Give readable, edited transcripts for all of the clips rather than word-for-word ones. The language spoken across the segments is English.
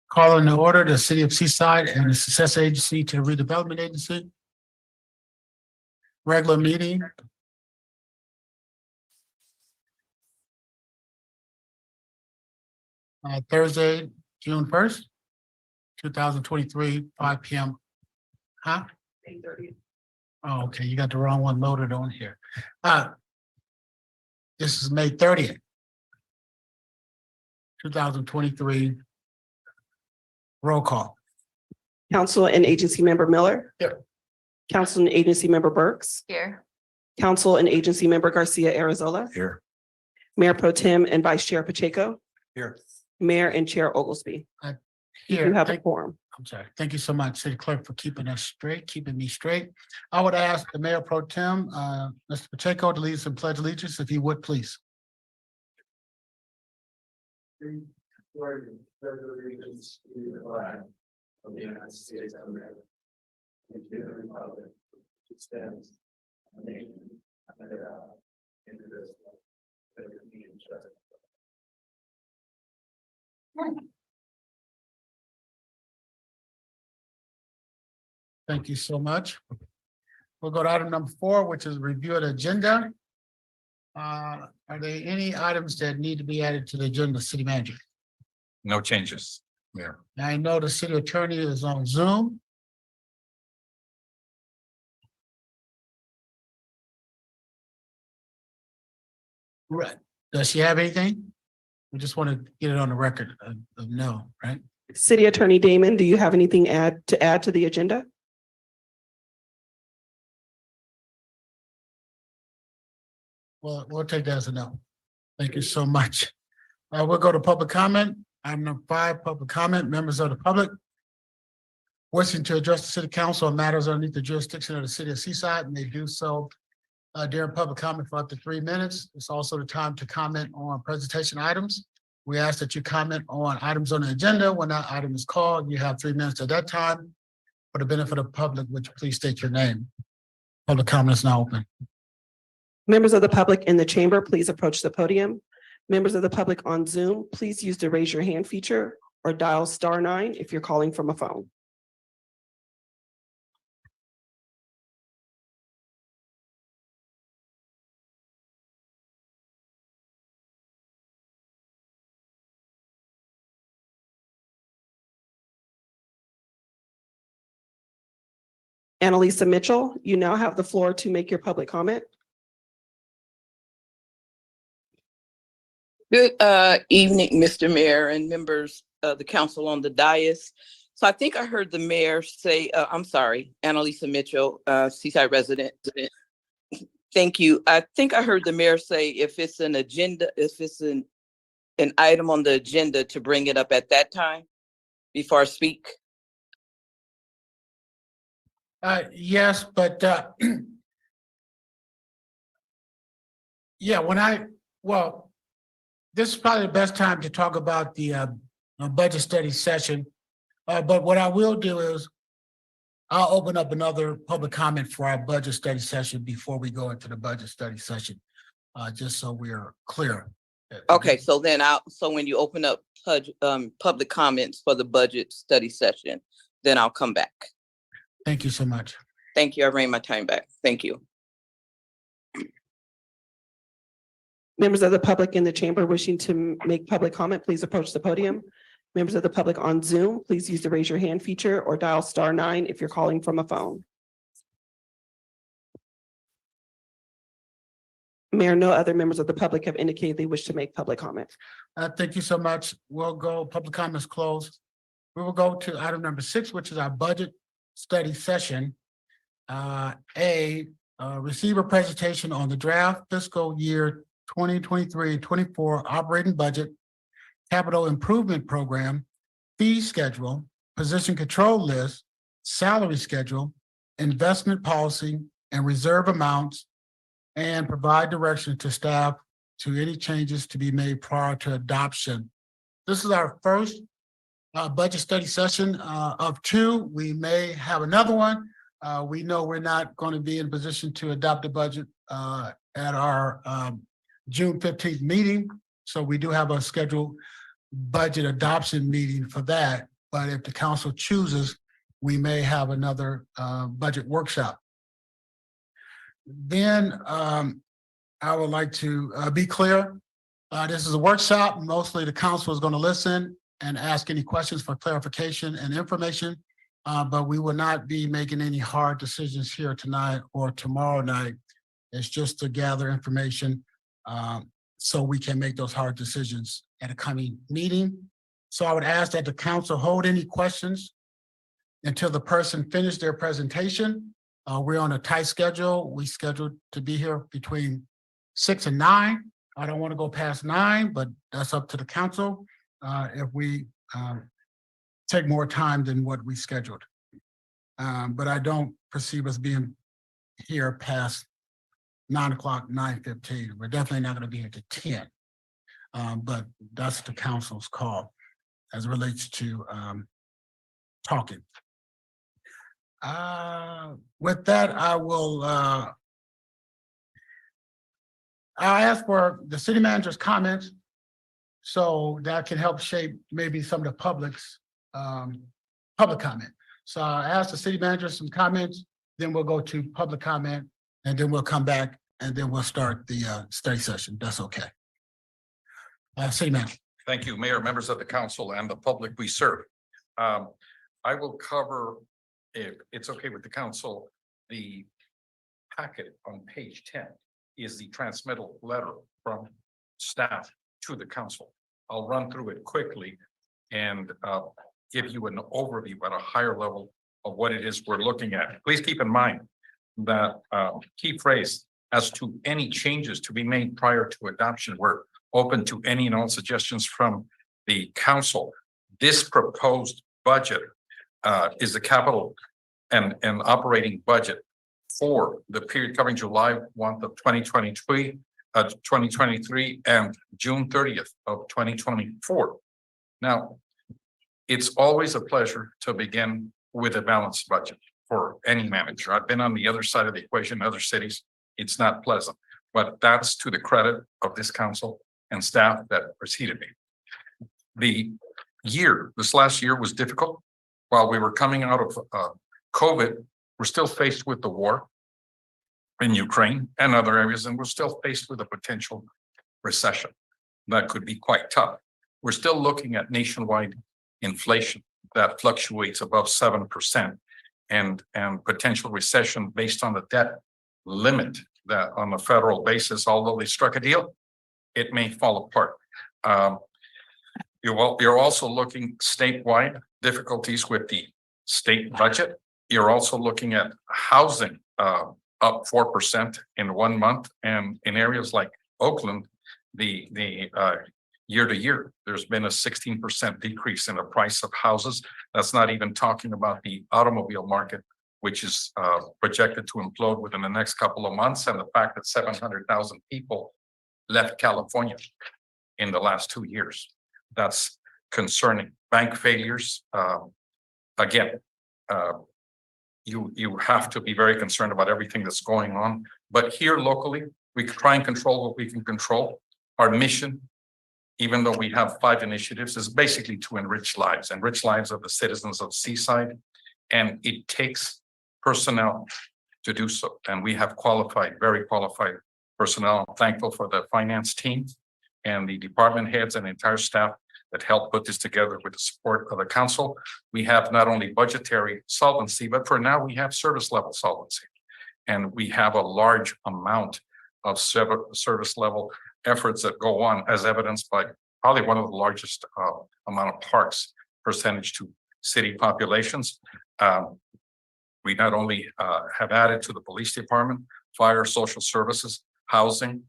Calling to order the City of Seaside and the Success Agency to the Redevelopment Agency. Regular meeting. Thursday, June 1st, 2023, 5 p.m. Huh? 8:30. Oh, okay, you got the wrong one loaded on here. This is May 30th, 2023. Roll call. Council and Agency Member Miller. Here. Council and Agency Member Burks. Here. Council and Agency Member Garcia Arizola. Here. Mayor Pro Tem and Vice Chair Pacheco. Here. Mayor and Chair Oglesby. Here. You have a quorum. I'm sorry. Thank you so much, City Clerk, for keeping us straight, keeping me straight. I would ask the Mayor Pro Tem, Mr. Pacheco, to lead us in pledge allegiance, if he would, please. Of the United States of America. And to the republic which stands one nation under God, indivisible, with liberty and justice. Thank you so much. We'll go to item number 4, which is review of the agenda. Are there any items that need to be added to the agenda, City Manager? No changes, Mayor. Now, I know the city attorney is on Zoom. Right. Does she have anything? We just want to get it on the record of no, right? City Attorney Damon, do you have anything to add to the agenda? Well, we'll take that as a no. Thank you so much. We'll go to public comment. Item number 5, public comment. Members of the public wishing to address the city council on matters underneath the jurisdiction of the city of Seaside may do so during public comment for up to 3 minutes. It's also the time to comment on presentation items. We ask that you comment on items on the agenda. When that item is called, you have 3 minutes at that time. For the benefit of the public, would you please state your name? Public comment is now open. Members of the public in the chamber, please approach the podium. Members of the public on Zoom, please use the raise your hand feature or dial *9 if you're calling from a phone. Annalisa Mitchell, you now have the floor to make your public comment. Good evening, Mr. Mayor and members of the council on the dais. So I think I heard the mayor say, I'm sorry, Annalisa Mitchell, Seaside resident. Thank you. I think I heard the mayor say if it's an agenda, if it's an item on the agenda to bring it up at that time before I speak. Yes, but yeah, this is probably the best time to talk about the budget study session. But what I will do is I'll open up another public comment for our budget study session before we go into the budget study session, just so we're clear. Okay, so then so when you open up public comments for the budget study session, then I'll come back. Thank you so much. Thank you. I ran my time back. Thank you. Members of the public in the chamber wishing to make public comment, please approach the podium. Members of the public on Zoom, please use the raise your hand feature or dial *9 if you're calling from a phone. Mayor, no other members of the public have indicated they wish to make public comment. Thank you so much. We'll go, public comments closed. We will go to item number 6, which is our budget study session. Receive a presentation on the draft fiscal year 2023-24 operating budget, capital improvement program, fee schedule, position control list, salary schedule, investment policy, and reserve amounts, and provide direction to staff to any changes to be made prior to adoption. This is our first budget study session of 2. We may have another one. We know we're not going to be in position to adopt the budget at our June 15th meeting. So we do have a schedule budget adoption meeting for that. But if the council chooses, we may have another budget workshop. Then I would like to be clear. This is a workshop. Mostly the council is going to listen and ask any questions for clarification and information. But we will not be making any hard decisions here tonight or tomorrow night. It's just to gather information so we can make those hard decisions at a coming meeting. So I would ask that the council hold any questions until the person finished their presentation. We're on a tight schedule. We scheduled to be here between 6 and 9. I don't want to go past 9, but that's up to the council if we take more time than what we scheduled. But I don't perceive us being here past 9 o'clock, 9:15. We're definitely not going to be here to 10. But that's the council's call as it relates to talking. With that, I will I'll ask for the city manager's comments so that can help shape maybe some of the public's public comment. So I'll ask the city manager some comments, then we'll go to public comment, and then we'll come back and then we'll start the study session. That's okay. City manager. Thank you, Mayor, members of the council, and the public we serve. I will cover, if it's okay with the council, the packet on page 10 is the transmittal letter from staff to the council. I'll run through it quickly and give you an overview at a higher level of what it is we're looking at. Please keep in mind that key phrase, as to any changes to be made prior to adoption, we're open to any and all suggestions from the council. This proposed budget is the capital and operating budget for the period covering July 1 of 2023 and June 30th of 2024. Now, it's always a pleasure to begin with a balanced budget for any manager. I've been on the other side of the equation in other cities. It's not pleasant, but that's to the credit of this council and staff that preceded me. This last year was difficult. While we were coming out of COVID, we're still faced with the war in Ukraine and other areas, and we're still faced with a potential recession that could be quite tough. We're still looking at nationwide inflation that fluctuates above 7% and potential recession based on the debt limit that on the federal basis, although they struck a deal, it may fall apart. You're also looking statewide difficulties with the state budget. You're also looking at housing up 4% in 1 month, and in areas like Oakland, the year to year, there's been a 16% decrease in the price of houses. That's not even talking about the automobile market, which is projected to implode within the next couple of months, and the fact that 700,000 people left California in the last 2 years. That's concerning. Bank failures, again, you have to be very concerned about everything that's going on. But here locally, we can try and control what we can control. Our mission, even though we have 5 initiatives, is basically to enrich lives of the citizens of Seaside. And it takes personnel to do so. And we have very qualified personnel. I'm thankful for the finance team and the department heads and the entire staff that helped put this together with the support of the council. We have not only budgetary solvency, but for now we have service level solvency. And we have a large amount of service level efforts that go on, as evidenced by probably one of the largest amount of parks percentage to city populations. We not only have added to the police department, fire, social services, housing.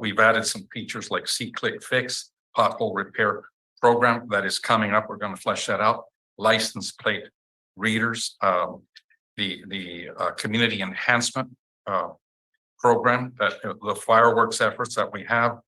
We've added some features like See, Click, Fix, pothole repair program that is coming up. We're going to flesh that out. License plate readers, the community enhancement program, that the fireworks efforts that we have.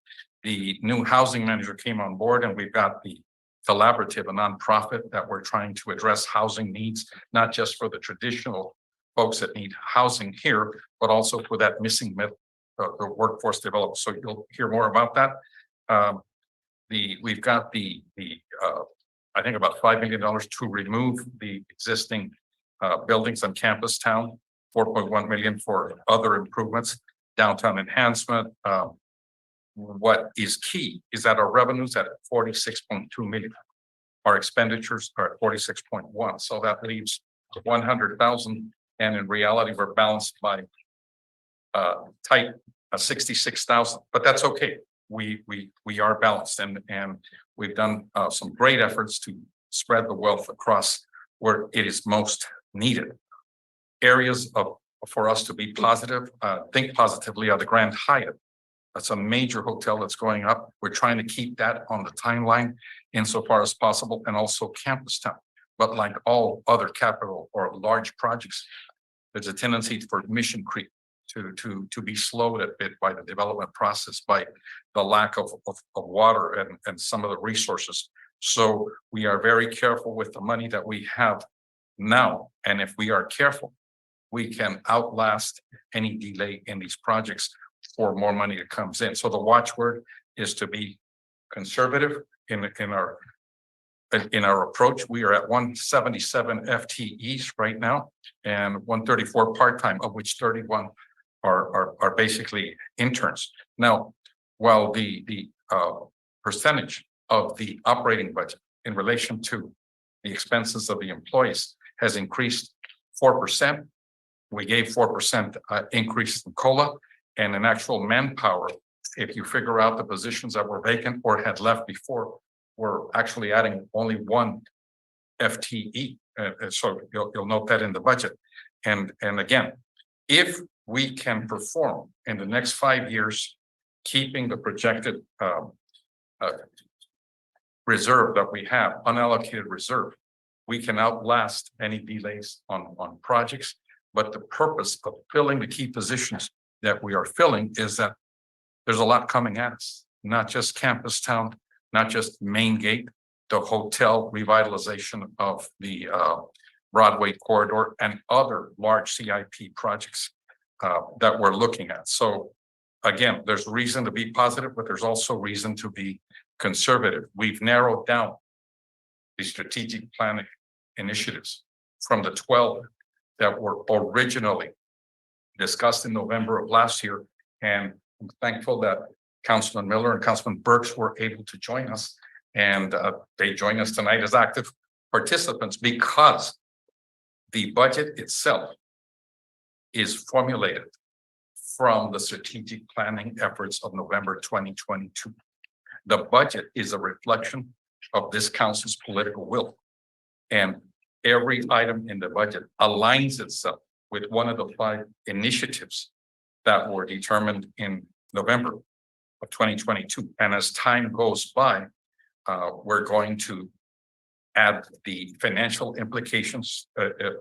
The new housing manager came on board, and we've got the collaborative, a nonprofit that we're trying to address housing needs, not just for the traditional folks that need housing here, but also for that missing middle, the workforce development. So you'll hear more about that. we've got I think about $5 million to remove the existing buildings on campus town, 4.1 million for other improvements, downtown enhancement. What is key is that our revenues at 46.2 million. Our expenditures are at 46.1, so that leaves 100,000, and in reality, we're balanced by tight 66,000, but that's okay. We are balanced, and we've done some great efforts to spread the wealth across where it is most needed. Areas for us to be positive, think positively, are the Grand Hyatt. That's a major hotel that's going up. We're trying to keep that on the timeline insofar as possible, and also Campus Town. But like all other capital or large projects, there's a tendency for Mission Creek to be slowed a bit by the development process, by the lack of water and some of the resources. So we are very careful with the money that we have now. And if we are careful, we can outlast any delay in these projects for more money that comes in. So the watchword is to be conservative in our approach. We are at 177 FTEs right now and 134 part-time, of which 31 are basically interns. Now, while the percentage of the operating budget in relation to the expenses of the employees has increased 4%. We gave 4% increase in COLA, and in actual manpower, if you figure out the positions that were vacant or had left before, we're actually adding only 1 FTE. So you'll note that in the budget. And again, if we can perform in the next 5 years, keeping the projected reserve that we have, unallocated reserve, we can outlast any delays on projects. But the purpose of filling the key positions that we are filling is that there's a lot coming at us, not just Campus Town, not just Main Gate, the hotel revitalization of the Broadway corridor, and other large CIP projects that we're looking at. So again, there's reason to be positive, but there's also reason to be conservative. We've narrowed down the strategic planning initiatives from the 12 that were originally discussed in November of last year. And I'm thankful that Councilman Miller and Councilman Burks were able to join us. And they join us tonight as active participants, because the budget itself is formulated from the strategic planning efforts of November 2022. The budget is a reflection of this council's political will. And every item in the budget aligns itself with one of the 5 initiatives that were determined in November of 2022. And as time goes by, we're going to add the financial implications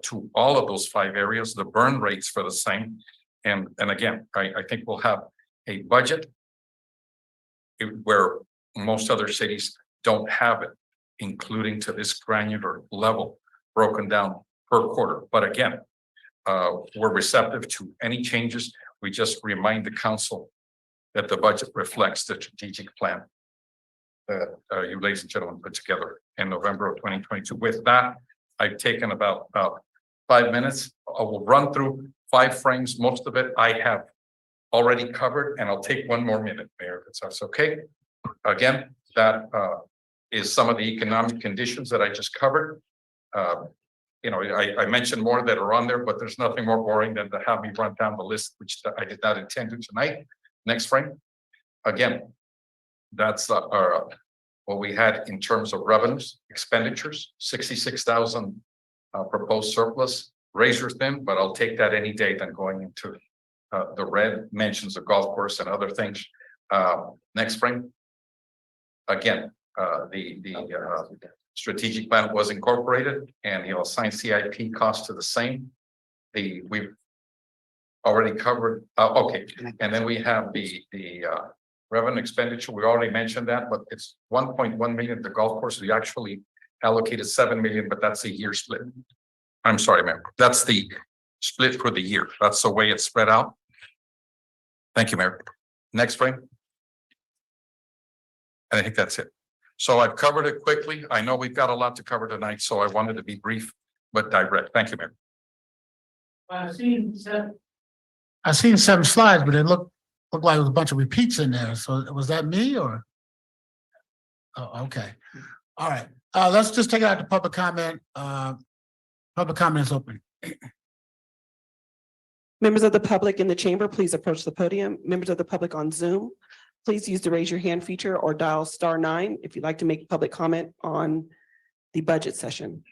to all of those 5 areas, the burn rates for the same. And again, I think we'll have a budget where most other cities don't have it, including to this granular level, broken down per quarter. But again, we're receptive to any changes. We just remind the council that the budget reflects the strategic plan that you ladies and gentlemen put together in November of 2022. With that, I've taken about 5 minutes. I will run through 5 frames. Most of it I have already covered, and I'll take 1 more minute, Mayor, if that's okay. Again, that is some of the economic conditions that I just covered. You know, I mentioned more that are on there, but there's nothing more boring than to have me run down the list, which I did not intend to tonight. Next frame. Again, that's what we had in terms of revenues, expenditures, 66,000 proposed surplus, razor thin, but I'll take that any day than going into the red. Mentions of golf course and other things. Next frame. Again, the strategic plan was incorporated, and he'll assign CIP costs to the same. We've already covered. Okay, and then we have the revenue expenditure. We already mentioned that, but it's 1.1 million. The golf course, we actually allocated 7 million, but that's a year split. I'm sorry, ma'am. That's the split for the year. That's the way it's spread out. Thank you, Mayor. Next frame. I think that's it. So I've covered it quickly. I know we've got a lot to cover tonight, so I wanted to be brief but direct. Thank you, Mayor. I seen 7 slides, but it looked like there was a bunch of repeats in there. So was that me or? Oh, okay. All right. Let's just take it out to public comment. Public comment is open. Members of the public in the chamber, please approach the podium. Members of the public on Zoom, please use the raise your hand feature or dial *9 if you'd like to make public comment on the budget session.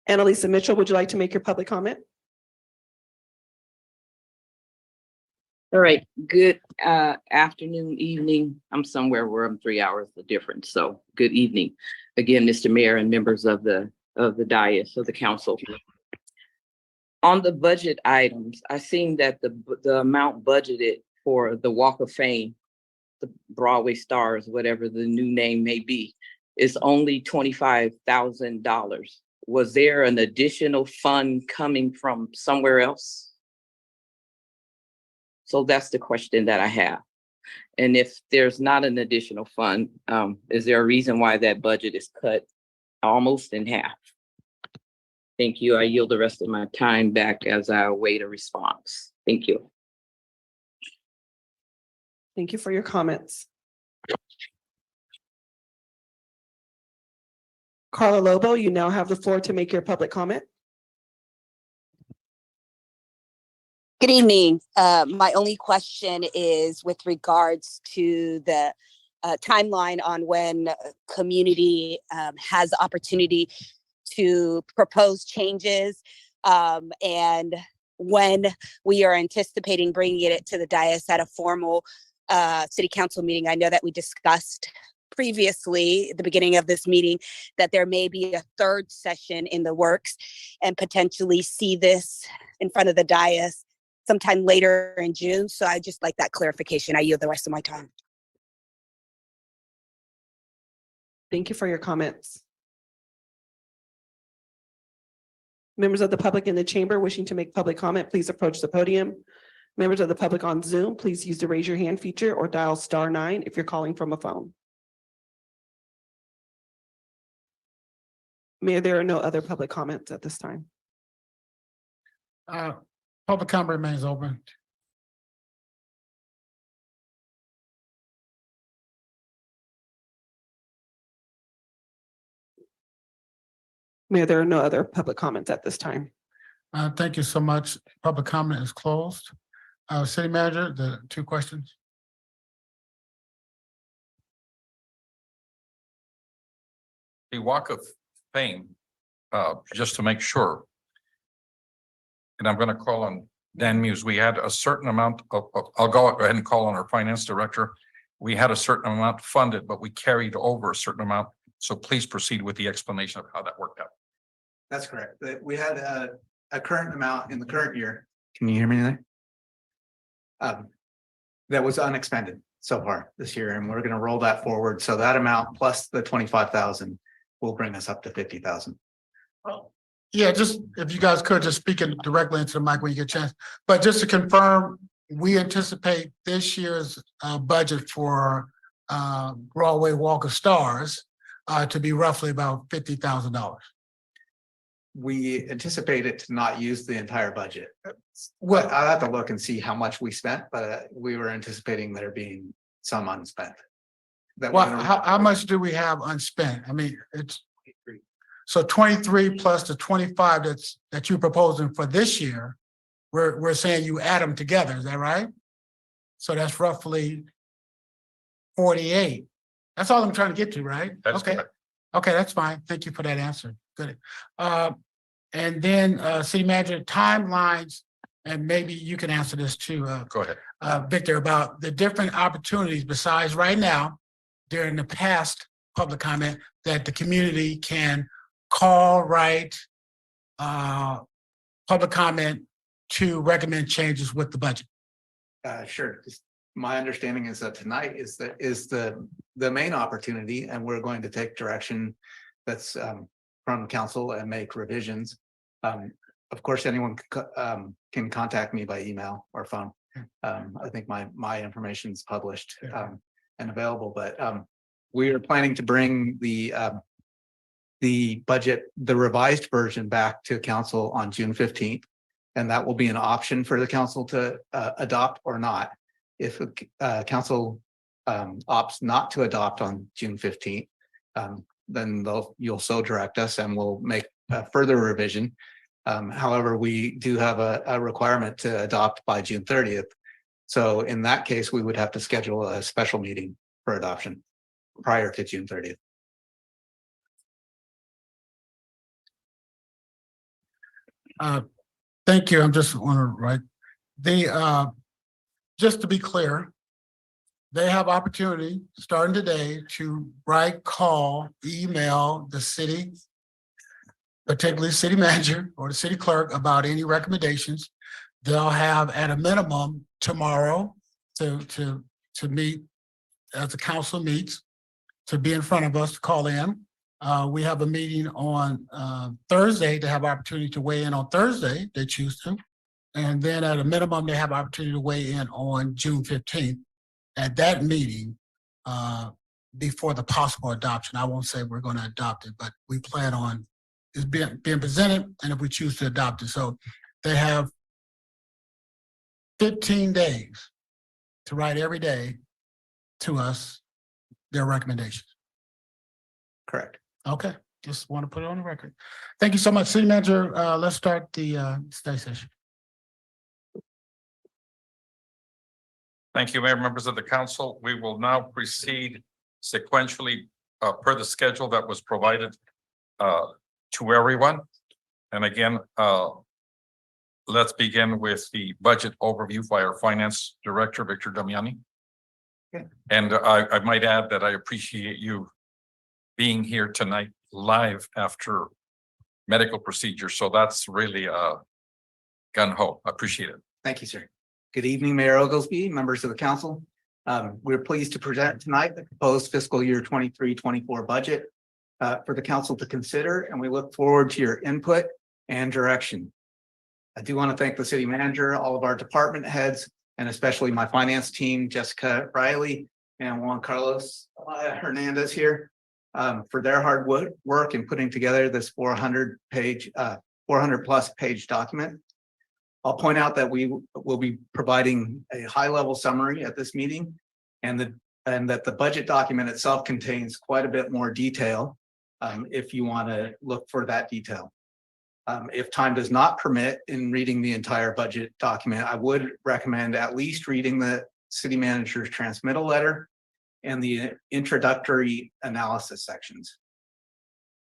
Annalisa Mitchell, would you like to make your public comment? All right, good afternoon, evening. I'm somewhere where I'm 3 hours the difference. So good evening. Again, Mr. Mayor and members of the dais of the council. On the budget items, I seen that the amount budgeted for the Walk of Fame, the Broadway Stars, whatever the new name may be, is only $25,000. Was there an additional fund coming from somewhere else? So that's the question that I have. And if there's not an additional fund, is there a reason why that budget is cut almost in half? Thank you. I yield the rest of my time back as I await a response. Thank you. Thank you for your comments. Carla Lobo, you now have the floor to make your public comment. Good evening. My only question is with regards to the timeline on when community has the opportunity to propose changes and when we are anticipating bringing it to the dais at a formal city council meeting. I know that we discussed previously at the beginning of this meeting that there may be a third session in the works and potentially see this in front of the dais sometime later in June. So I just like that clarification. I yield the rest of my time. Thank you for your comments. Members of the public in the chamber wishing to make public comment, please approach the podium. Members of the public on Zoom, please use the raise your hand feature or dial *9 if you're calling from a phone. Mayor, there are no other public comments at this time. Public comment remains open. Mayor, there are no other public comments at this time. Thank you so much. Public comment is closed. City Manager, the 2 questions. The Walk of Fame, just to make sure. And I'm going to call on Dan Muse. We had a certain amount of, I'll go ahead and call on our finance director. We had a certain amount funded, but we carried over a certain amount. So please proceed with the explanation of how that worked out. That's correct. We had a current amount in the current year. Can you hear me there? That was unexpended so far this year, and we're going to roll that forward. So that amount plus the 25,000 will bring us up to 50,000. Yeah, just if you guys could just speak it directly into the mic when you get a chance. But just to confirm, we anticipate this year's budget for Broadway Walk of Stars to be roughly about $50,000. We anticipate it to not use the entire budget. Well, I'll have to look and see how much we spent, but we were anticipating there being some unspent. how much do we have unspent? I mean, it's so 23 plus the 25 that you're proposing for this year. We're saying you add them together. Is that right? So that's roughly 48. That's all I'm trying to get to, right? That's okay. correct. Okay, that's fine. Thank you for that answer. Good. And then City Manager, timelines, and maybe you can answer this too. Go ahead. Victor, about the different opportunities besides right now, during the past public comment, that the community can call, write, public comment to recommend changes with the budget. Sure. My understanding is that tonight is the main opportunity, and we're going to take direction that's from council and make revisions. of course, anyone can contact me by email or phone. I think my information is published and available, but we are planning to bring the budget, the revised version back to council on June 15th. And that will be an option for the council to adopt or not. If council opts not to adopt on June 15th, then you'll so direct us and we'll make a further revision. However, we do have a requirement to adopt by June 30th. So in that case, we would have to schedule a special meeting for adoption prior to June 30th. Thank you. I'm just want to write just to be clear, they have opportunity starting today to write, call, email the city, particularly city manager or the city clerk about any recommendations. They'll have at a minimum tomorrow to meet as the council meets, to be in front of us, to call in. We have a meeting on Thursday to have opportunity to weigh in on Thursday, they choose to. And then at a minimum, they have opportunity to weigh in on June 15th at that meeting before the possible adoption. I won't say we're going to adopt it, but we plan on it being presented, and if we choose to adopt it. So they have 15 days to write every day to us their recommendations. Correct. Okay, just want to put it on the record. Thank you so much, City Manager. Let's start the study session. Thank you, Mayor, members of the council. We will now proceed sequentially per the schedule that was provided to everyone. And again, let's begin with the budget overview by our Finance Director, Victor Damiani. Okay. And I might add that I appreciate you being here tonight live after medical procedure. So that's really gun ho. I appreciate it. Thank you, sir. Good evening, Mayor Oglesby, members of the council. We're pleased to present tonight the proposed fiscal year 23-24 budget for the council to consider, and we look forward to your input and direction. I do want to thank the city manager, all of our department heads, and especially my finance team, Jessica Riley and Juan Carlos Hernandez here, for their hard work in putting together this 400 plus page document. I'll point out that we will be providing a high-level summary at this meeting, and that the budget document itself contains quite a bit more detail if you want to look for that detail. If time does not permit in reading the entire budget document, I would recommend at least reading the city manager's transmittal letter and the introductory analysis sections.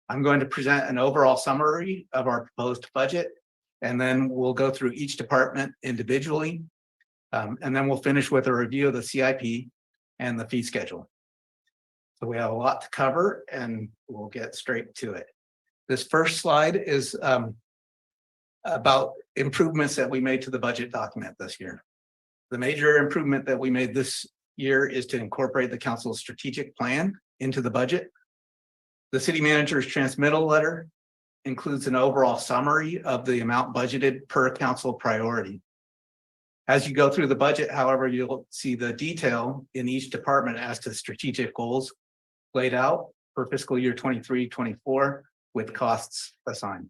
I'm going to present an overall summary of our proposed budget, and then we'll go through each department individually. And then we'll finish with a review of the CIP and the fee schedule. So we have a lot to cover, and we'll get straight to it. This first slide is about improvements that we made to the budget document this year. The major improvement that we made this year is to incorporate the council's strategic plan into the budget. The city manager's transmittal letter includes an overall summary of the amount budgeted per council priority. As you go through the budget, however, you'll see the detail in each department as to strategic goals laid out for fiscal year 23-24 with costs assigned.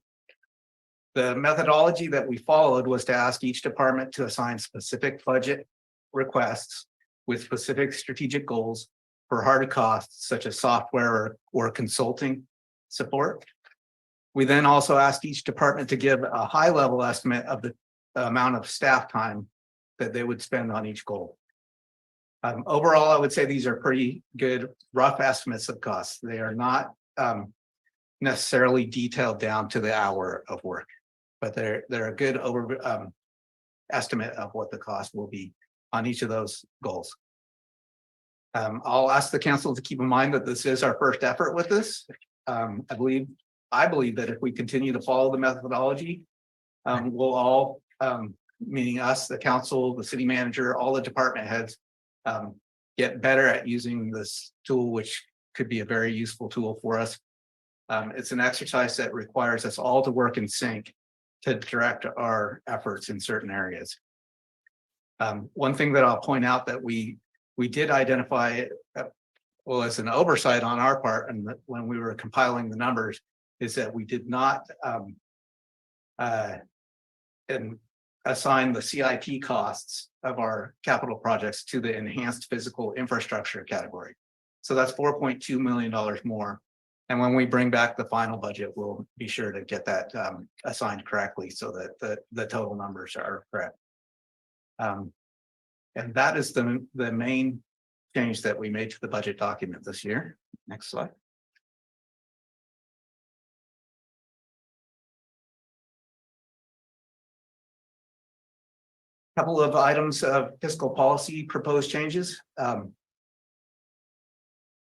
The methodology that we followed was to ask each department to assign specific budget requests with specific strategic goals for hard costs such as software or consulting support. We then also asked each department to give a high-level estimate of the amount of staff time that they would spend on each goal. Overall, I would say these are pretty good rough estimates of costs. They are not necessarily detailed down to the hour of work, but they're a good estimate of what the cost will be on each of those goals. I'll ask the council to keep in mind that this is our first effort with this. I believe that if we continue to follow the methodology, we'll all, meaning us, the council, the city manager, all the department heads, get better at using this tool, which could be a very useful tool for us. It's an exercise that requires us all to work in sync to direct our efforts in certain areas. One thing that I'll point out that we did identify, well, as an oversight on our part, and when we were compiling the numbers, is that we did not and assign the CIP costs of our capital projects to the enhanced physical infrastructure category. So that's $4.2 million more. And when we bring back the final budget, we'll be sure to get that assigned correctly so that the total numbers are correct. And that is the main change that we made to the budget document this year. Next slide. Couple of items of fiscal policy proposed changes.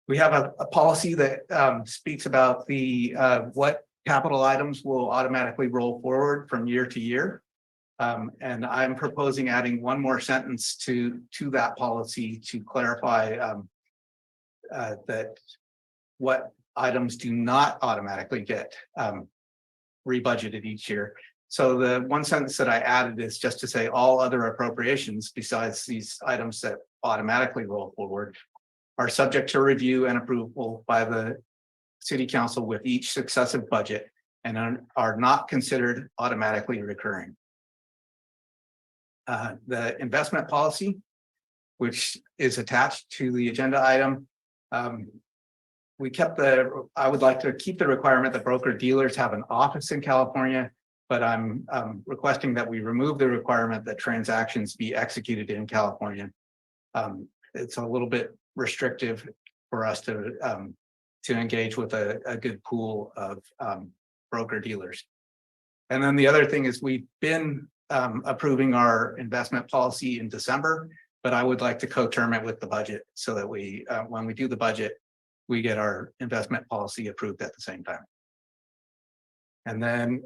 We have a policy that speaks about the what capital items will automatically roll forward from year to year. And I'm proposing adding one more sentence to that policy to clarify that what items do not automatically get rebudgeted each year. So the one sentence that I added is just to say all other appropriations besides these items that automatically roll forward are subject to review and approval by the city council with each successive budget and are not considered automatically recurring. The investment policy, which is attached to the agenda item, we kept I would like to keep the requirement that broker dealers have an office in California, but I'm requesting that we remove the requirement that transactions be executed in California. It's a little bit restrictive for us to engage with a good pool of broker dealers. And then the other thing is we've been approving our investment policy in December, but I would like to co-term it with the budget so that we, when we do the budget, we get our investment policy approved at the same time. And then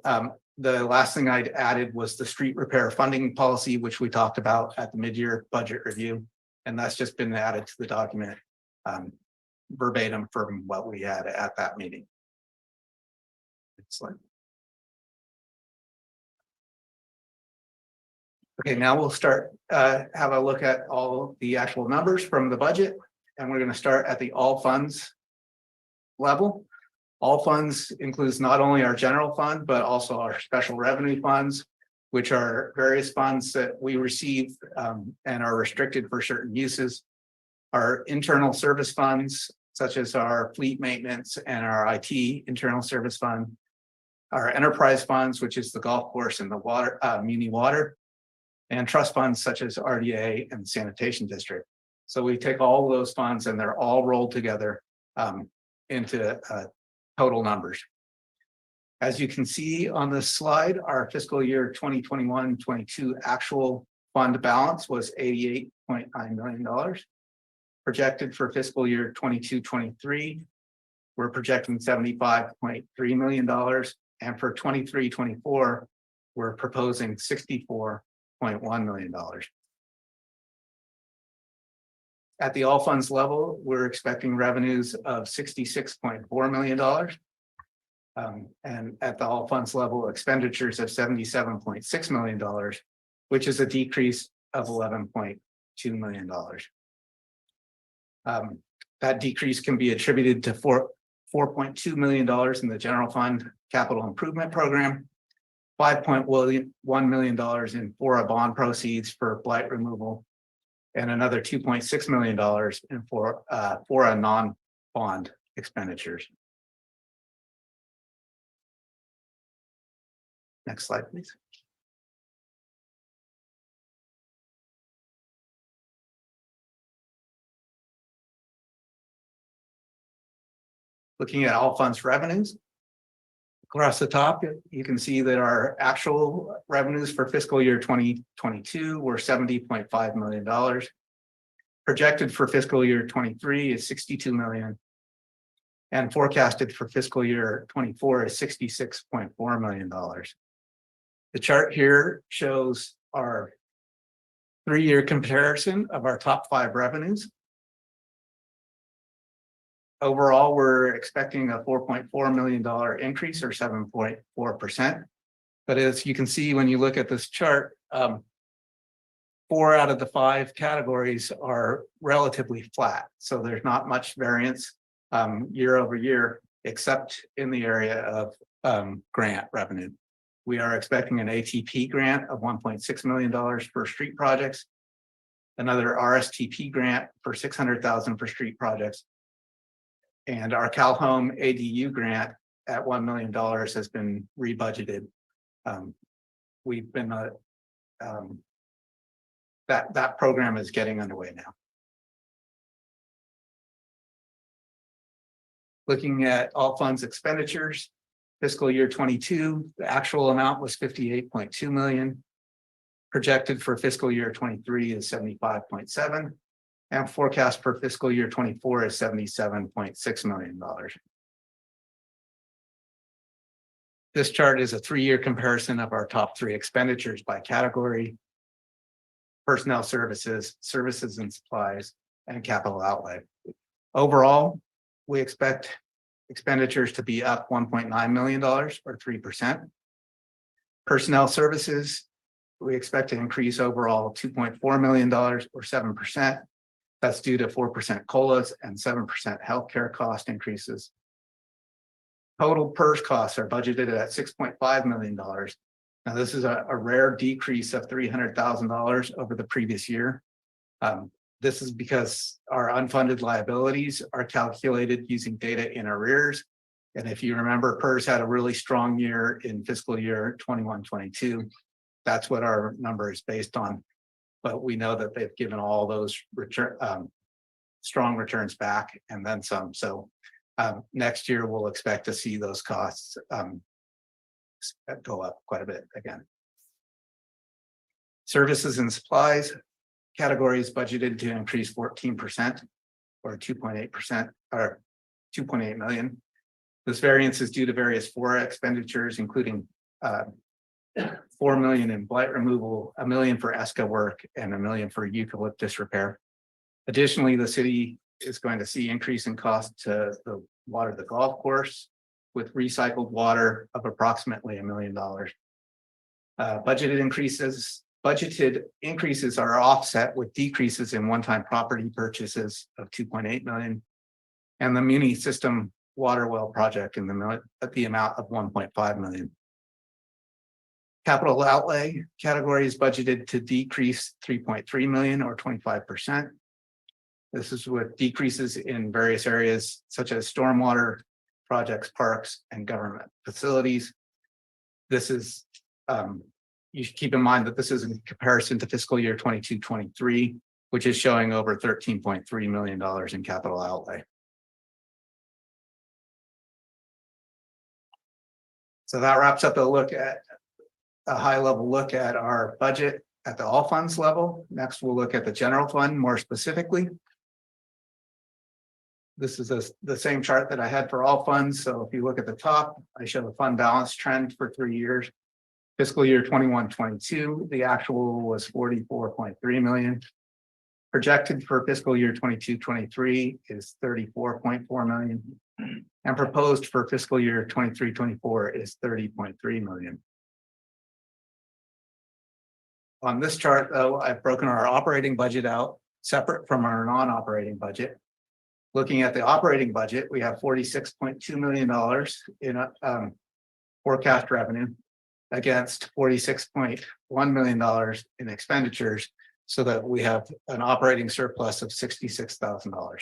the last thing I'd added was the street repair funding policy, which we talked about at the mid-year budget review. And that's just been added to the document verbatim from what we had at that meeting. Next slide. Okay, now we'll start have a look at all the actual numbers from the budget. And we're going to start at the all funds level. All funds includes not only our general fund, but also our special revenue funds, which are various funds that we receive and are restricted for certain uses. Our internal service funds, such as our fleet maintenance and our IT internal service fund. Our enterprise funds, which is the golf course and the water, muni water. And trust funds such as RDA and sanitation district. So we take all of those funds and they're all rolled together into total numbers. As you can see on this slide, our fiscal year 2021-22 actual fund balance was $88.9 million. Projected for fiscal year 22-23, we're projecting $75.3 million. And for 23-24, we're proposing $64.1 million. At the all funds level, we're expecting revenues of $66.4 million. And at the all funds level, expenditures of $77.6 million, which is a decrease of $11.2 million. That decrease can be attributed to $4.2 million in the general fund capital improvement program, $5.1 million in FORA bond proceeds for blight removal, and another $2.6 million in FORA non-bond expenditures. Next slide, please. Looking at all funds revenues. Across the top, you can see that our actual revenues for fiscal year 2022 were $70.5 million. Projected for fiscal year 23 is $62 million. And forecasted for fiscal year 24 is $66.4 million. The chart here shows our 3-year comparison of our top 5 revenues. Overall, we're expecting a $4.4 million increase or 7.4%. But as you can see, when you look at this chart, 4 out of the 5 categories are relatively flat. So there's not much variance year over year, except in the area of grant revenue. We are expecting an ATP grant of $1.6 million for street projects, another RSTP grant for $600,000 for street projects, and our Calhome ADU grant at $1 million has been rebudgeted. We've been that program is getting underway now. Looking at all funds expenditures, fiscal year 22, the actual amount was 58.2 million. Projected for fiscal year 23 is 75.7, and forecast for fiscal year 24 is $77.6 million. This chart is a 3-year comparison of our top 3 expenditures by category: personnel services, services and supplies, and capital outlay. Overall, we expect expenditures to be up $1.9 million or 3%. Personnel services, we expect to increase overall $2.4 million or 7%. That's due to 4% COLAs and 7% healthcare cost increases. Total PERS costs are budgeted at $6.5 million. Now, this is a rare decrease of $300,000 over the previous year. This is because our unfunded liabilities are calculated using data in arrears. And if you remember, PERS had a really strong year in fiscal year 21-22. That's what our number is based on. But we know that they've given all those strong returns back and then some. So next year, we'll expect to see those costs go up quite a bit again. Services and supplies categories budgeted to increase 14% or 2.8% or 2.8 million. This variance is due to various FORA expenditures, including 4 million in blight removal, 1 million for ESCA work, and 1 million for eucalyptus repair. Additionally, the city is going to see increase in cost to the water the golf course with recycled water of approximately $1 million. Budgeted increases are offset with decreases in one-time property purchases of 2.8 million, and the muni system water well project in the amount of 1.5 million. Capital outlay category is budgeted to decrease 3.3 million or 25%. This is with decreases in various areas such as stormwater projects, parks, and government facilities. This is, you should keep in mind that this is in comparison to fiscal year 22-23, which is showing over $13.3 million in capital outlay. So that wraps up a high level look at our budget at the all funds level. Next, we'll look at the general fund more specifically. This is the same chart that I had for all funds. So if you look at the top, I show the fund balance trend for 3 years. Fiscal year 21-22, the actual was 44.3 million. Projected for fiscal year 22-23 is 34.4 million. And proposed for fiscal year 23-24 is 30.3 million. On this chart, though, I've broken our operating budget out separate from our non-operating budget. Looking at the operating budget, we have $46.2 million in forecast revenue against $46.1 million in expenditures, so that we have an operating surplus of $66,000.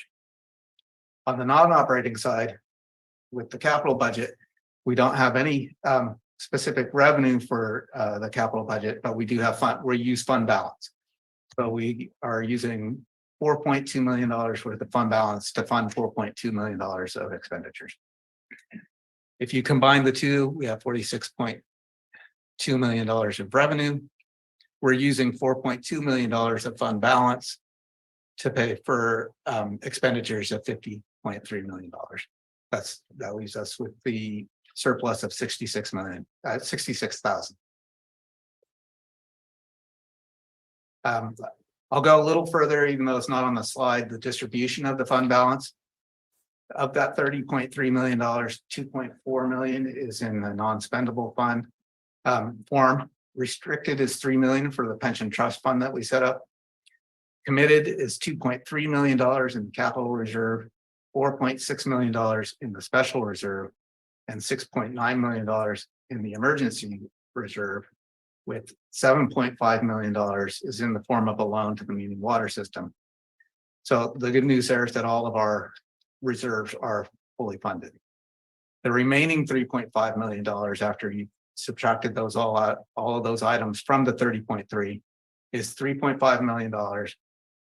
On the non-operating side, with the capital budget, we don't have any specific revenue for the capital budget, but we do have we use fund balance. So we are using $4.2 million worth of fund balance to fund $4.2 million of expenditures. If you combine the two, we have $46.2 million of revenue. We're using $4.2 million of fund balance to pay for expenditures of $50.3 million. That leaves us with the surplus of $66,000. I'll go a little further, even though it's not on the slide, the distribution of the fund balance. Of that $30.3 million, $2.4 million is in the non-spendable fund, Form. Restricted is 3 million for the pension trust fund that we set up. Committed is $2.3 million in capital reserve, $4.6 million in the special reserve, and $6.9 million in the emergency reserve, with $7.5 million is in the form of a loan to the Community Water System. So the good news there is that all of our reserves are fully funded. The remaining $3.5 million after you subtracted those all out, all of those items from the 30.3 is $3.5 million,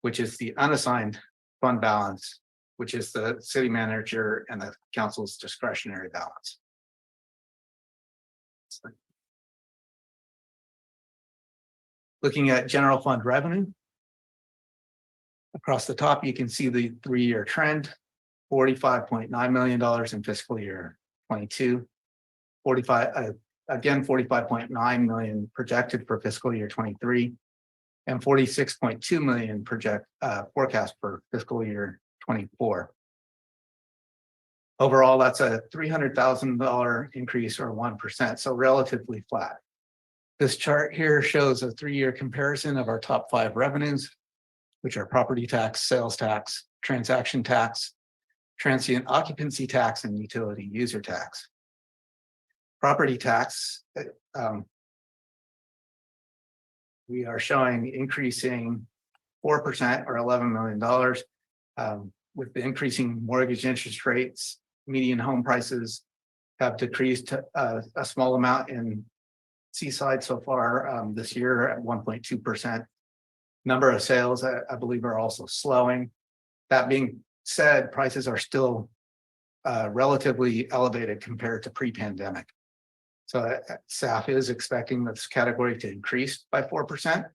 which is the unassigned fund balance, which is the city manager and the council's discretionary balance. Looking at general fund revenue. Across the top, you can see the 3-year trend, $45.9 million in fiscal year 22, 45.9 million projected for fiscal year 23, and 46.2 million forecast for fiscal year 24. Overall, that's a $300,000 increase or 1%, so relatively flat. This chart here shows a 3-year comparison of our top 5 revenues, which are property tax, sales tax, transaction tax, transient occupancy tax, and utility user tax. Property tax, we are showing increasing 4% or $11 million. With the increasing mortgage interest rates, median home prices have decreased a small amount in Seaside so far this year at 1.2%. Number of sales, I believe, are also slowing. That being said, prices are still relatively elevated compared to pre-pandemic. So staff is expecting this category to increase by 4%,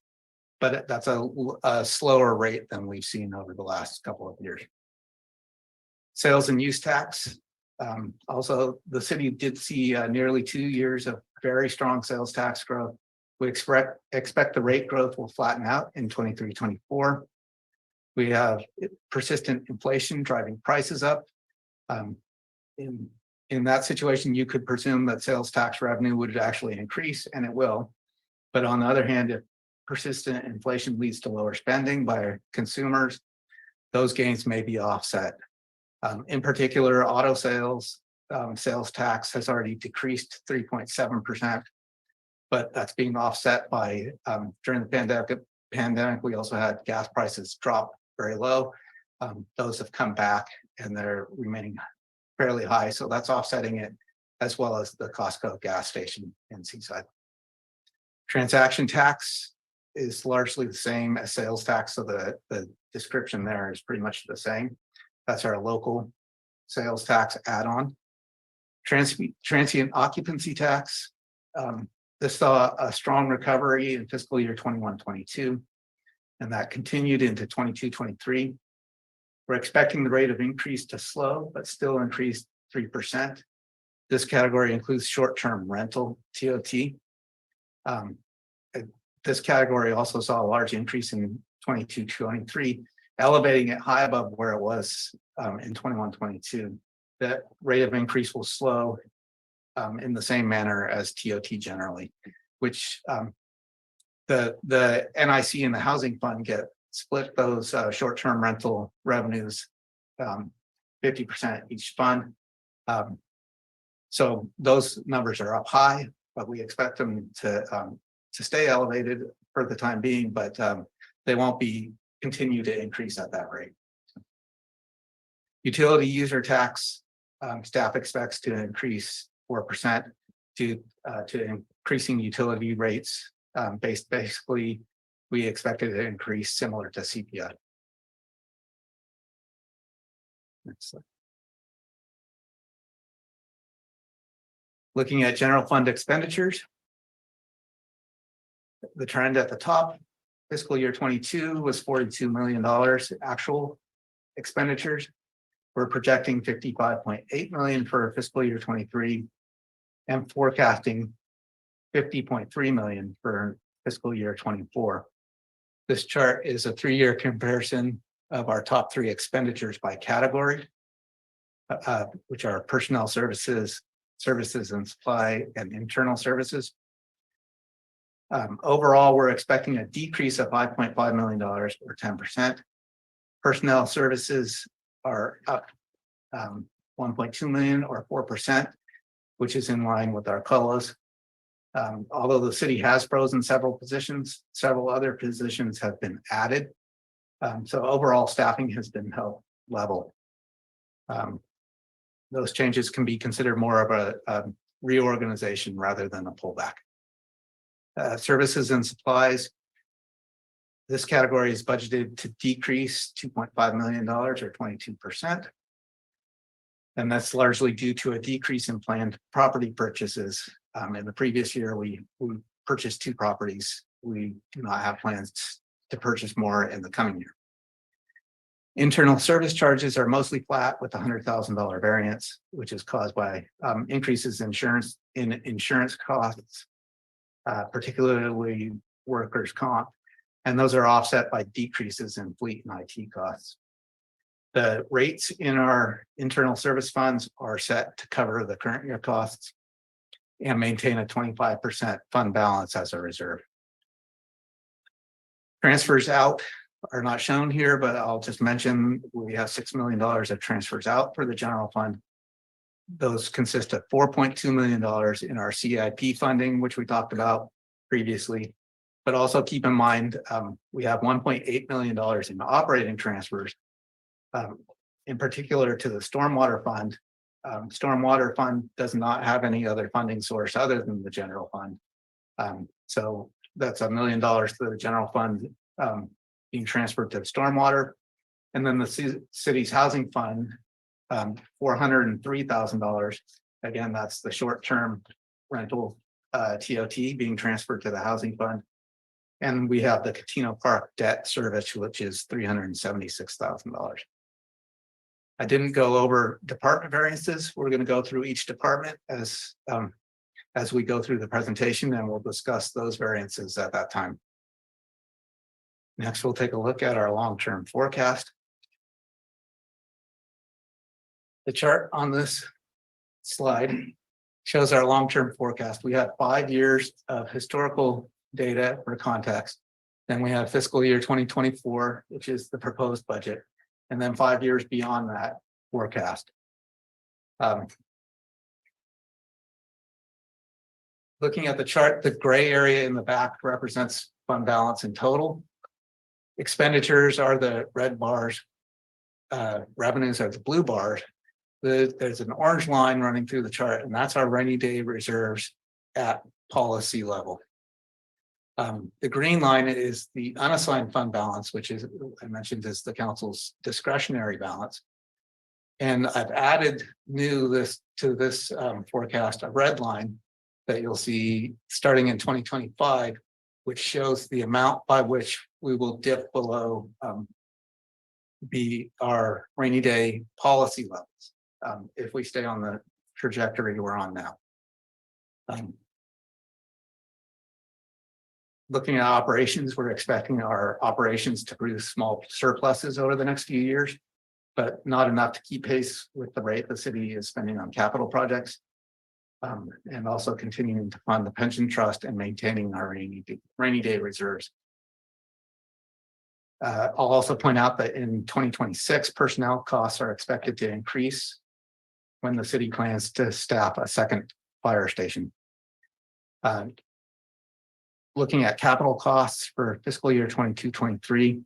but that's a slower rate than we've seen over the last couple of years. Sales and use tax. Also, the city did see nearly 2 years of very strong sales tax growth. We expect the rate growth will flatten out in 23-24. We have persistent inflation driving prices up. In that situation, you could presume that sales tax revenue would actually increase, and it will. But on the other hand, if persistent inflation leads to lower spending by consumers, those gains may be offset. In particular, auto sales, sales tax has already decreased 3.7%, but that's being offset by during the pandemic, we also had gas prices drop very low. Those have come back and they're remaining fairly high, so that's offsetting it, as well as the Costco gas station in Seaside. Transaction tax is largely the same as sales tax, so the description there is pretty much the same. That's our local sales tax add-on. Transient occupancy tax. This saw a strong recovery in fiscal year 21-22, and that continued into 22-23. We're expecting the rate of increase to slow, but still increase 3%. This category includes short-term rental, TOT. This category also saw a large increase in 22-23, elevating it high above where it was in 21-22. That rate of increase will slow in the same manner as TOT generally, which the NIC and the housing fund get split those short-term rental revenues 50% each fund. So those numbers are up high, but we expect them to stay elevated for the time being, but they won't continue to increase at that rate. Utility user tax, staff expects to increase 4% to increasing utility rates. Basically, we expected to increase similar to CPI. Next slide. Looking at general fund expenditures. The trend at the top, fiscal year 22 was $42 million actual expenditures. We're projecting $55.8 million for fiscal year 23 and forecasting $50.3 million for fiscal year 24. This chart is a 3-year comparison of our top 3 expenditures by category, which are personnel services, services and supply, and internal services. Overall, we're expecting a decrease of $5.5 million or 10%. Personnel services are up 1.2 million or 4%, which is in line with our COLAs. Although the city has frozen several positions, several other positions have been added. So overall staffing has been held level. Those changes can be considered more of a reorganization rather than a pullback. Services and supplies. This category is budgeted to decrease $2.5 million or 22%. And that's largely due to a decrease in planned property purchases. In the previous year, we purchased 2 properties. We do not have plans to purchase more in the coming year. Internal service charges are mostly flat with a $100,000 variance, which is caused by increases in insurance costs, particularly workers' comp, and those are offset by decreases in fleet and IT costs. The rates in our internal service funds are set to cover the current year costs and maintain a 25% fund balance as a reserve. Transfers out are not shown here, but I'll just mention we have $6 million of transfers out for the general fund. Those consist of $4.2 million in our CIP funding, which we talked about previously. But also keep in mind, we have $1.8 million in operating transfers, in particular to the stormwater fund. Stormwater fund does not have any other funding source other than the general fund. So that's $1 million to the general fund being transferred to the stormwater. And then the city's housing fund, $403,000. Again, that's the short-term rental TOT being transferred to the housing fund. And we have the Catino Park debt service, which is $376,000. I didn't go over department variances. We're going to go through each department as we go through the presentation, and we'll discuss those variances at that time. Next, we'll take a look at our long-term forecast. The chart on this slide shows our long-term forecast. We have 5 years of historical data for context. Then we have fiscal year 2024, which is the proposed budget, and then 5 years beyond that forecast. Looking at the chart, the gray area in the back represents fund balance in total. Expenditures are the red bars. Revenues are the blue bars. There's an orange line running through the chart, and that's our rainy day reserves at policy level. The green line is the unassigned fund balance, which is, I mentioned, is the council's discretionary balance. And I've added to this forecast, a red line that you'll see starting in 2025, which shows the amount by which we will dip below our rainy day policy levels if we stay on the trajectory we're on now. Looking at operations, we're expecting our operations to produce small surpluses over the next few years, but not enough to keep pace with the rate the city is spending on capital projects, and also continuing to fund the pension trust and maintaining our rainy day reserves. I'll also point out that in 2026, personnel costs are expected to increase when the city plans to staff a second fire station. Looking at capital costs for fiscal year 22-23,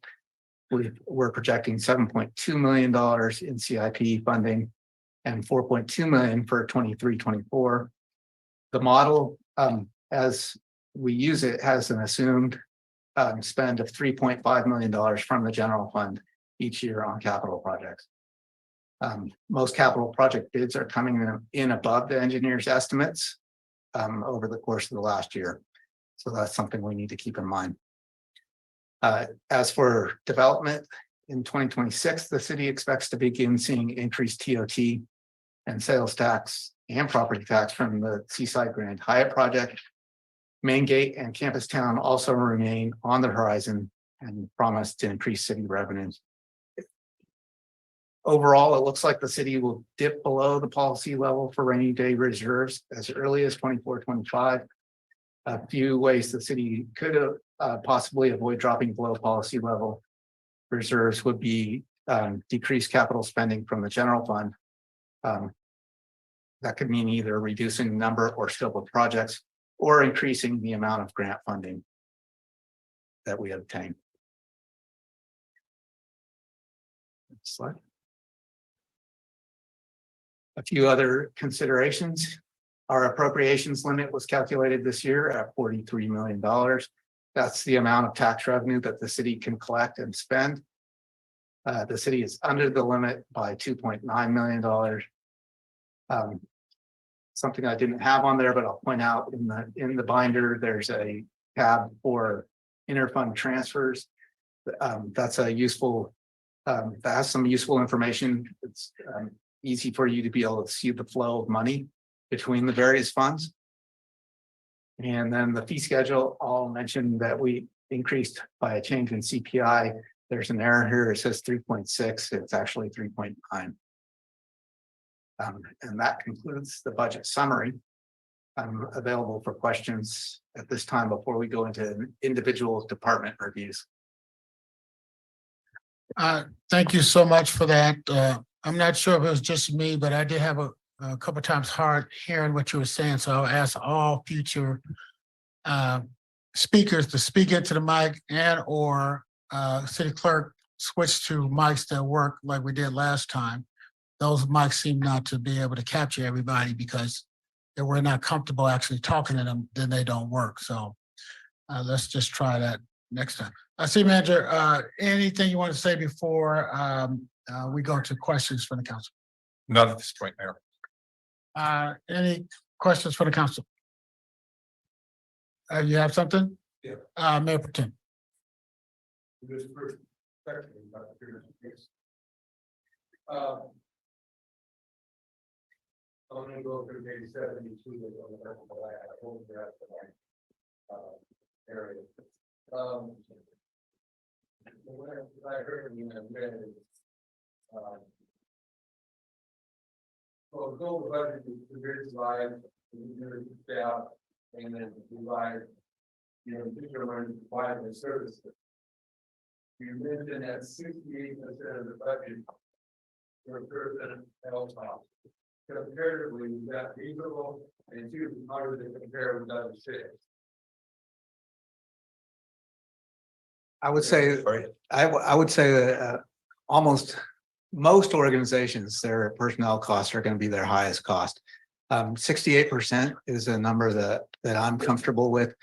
we're projecting $7.2 million in CIP funding and $4.2 million for 23-24. The model, as we use it, has an assumed spend of $3.5 million from the general fund each year on capital projects. Most capital project bids are coming in above the engineer's estimates over the course of the last year. So that's something we need to keep in mind. As for development, in 2026, the city expects to begin seeing increased TOT and sales tax and property tax from the Seaside Grand Hyatt project. Main Gate and Campus Town also remain on the horizon and promise to increase city revenues. Overall, it looks like the city will dip below the policy level for rainy day reserves as early as 24-25. A few ways the city could possibly avoid dropping below policy level reserves would be decreased capital spending from the general fund. That could mean either reducing the number or scope of projects or increasing the amount of grant funding that we obtain. Next slide. A few other considerations. Our appropriations limit was calculated this year at $43 million. That's the amount of tax revenue that the city can collect and spend. The city is under the limit by $2.9 million. Something I didn't have on there, but I'll point out in the binder, there's a tab for interfund transfers. That's a useful, that has some useful information. It's easy for you to be able to see the flow of money between the various funds. And then the fee schedule, I'll mention that we increased by a change in CPI. There's an error here. It says 3.6. It's actually 3.9. And that concludes the budget summary. I'm available for questions at this time before we go into individual department reviews. Thank you so much for that. I'm not sure if it was just me, but I did have a couple times hard hearing what you were saying. So I'll ask all future speakers to speak into the mic and or city clerk switch to mics that work like we did last time. Those mics seem not to be able to capture everybody because if we're not comfortable actually talking to them, then they don't work. So let's just try that next time. City Manager, anything you want to say before we go to questions from the council? Not at this point, Mayor. Any questions for the council? You have something? Yeah. Mayor Pro Tem. This first section about I'm gonna go through page 72 area. What I heard you read is so the goal of the budget is to visualize the staff and then provide, determine provide the services. You mentioned that 68% of the budget for person health costs. Comparatively, we've got reasonable and two, how do they compare with other cities? I would say, I would say that almost most organizations, their personnel costs are going to be their highest cost. 68% is a number that I'm comfortable with.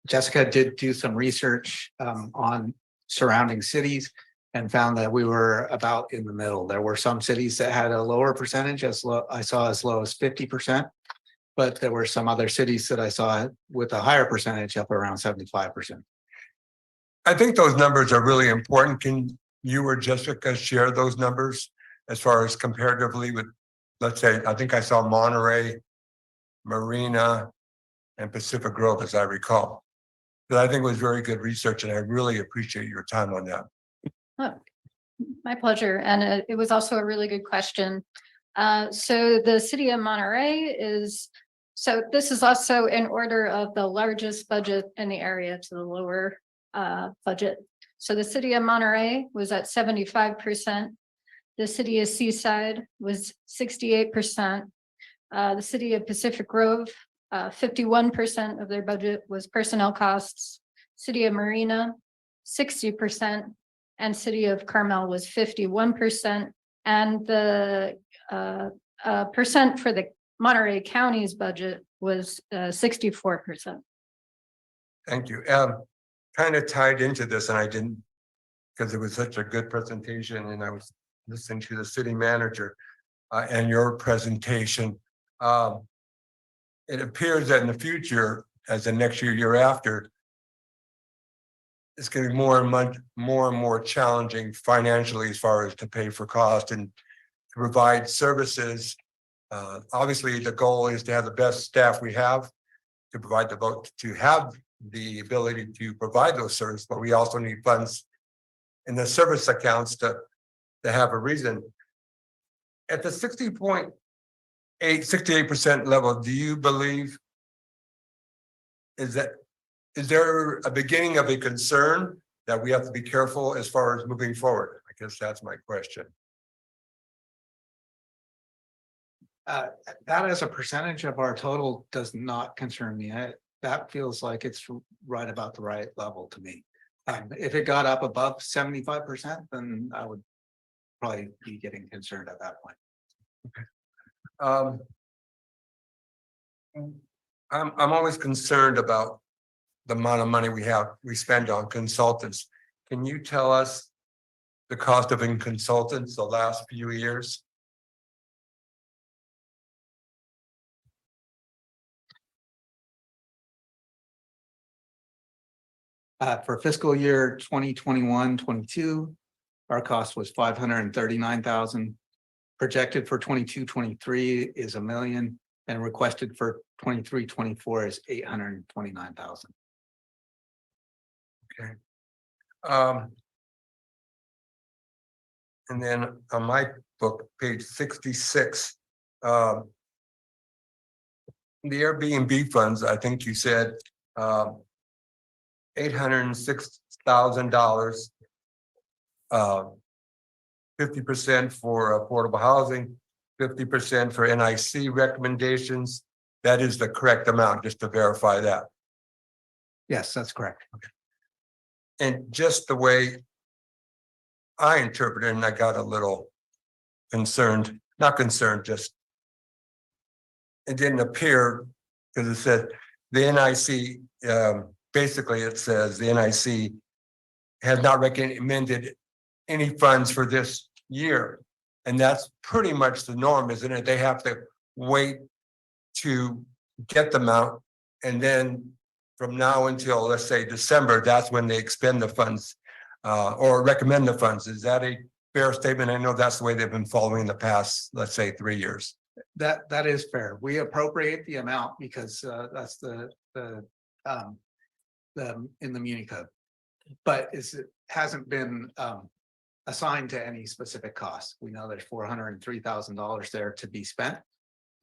Jessica did do some research on surrounding cities and found that we were about in the middle. There were some cities that had a lower percentage, I saw as low as 50%, but there were some other cities that I saw with a higher percentage up around 75%. I think those numbers are really important. Can you or Jessica share those numbers as far as comparatively with, let's say, I think I saw Monterey, Marina, and Pacific Grove, as I recall. But I think it was very good research, and I really appreciate your time on that. Oh, my pleasure. And it was also a really good question. So the city of Monterey so this is also in order of the largest budget in the area to the lower budget. So the city of Monterey was at 75%. The city of Seaside was 68%. The city of Pacific Grove, 51% of their budget was personnel costs. City of Marina, 60%, and city of Carmel was 51%. And the percent for the Monterey County's budget was 64%. Thank you. Kind of tied into this, and I didn't, because it was such a good presentation, and I was listening to the city manager and your presentation. It appears that in the future, as the next year after, it's going to be more and more challenging financially as far as to pay for cost and to provide services. Obviously, the goal is to have the best staff we have to provide to have the ability to provide those services, but we also need funds in the service accounts to have a reason. At the 68% level, do you believe is there a beginning of a concern that we have to be careful as far as moving forward? I guess that's my question. That as a percentage of our total does not concern me. That feels like it's right about the right level to me. If it got up above 75%, then I would probably be getting concerned at that point. I'm always concerned about the amount of money we spend on consultants. Can you tell us the cost of consultants the last few years? For fiscal year 2021-22, our cost was 539,000. Projected for 22-23 is $1 million, and requested for 23-24 is 829,000. Okay. And then on my book, page 66, the Airbnb funds, I think you said $806,000, 50% for affordable housing, 50% for NIC recommendations. That is the correct amount, just to verify that. Yes, that's correct. And just the way I interpreted it, and I got a little concerned, not concerned, just it didn't appear, because it said the NIC, basically it says the NIC has not recommended any funds for this year. And that's pretty much the norm, isn't it? They have to wait to get them out. And then from now until, let's say, December, that's when they expend the funds or recommend the funds. Is that a fair statement? I know that's the way they've been following the past, let's say, 3 years. That is fair. We appropriate the amount because that's the in the Muni Code, but it hasn't been assigned to any specific cost. We know there's $403,000 there to be spent,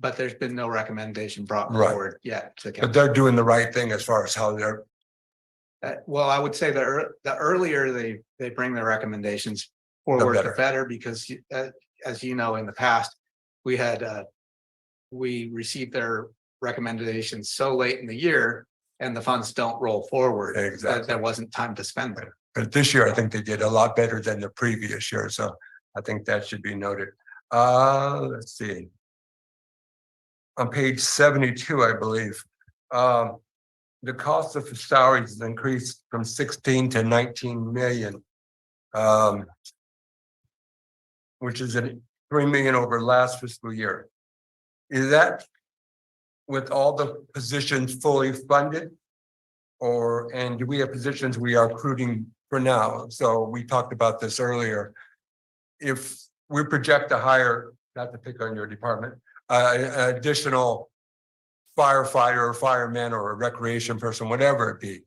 but there's been no recommendation brought forward yet. But they're doing the right thing as far as how they're. Well, I would say the earlier they bring their recommendations forward, the better, because as you know, in the past, we received their recommendations so late in the year and the funds don't roll forward. Exactly. There wasn't time to spend them. But this year, I think they did a lot better than the previous year. So I think that should be noted. Let's see. On page 72, I believe, the cost of salaries has increased from 16 to 19 million, which is $3 million over last fiscal year. Is that with all the positions fully funded? And do we have positions we are recruiting for now? So we talked about this earlier. If we project to hire, not to pick on your department, additional firefighter or fireman or a recreation person, whatever it be.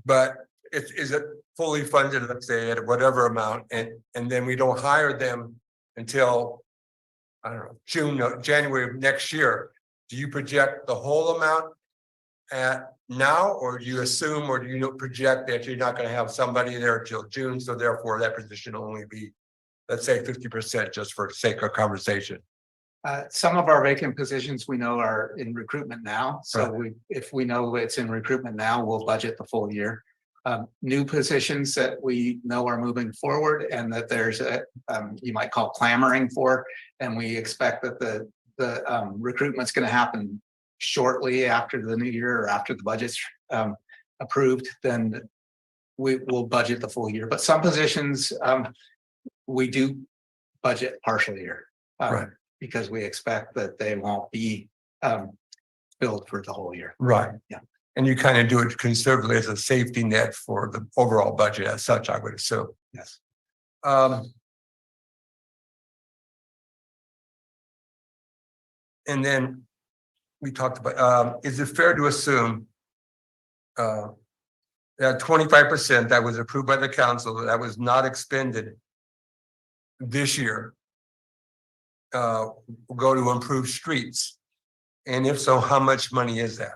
But is it fully funded, let's say at whatever amount, and then we don't hire them until, I don't know, January of next year? Do you project the whole amount at now, or do you assume, or do you project that you're not going to have somebody there till June, so therefore that position will only be, let's say, 50%, just for sake of conversation? Some of our vacant positions we know are in recruitment now. So if we know it's in recruitment now, we'll budget the full year. New positions that we know are moving forward and that there's you might call clamoring for, and we expect that the recruitment's going to happen shortly after the new year or after the budget's approved, then we will budget the full year. But some positions we do budget partial year. Because we expect that they won't be filled for the whole year. Right. Yeah. And you kind of do it conservatively as a safety net for the overall budget as such, I would assume. Yes. And then we talked about, is it fair to assume that 25% that was approved by the council that was not expended this year will go to improve streets? And if so, how much money is that?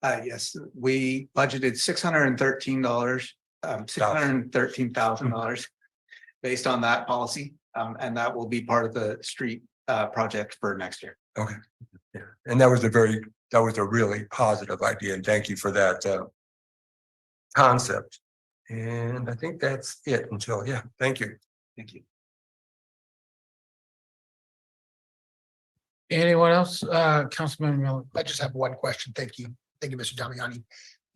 Yes, we budgeted $613, $613,000 based on that policy. And that will be part of the street project for next year. Okay. Yeah, and that was a really positive idea, and thank you for that concept. And I think that's it until, yeah, thank you. Thank you. Anyone else? Councilmember Miller? I just have one question. Thank you. Thank you, Mr. Damiani.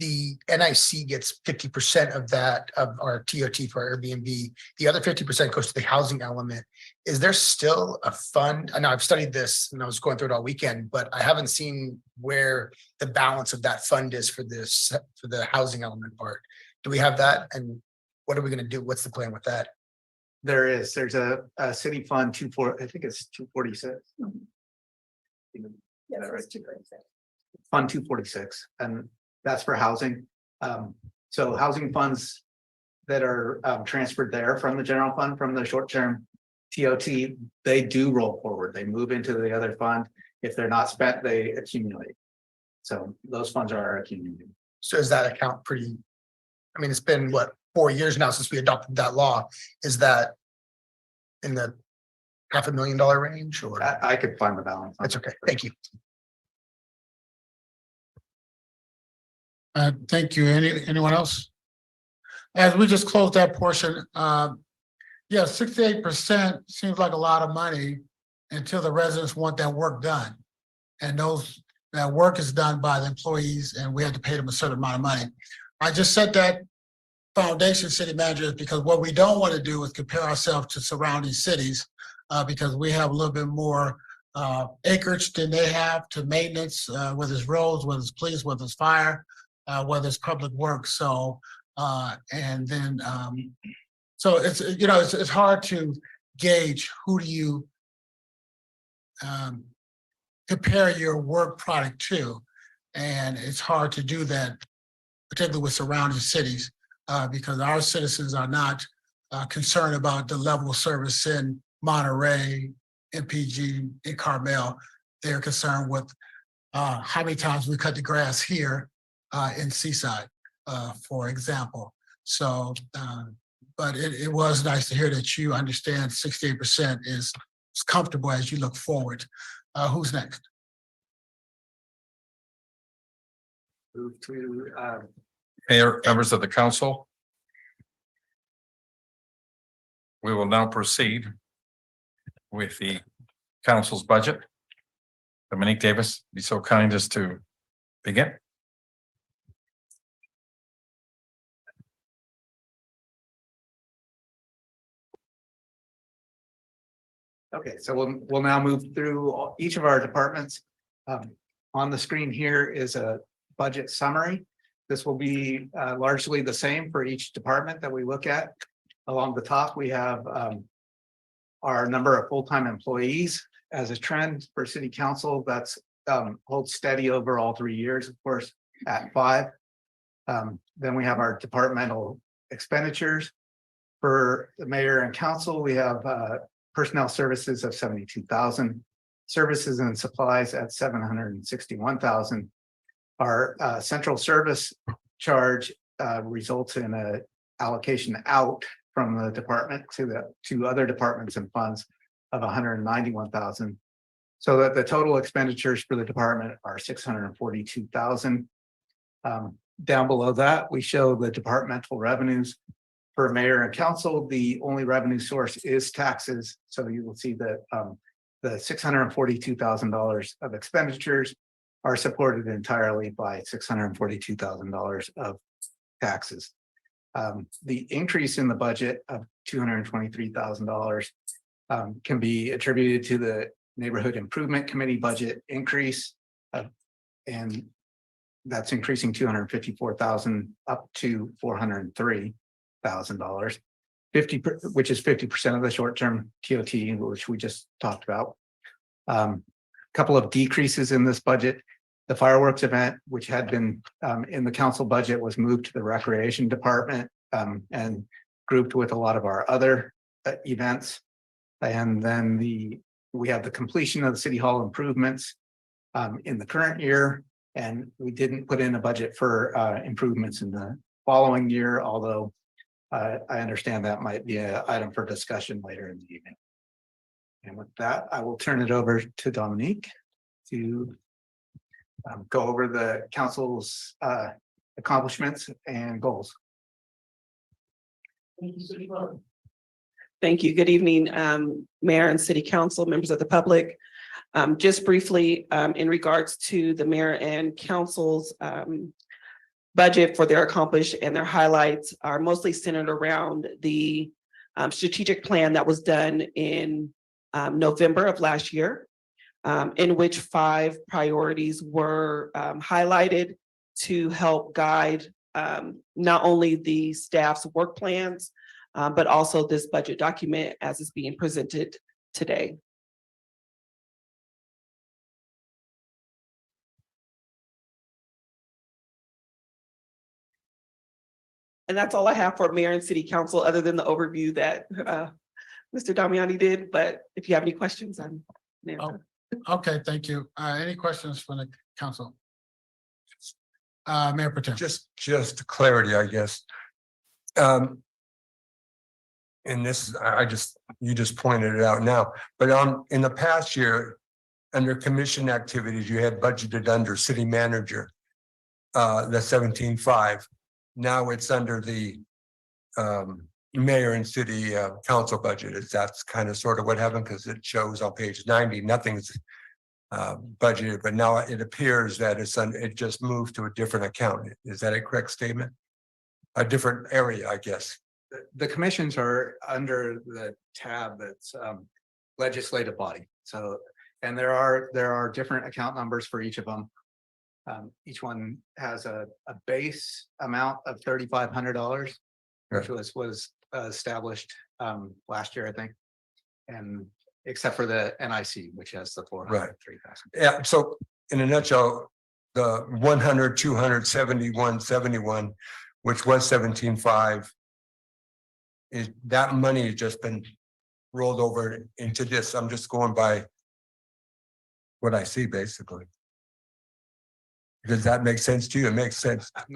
The NIC gets 50% of that of our TOT for our Airbnb. The other 50% goes to the housing element. Is there still a fund? I know I've studied this and I was going through it all weekend, but I haven't seen where the balance of that fund is for this, for the housing element part. Do we have that? And what are we going to do? What's the plan with that? There's a city fund I think it's 246. Fund 246, and that's for housing. So housing funds that are transferred there from the general fund, from the short-term TOT, they do roll forward. They move into the other fund. If they're not spent, they accumulate. So those funds are accumulating. So is that account pretty? I mean, it's been what, 4 years now since we adopted that law. Is that in the $500,000 range or? I could find the balance. That's okay. Thank you. Thank you. Anyone else? As we just closed that portion, yeah, 68% seems like a lot of money until the residents want that work done. And that work is done by the employees and we have to pay them a certain amount of money. I just set that foundation, city managers, because what we don't want to do is compare ourselves to surrounding cities because we have a little bit more acreage than they have to maintenance, whether it's roads, whether it's police, whether it's fire, whether it's public works. So, and then, so it's, you know, it's hard to gauge who do you compare your work product to. And it's hard to do that, particularly with surrounding cities, because our citizens are not concerned about the level of service in Monterey, MPG, in Carmel. They're concerned with how many times we cut the grass here in Seaside, for example. So, but it was nice to hear that you understand 68% is comfortable as you look forward. Who's next? Move to Mayor, members of the council. We will now proceed with the council's budget. Dominique Davis, be so kind as to begin. Okay, so we'll now move through each of our departments. On the screen here is a budget summary. This will be largely the same for each department that we look at. Along the top, we have our number of full-time employees as a trend for city council. That's holds steady over all 3 years, of course, at 5. Then we have our departmental expenditures. For the mayor and council, we have personnel services of 72,000, services and supplies at 761,000. Our central service charge results in a allocation out from the department to other departments and funds of 191,000. So that the total expenditures for the department are 642,000. Down below that, we show the departmental revenues. For mayor and council, the only revenue source is taxes. So you will see that the $642,000 of expenditures are supported entirely by $642,000 of taxes. The increase in the budget of $223,000 can be attributed to the neighborhood improvement committee budget increase, and that's increasing $254,000 up to $403,000, which is 50% of the short-term TOT, which we just talked about. Couple of decreases in this budget. The fireworks event, which had been in the council budget, was moved to the recreation department and grouped with a lot of our other events. And then we have the completion of the city hall improvements in the current year. And we didn't put in a budget for improvements in the following year, although I understand that might be an item for discussion later in the evening. And with that, I will turn it over to Dominique to go over the council's accomplishments and goals. Thank you. Good evening, Mayor and City Council, members of the public. Just briefly, in regards to the mayor and council's budget for their accomplished and their highlights are mostly centered around the strategic plan that was done in November of last year, in which 5 priorities were highlighted to help guide not only the staff's work plans, but also this budget document as it's being presented today. And that's all I have for mayor and city council, other than the overview that Mr. Damiani did. But if you have any questions, I'm there. Oh. Okay, thank you. Any questions from the council? Mayor Protem. Just clarity, I guess. And this, you just pointed it out now, but in the past year, under commission activities, you had budgeted under city manager, the 17.5. Now it's under the mayor and city council budget. That's kind of sort of what happened, because it shows on page 90, nothing's budgeted, but now it appears that it just moved to a different account. Is that a correct statement? A different area, I guess. The commissions are under the tab that's legislative body. So, and there are different account numbers for each of them. Each one has a base amount of $3,500, which was established last year, I think. And except for the NIC, which has the 403,000. Yeah. So in a nutshell, the 100, 200, 71, 71, which was 17.5, is that money has just been rolled over into this. I'm just going by what I see, basically. Does that make sense to you? It makes sense. I'm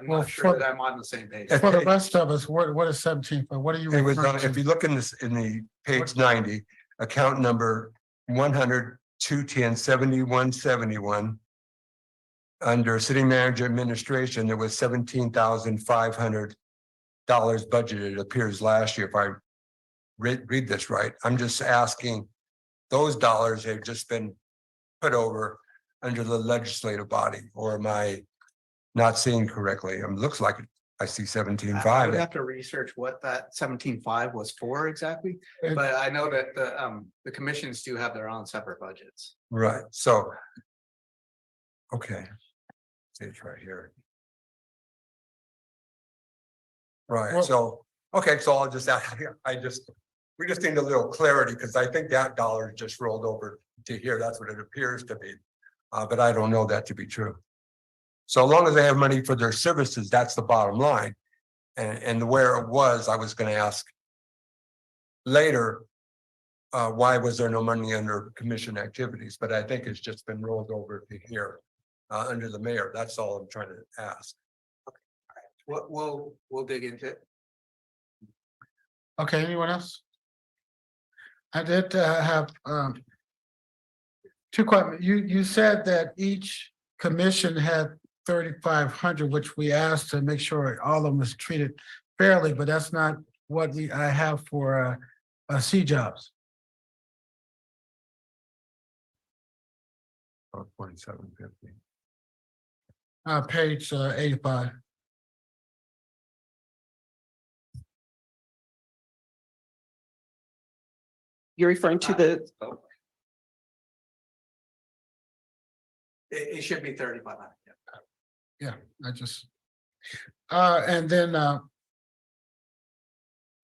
Well, not sure for- that I'm on the same page. For the rest of us, what is 17? What are you It was, referring if to? you look in this, in the page 90, account number 100, 210, 71, 71. Under city manager administration, there was $17,500 budgeted, it appears last year, if I read this right. I'm just asking, those dollars have just been put over under the legislative body, or am I not seeing correctly? It looks like I see I 17.5. would have to research what that 17.5 was for exactly, It- but I know that the commissions do have their own separate budgets. Right, so. Okay. See, it's right here. Right, Well- so, okay, so I'll just ask, we just need a little clarity, because I think that dollar just rolled over to here. That's what it appears to be. But I don't know that to be true. So long as they have money for their services, that's the bottom line. And where it was, I was gonna ask later, why was there no money under commission activities? But I think it's just been rolled over to here, under the mayor. That's all I'm trying to ask. We'll dig into it. Okay, anyone else? I did have two questions. You said that each commission had 3,500, which we asked to make sure all of them was treated fairly, but that's not what I have for C jobs. 2750. Page 85. You're referring to the, It should be 3,500. Yeah, I just, and then,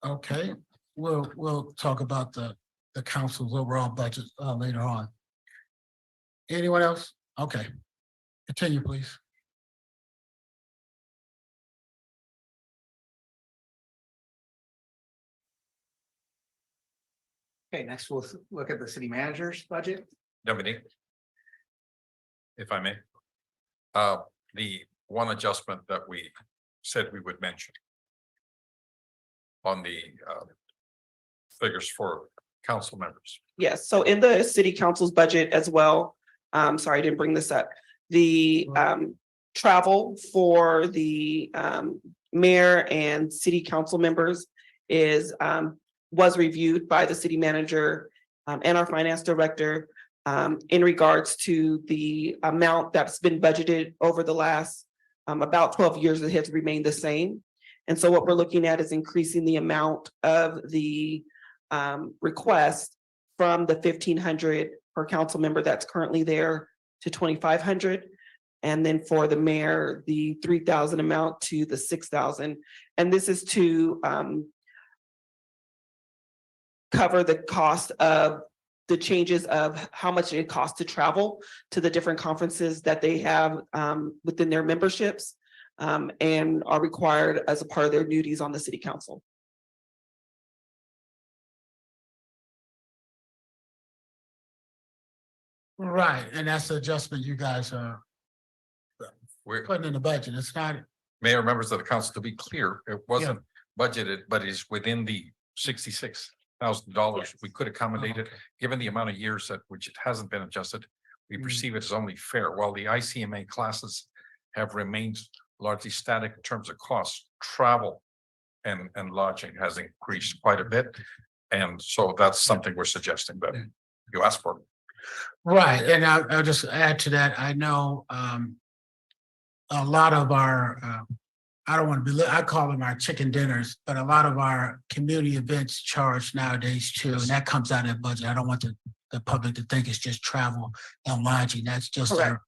okay, we'll talk about the council's overall budget later on. Anyone else? Okay, continue, please. Okay, next we'll look at the city manager's budget. Dominique? If I may. the one adjustment that we said we would mention on the figures for council members. Yes, so in the city council's budget as well, sorry, I didn't bring this up. The travel for the mayor and city council members is was reviewed by the city manager and our finance director in regards to the amount that's been budgeted over the last about 12 years. It has remained the same. And so what we're looking at is increasing the amount of the request from the 1,500 per council member that's currently there to 2,500. And then for the mayor, the 3,000 amount to the 6,000. And this is to cover the cost of the changes of how much it costs to travel to the different conferences that they have within their memberships and are required as a part of their duties on the city council. Right, and that's the adjustment you guys are We're, putting in the budget. It's not, Mayor, members of the council, to be clear, it wasn't budgeted, but is within the $66,000. We could accommodate it, given the amount of years that which it hasn't been adjusted. We perceive it as only fair. While the ICMA classes have remained largely static in terms of costs, travel and lodging has increased quite a bit. And so that's something we're suggesting that you asked for. right, and I'll just add to that. I know a lot of our, I don't want to be, I call them our chicken dinners, but a lot of our community events charge nowadays too, and that comes out of the budget. I don't want the public to think it's just travel and lodging. That's just Correct.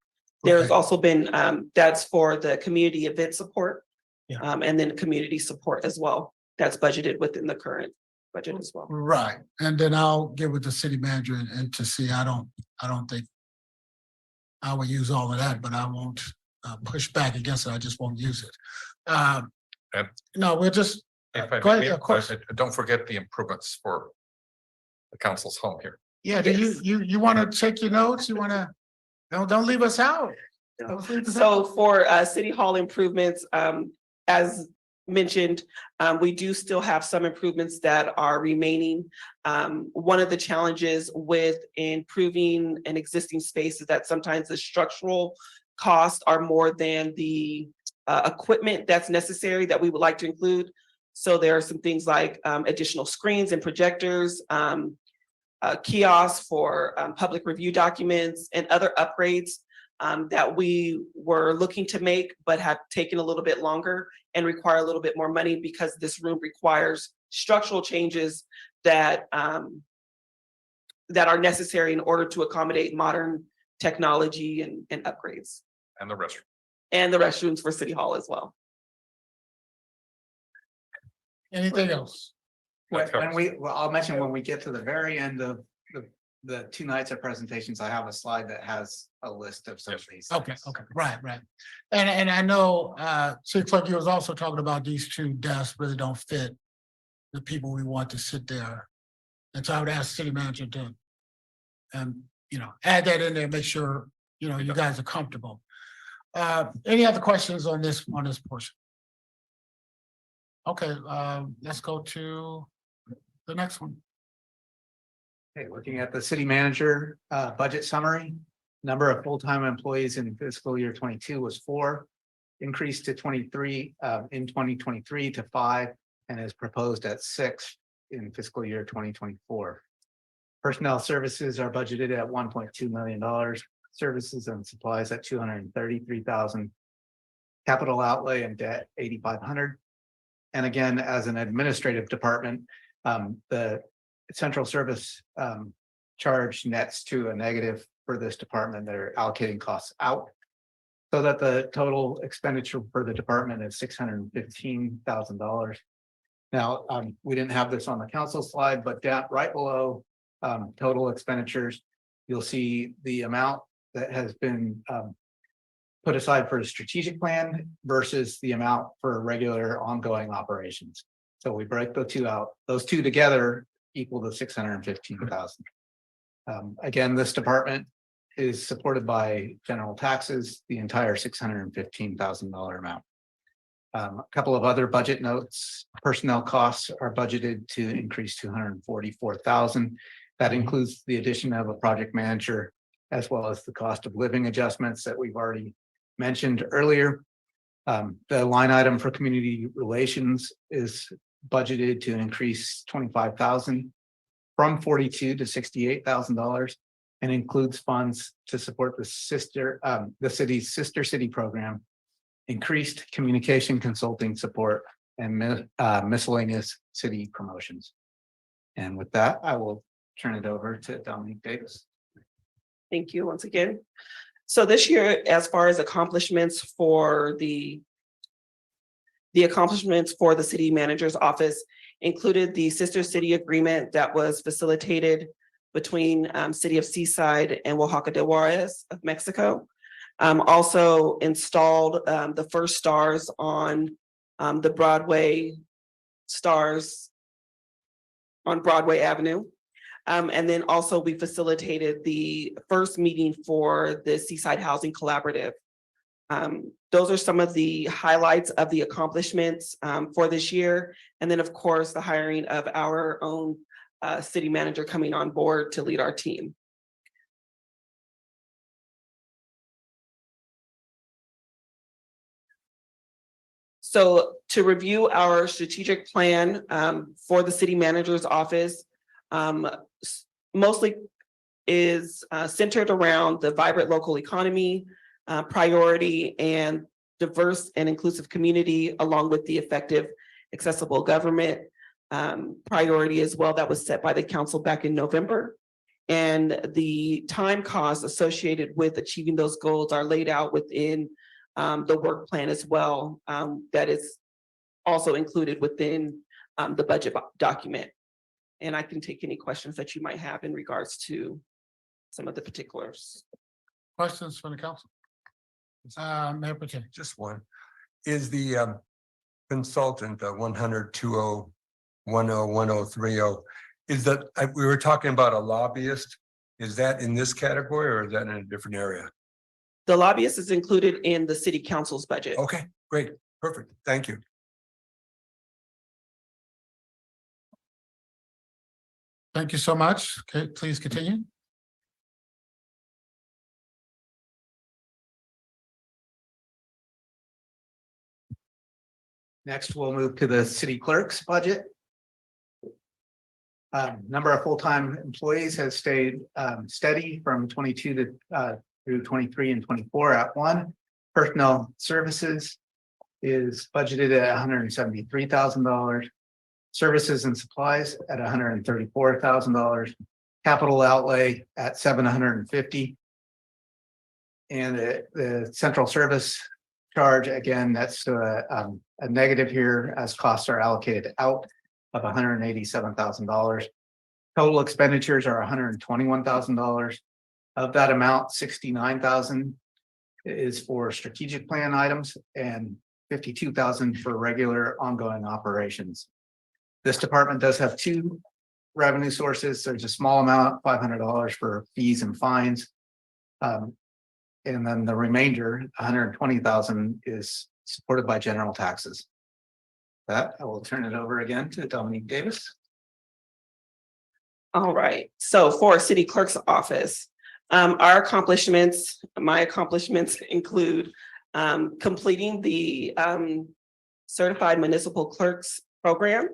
There's also been, that's for the community event support. Yeah. And then community support as well. That's budgeted within the current budget as well. right. And then I'll get with the city manager and to see, I don't think I will use all of that, but I won't push back against it. I just won't use it. No, we're just, If I go ahead, may, of course. don't forget the improvements for the council's home here. Yeah, do you want to check your notes? You want to, don't leave us out. So for city hall improvements, as mentioned, we do still have some improvements that are remaining. One of the challenges with improving an existing space is that sometimes the structural costs are more than the equipment that's necessary that we would like to include. So there are some things like additional screens and projectors, kiosks for public review documents and other upgrades that we were looking to make, but have taken a little bit longer and require a little bit more money because this room requires structural changes that that are necessary in order to accommodate modern technology and upgrades. And the restroom. And the restrooms for City Hall as well. Anything else? I'll mention when we get to the very end of the 2 nights of presentations, I have a slide that has a list of some of these. Okay, things. okay, right. And I know, Chief Clerk, you was also talking about these 2 desks really don't fit the people we want to sit there. And so I would ask city manager to, add that in there, make sure, you guys are comfortable. Any other questions on this portion? Okay, let's go to the next one. Okay, looking at the city manager budget summary, number of full-time employees in fiscal year 22 was 4, increased to 23 in 2023 to 5, and is proposed at 6 in fiscal year 2024. Personnel services are budgeted at $1.2 million, services and supplies at $233,000, capital outlay and debt $8,500. And again, as an administrative department, the central service charge nets to a negative for this department. They're allocating costs out so that the total expenditure for the department is $615,000. Now, we didn't have this on the council slide, but down right below total expenditures, you'll see the amount that has been put aside for a strategic plan versus the amount for regular ongoing operations. So we break the 2 out. Those 2 together equal to $615,000. Again, this department is supported by general taxes, the entire $615,000 amount. A couple of other budget notes, personnel costs are budgeted to increase to $144,000. That includes the addition of a project manager, as well as the cost of living adjustments that we've already mentioned earlier. The line item for community relations is budgeted to increase $25,000 from $42,000 to $68,000, and includes funds to support the city's sister city program, increased communication consulting support, and miscellaneous city promotions. And with that, I will turn it over to Dominique Davis. Thank you once again. So this year, as far as accomplishments for the accomplishments for the city manager's office included the sister city agreement that was facilitated between City of Seaside and Oaxaca de Juarez of Mexico. Also installed the first stars on the Broadway stars on Broadway Avenue. And then also we facilitated the first meeting for the Seaside Housing Collaborative. Those are some of the highlights of the accomplishments for this year. And then, of course, the hiring of our own city manager coming on board to lead our team. So to review our strategic plan for the city manager's office, mostly is centered around the vibrant local economy, priority, and diverse and inclusive community, along with the effective, accessible government priority as well that was set by the council back in November. And the time costs associated with achieving those goals are laid out within the work plan as well, that is also included within the budget document. And I can take any questions that you might have in regards to some of the particulars. Questions from the council? Mayor Pro Tem. Just one. Is the consultant, 100-2010-1030, is that, we were talking about a lobbyist. Is that in this category or is that in a different area? The lobbyist is included in the city council's budget. Okay, great, perfect, thank you. Thank you so much. Okay, please continue. Next, we'll move to the city clerk's budget. Number of full-time employees has stayed steady from 22 to through 23 and 24 at 1. Personnel services is budgeted at $173,000. Services and supplies at $134,000. Capital outlay at $750,000. And the central service charge, again, that's a negative here as costs are allocated out of $187,000. Total expenditures are $121,000. Of that amount, $69,000 is for strategic plan items and $52,000 for regular ongoing operations. This department does have 2 revenue sources. There's a small amount, $500 for fees and fines. And then the remainder, $120,000, is supported by general taxes. That I will turn it over again to Dominique Davis. All right, so for city clerk's office, our accomplishments, my accomplishments include completing the certified municipal clerks program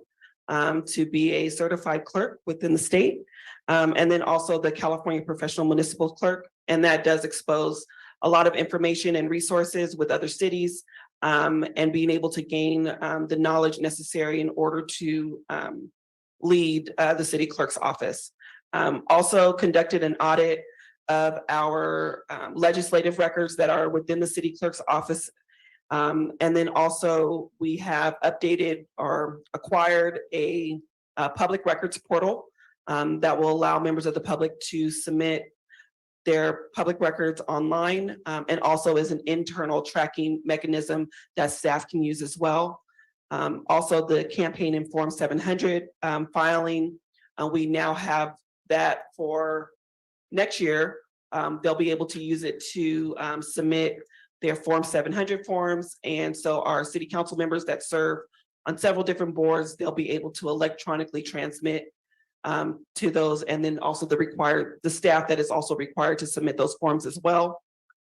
to be a certified clerk within the state. And then also the California Professional Municipal Clerk. And that does expose a lot of information and resources with other cities and being able to gain the knowledge necessary in order to lead the city clerk's office. Also conducted an audit of our legislative records that are within the city clerk's office. And then also we have updated or acquired a public records portal that will allow members of the public to submit their public records online and also as an internal tracking mechanism that staff can use as well. Also the campaign in Form 700 filing, we now have that for next year. They'll be able to use it to submit their Form 700 forms. And so our city council members that serve on several different boards, they'll be able to electronically transmit to those, and then also the staff that is also required to submit those forms as well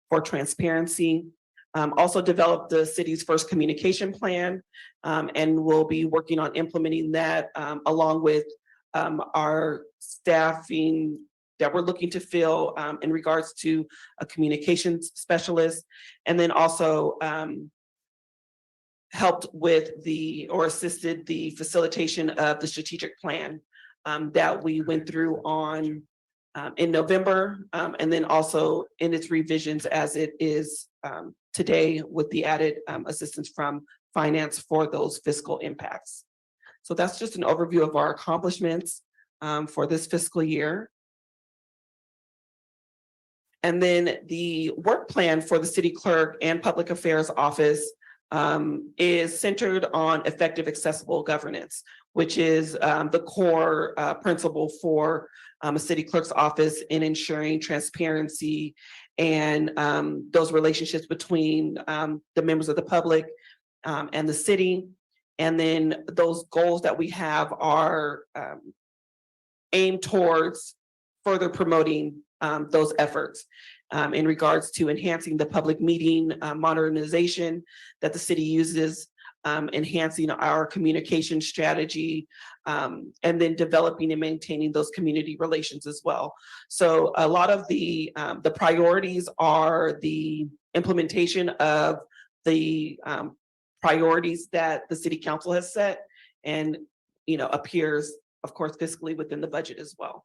for transparency. Also developed the city's first communication plan, and we'll be working on implementing that along with our staffing that we're looking to fill in regards to a communications specialist, and then also helped with or assisted the facilitation of the strategic plan that we went through in November, and then also in its revisions as it is today with the added assistance from finance for those fiscal impacts. So that's just an overview of our accomplishments for this fiscal year. And then the work plan for the city clerk and public affairs office is centered on effective, accessible governance, which is the core principle for a city clerk's office in ensuring transparency and those relationships between the members of the public and the city. And then those goals that we have are aimed towards further promoting those efforts in regards to enhancing the public meeting modernization that the city uses, enhancing our communication strategy, and then developing and maintaining those community relations as well. So a lot of the priorities are the implementation of the priorities that the city council has set, and appears, of course, fiscally within the budget as well.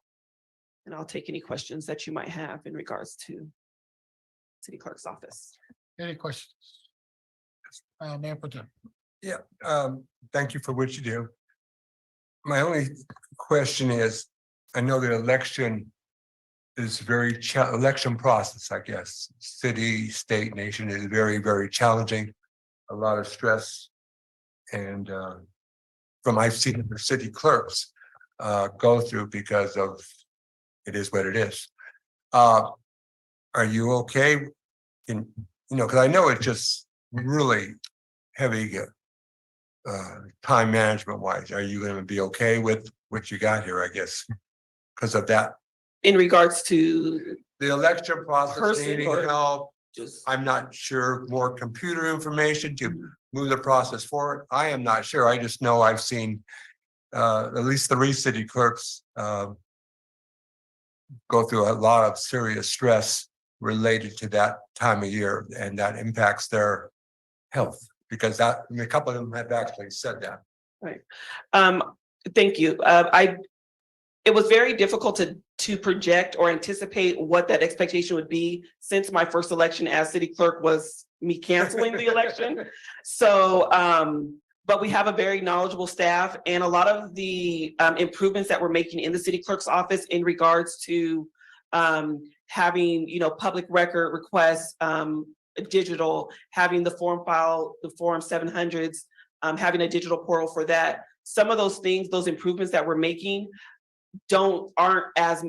And I'll take any questions that you might have in regards to city clerk's office. Any questions? Mayor Pro Tem. Yeah, thank you for what you do. My only question is, I know that election is election process, I guess, city, state, nation is very, very challenging, a lot of stress. And from I've seen the city clerks go through because of it is what it is. Are you okay? Because I know it's just really heavy time management wise. Are you going to be okay with what you got here, I guess, because of that? In regards to The election process Person needing or help, just, I'm not sure, more computer information to move the process forward. I am not sure. I just know I've seen at least 3 city clerks go through a lot of serious stress related to that time of year, and that impacts their health, because a couple of them have actually said that. right. Thank you. It was very difficult to project or anticipate what that expectation would be, since my first election as city clerk was me canceling the election. So, but we have a very knowledgeable staff, and a lot of the improvements that we're making in the city clerk's office in regards to having, public record requests, digital, having the form file, the Form 700s, having a digital portal for that. Some of those things, those improvements that we're making aren't as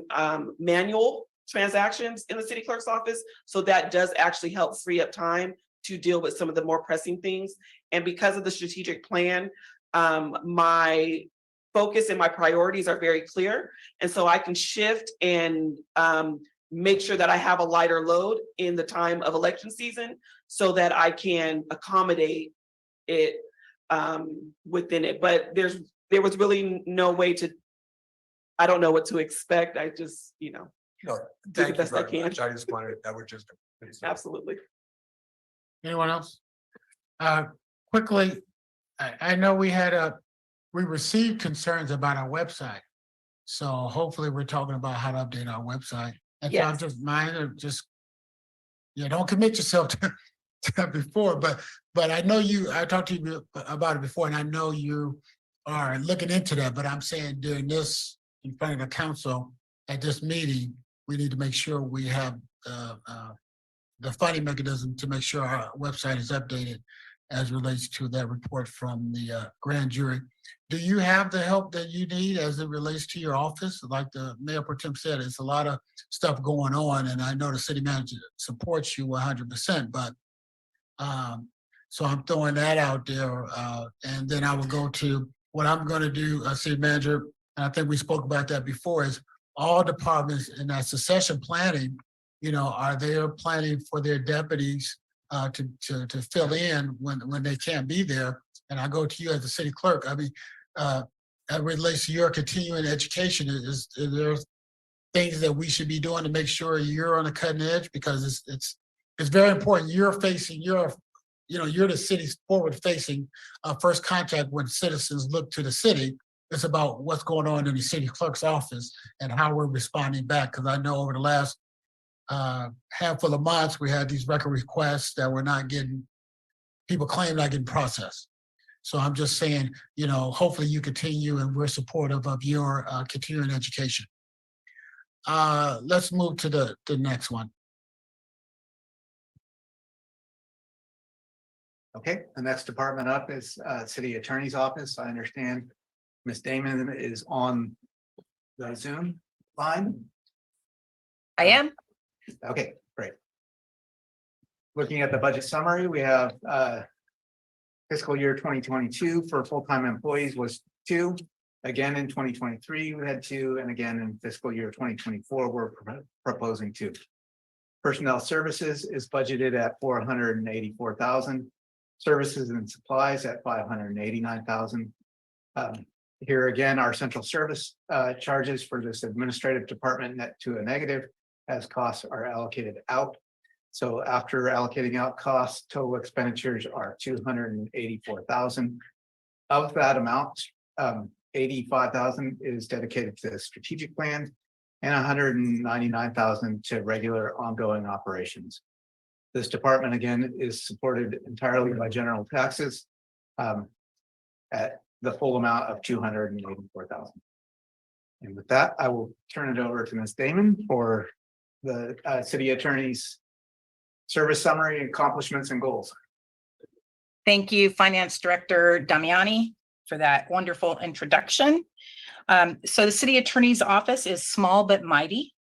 manual transactions in the city clerk's office. So that does actually help free up time to deal with some of the more pressing things. And because of the strategic plan, my focus and my priorities are very clear. And so I can shift and make sure that I have a lighter load in the time of election season so that I can accommodate it within it. But there was really no way I don't know what to expect. I just, No, do the thank you best I very can. much. I just wanted, that was just. Absolutely. Anyone else? Quickly, I know we received concerns about our website. So hopefully we're talking about how to update our website. And so I'm Yes. don't commit yourself to that before, but I know I talked to you about it before, and I know you are looking into that, but I'm saying during this, in front of the council, at this meeting, we need to make sure we have the funding mechanism to make sure our website is updated. as relates to that report from the grand jury. Do you have the help that you need as it relates to your office? Like the Mayor Pro Tem said, it's a lot of stuff going on, and I know the city manager supports you 100%, but so I'm throwing that out there, and then I will go to what I'm going to do, city manager, and I think we spoke about that before, is all departments in that succession planning, are they planning for their deputies to fill in when they can't be there? And I go to you as the city clerk. I mean, that relates to your continuing education. Is there things that we should be doing to make sure you're on the cutting edge? Because it's very important. You're the city's forward-facing first contact when citizens look to the city. It's about what's going on in the city clerk's office and how we're responding back. Because I know over the last handful of months, we had these record requests that we're not getting, people claim not getting processed. So I'm just saying, hopefully you continue, and we're supportive of your continuing education. Let's move to the next one. Okay, the next department up is City Attorney's Office. I understand Ms. Damon is on the Zoom line. I am. Okay, great. Looking at the budget summary, we have fiscal year 2022 for full-time employees was 2. Again, in 2023, we had 2, and again in fiscal year 2024, we're proposing 2. Personnel services is budgeted at $484,000. Services and supplies at $589,000. Here again, our central service charges for this administrative department net to a negative as costs are allocated out. So after allocating out costs, total expenditures are $284,000. Of that amount, $85,000 is dedicated to the strategic plan and $199,000 to regular ongoing operations. This department, again, is supported entirely by general taxes at the full amount of $284,000. And with that, I will turn it over to Ms. Damon for the city attorney's service summary, accomplishments, and goals. Thank you, Finance Director Damiani, for that wonderful introduction. So the City Attorney's Office is small but mighty.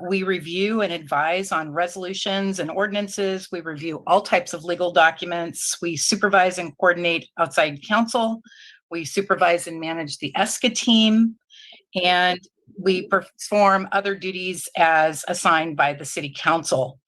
We review and advise on resolutions and ordinances. We review all types of legal documents. We supervise and coordinate outside counsel. We supervise and manage the ESCA team, and we perform other duties as assigned by the City Council.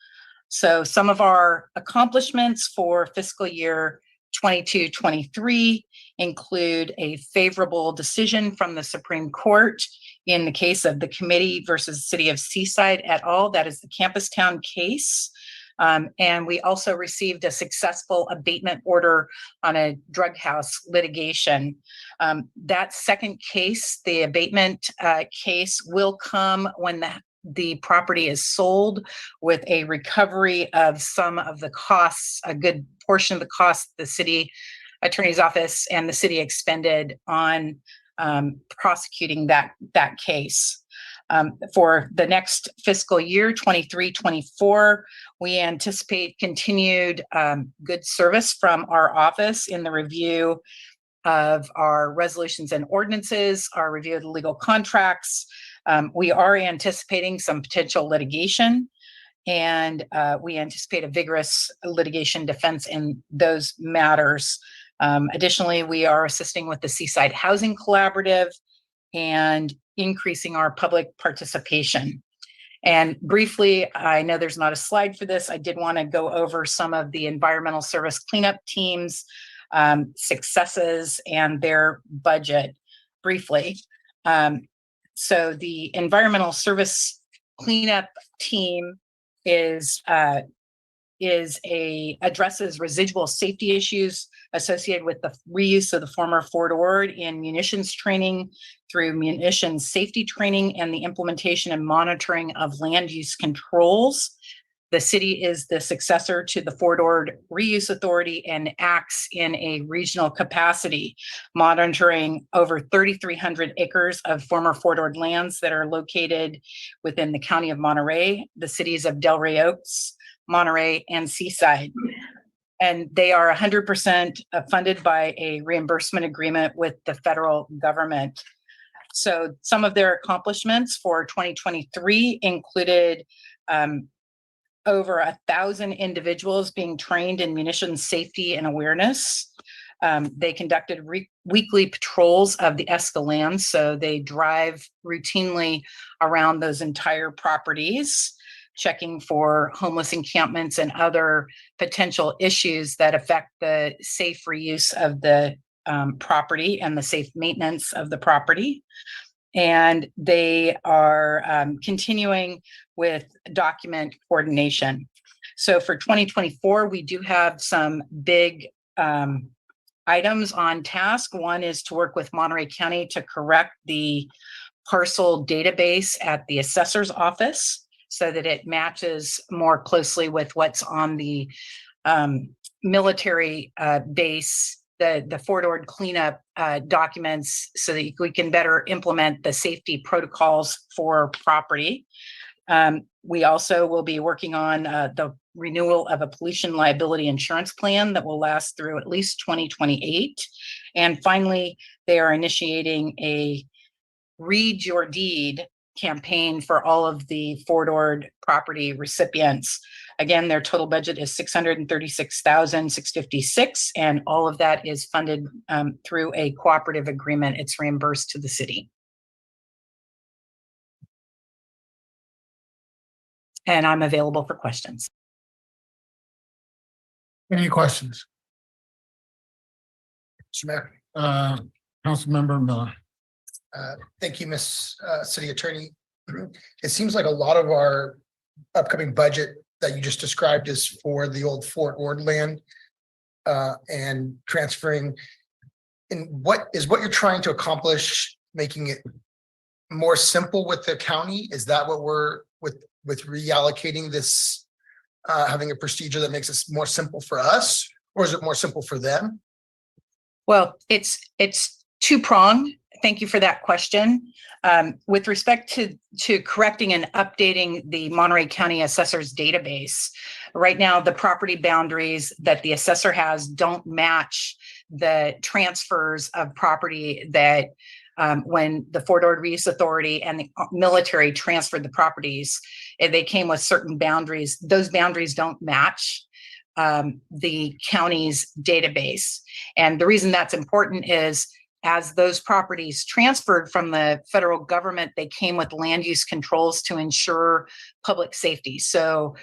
So some of our accomplishments for fiscal year 22-23 include a favorable decision from the Supreme Court in the case of the committee versus City of Seaside et al. That is the Campus Town case. And we also received a successful abatement order on a drug house litigation. That second case, the abatement case, will come when the property is sold, with a recovery of some of the costs, a good portion of the cost the City Attorney's Office and the city expended on prosecuting that case. For the next fiscal year, 23-24, we anticipate continued good service from our office in the review of our resolutions and ordinances, our review of the legal contracts. We are anticipating some potential litigation, and we anticipate a vigorous litigation defense in those matters. Additionally, we are assisting with the Seaside Housing Collaborative and increasing our public participation. And briefly, I know there's not a slide for this. I did want to go over some of the environmental service cleanup teams' successes and their budget briefly. So the environmental service cleanup team addresses residual safety issues associated with the reuse of the former Fort Ord in munitions training through munitions safety training and the implementation and monitoring of land use controls. The city is the successor to the Fort Ord Reuse Authority and acts in a regional capacity, monitoring over 3,300 acres of former Fort Ord lands that are located within the county of Monterey, the cities of Delray Oaks, Monterey, and Seaside. And they are 100% funded by a reimbursement agreement with the federal government. So some of their accomplishments for 2023 included over 1,000 individuals being trained in munitions safety and awareness. They conducted weekly patrols of the Escalade, so they drive routinely around those entire properties, checking for homeless encampments and other potential issues that affect the safe reuse of the property and the safe maintenance of the property. And they are continuing with document coordination. So for 2024, we do have some big items on task. One is to work with Monterey County to correct the parcel database at the assessor's office so that it matches more closely with what's on the military base, the Fort Ord cleanup documents, so that we can better implement the safety protocols for property. We also will be working on the renewal of a pollution liability insurance plan that will last through at least 2028. And finally, they are initiating a Read Your Deed campaign for all of the Fort Ord property recipients. Again, their total budget is $636,656, and all of that is funded through a cooperative agreement. It's reimbursed to the city. And I'm available for questions. Any questions? Mr. Mayor. Councilmember Miller. Thank you, Ms. City Attorney. It seems like a lot of our upcoming budget that you just described is for the old Fort Ord land and transferring. And what you're trying to accomplish, making it more simple with the county? Is that what we're with reallocating this, having a procedure that makes it more simple for us, or is it more simple for them? Well, it's two-pronged. Thank you for that question. With respect to correcting and updating the Monterey County Assessor's database, right now the property boundaries that the assessor has don't match the transfers of property that when the Fort Ord Reuse Authority and the military transferred the properties, they came with certain boundaries. Those boundaries don't match the county's database. And the reason that's important is, as those properties transferred from the federal government, they came with land use controls to ensure public safety. So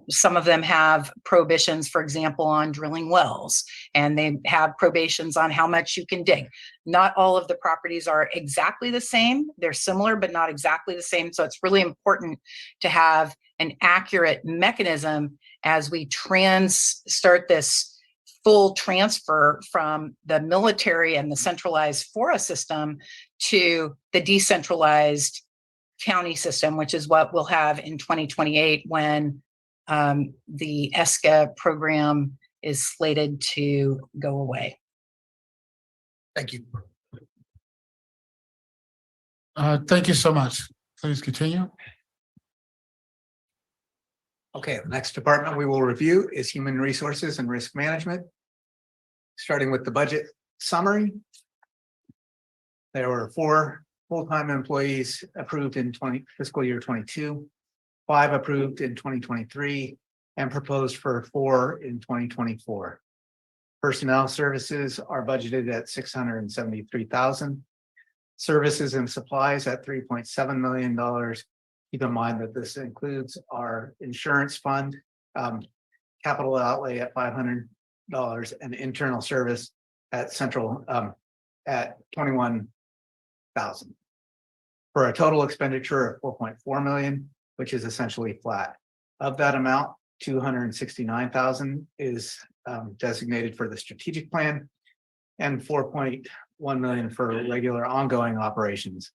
some of them have prohibitions, for example, on drilling wells, and they have prohibitions on how much you can dig. Not all of the properties are exactly the same. They're similar, but not exactly the same. So it's really important to have an accurate mechanism as we start this full transfer from the military and the centralized FORA system to the decentralized county system, which is what we'll have in 2028 when the ESCA program is slated to go away. Thank you. Thank you so much. Please continue. Okay, the next department we will review is Human Resources and Risk Management. Starting with the budget summary. There were 4 full-time employees approved in fiscal year 22, 5 approved in 2023, and proposed for 4 in 2024. Personnel services are budgeted at $673,000. Services and supplies at $3.7 million. Keep in mind that this includes our insurance fund, capital outlay at $500, and internal service at central at $21,000. For a total expenditure of $4.4 million, which is essentially flat. Of that amount, $269,000 is designated for the strategic plan, and $4.1 million for regular ongoing operations.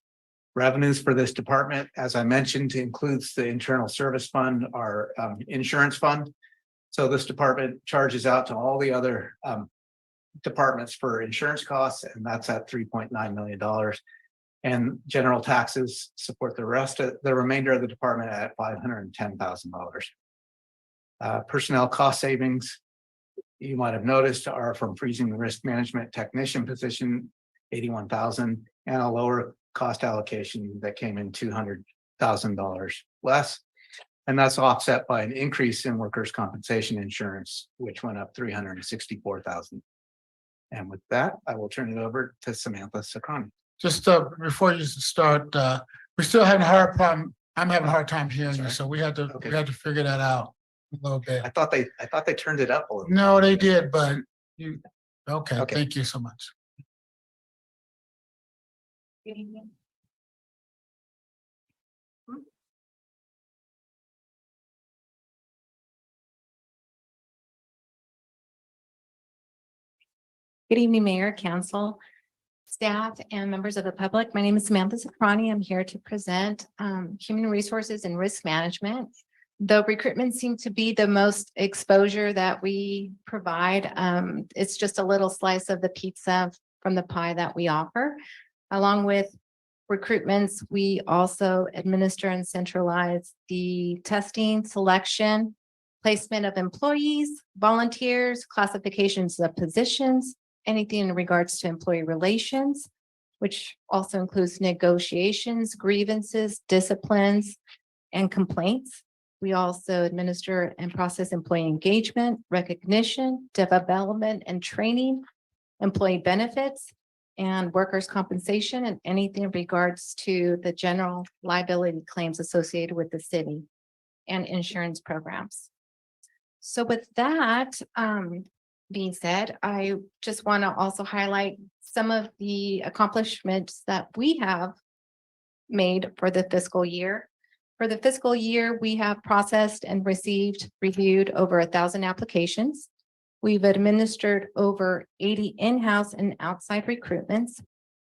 Revenues for this department, as I mentioned, includes the internal service fund, our insurance fund. So this department charges out to all the other departments for insurance costs, and that's at $3.9 million. And general taxes support the remainder of the department at $510,000. Personnel cost savings you might have noticed are from freezing the risk management technician position, 81,000, and a lower cost allocation that came in $200,000 less. And that's offset by an increase in workers' compensation insurance, which went up 364,000. And with that, I will turn it over to Samantha Sakani. Just before you start, we're still having a hard problem. I'm having a hard time hearing you, Sorry. so we had Okay. to figure that out a little bit. I thought they turned it up a little. No, they did, but you, okay, Okay. thank you so much. Good evening. Good evening, Mayor, Council, staff, and members of the public. My name is Samantha Safrani. I'm here to present Human Resources and Risk Management. Though recruitment seems to be the most exposure that we provide, it's just a little slice of the pizza from the pie that we offer. Along with recruitments, we also administer and centralize the testing, selection, placement of employees, volunteers, classifications of positions, anything in regards to employee relations, which also includes negotiations, grievances, disciplines, and complaints. We also administer and process employee engagement, recognition, development, and training, employee benefits, and workers' compensation, and anything in regards to the general liability claims associated with the city and insurance programs. So with that being said, I just want to also highlight some of the accomplishments that we have made for the fiscal year. For the fiscal year, we have processed and reviewed over 1,000 applications. We've administered over 80 in-house and outside recruitments.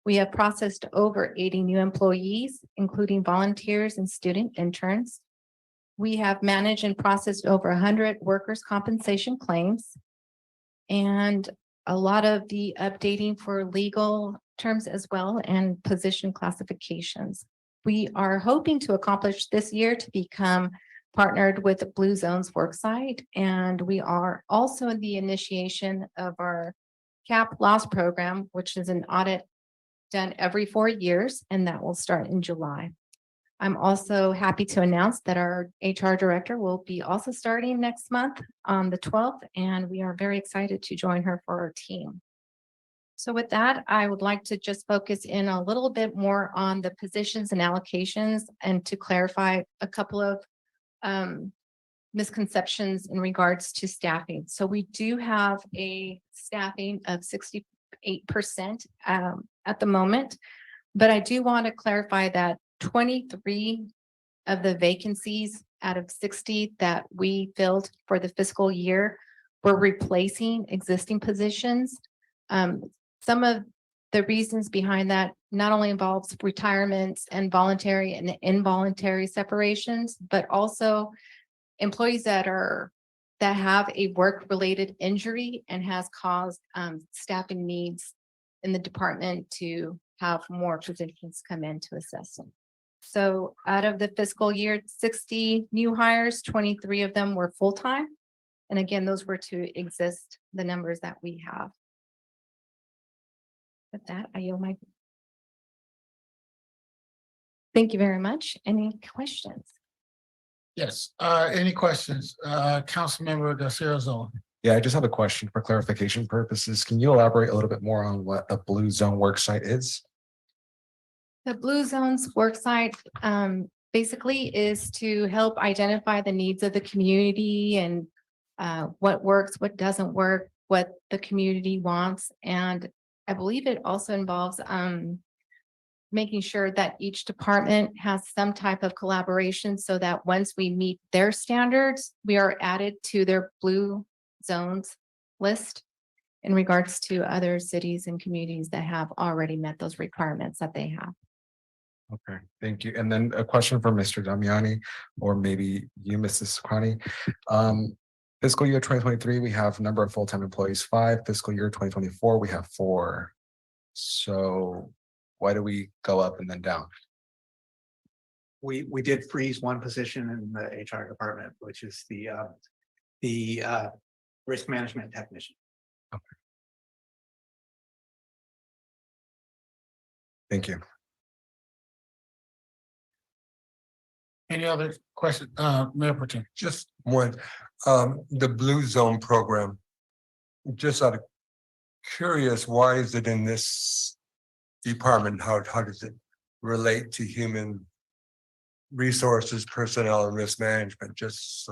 We have processed over 80 new employees, including volunteers and student interns. We have managed and processed over 100 workers' compensation claims. And a lot of the updating for legal terms as well and position classifications. We are hoping to accomplish this year to become partnered with the Blue Zones Worksite, and we are also in the initiation of our cap loss program, which is an audit done every 4 years, and that will start in July. I'm also happy to announce that our HR director will be also starting next month on the 12th, and we are very excited to join her for our team. So with that, I would like to just focus in a little bit more on the positions and allocations and to clarify a couple of misconceptions in regards to staffing. So we do have a staffing of 68% at the moment, but I do want to clarify that 23 of the vacancies out of 60 that we filled for the fiscal year were replacing existing positions. Some of the reasons behind that not only involves retirements and voluntary and involuntary separations, but also employees that have a work-related injury and has caused staffing needs in the department to have more positions come in to assess them. So out of the fiscal year, 60 new hires, 23 of them were full-time. And again, those were to exist the numbers that we have. With that, I yield my. Thank you very much. Any questions? Yes, any questions? Councilmember Garcia Zola. Yeah, I just have a question for clarification purposes. Can you elaborate a little bit more on what a Blue Zone Worksite is? The Blue Zones Worksite basically is to help identify the needs of the community and what works, what doesn't work, what the community wants. And I believe it also involves making sure that each department has some type of collaboration so that once we meet their standards, we are added to their Blue Zones list in regards to other cities and communities that have already met those requirements that they have. Okay, thank you. And then a question for Mr. Damiani, or maybe you, Mrs. Sakrani. Fiscal year 2023, we have number of full-time employees 5. Fiscal year 2024, we have 4. So why do we go up and then down? We did freeze one position in the HR department, which is the risk management technician. Thank you. Any other question, Mayor Pro Tem? Just one, the Blue Zone program. Just out of curious, why is it in this department? How does it relate to human resources, personnel, and risk management? Just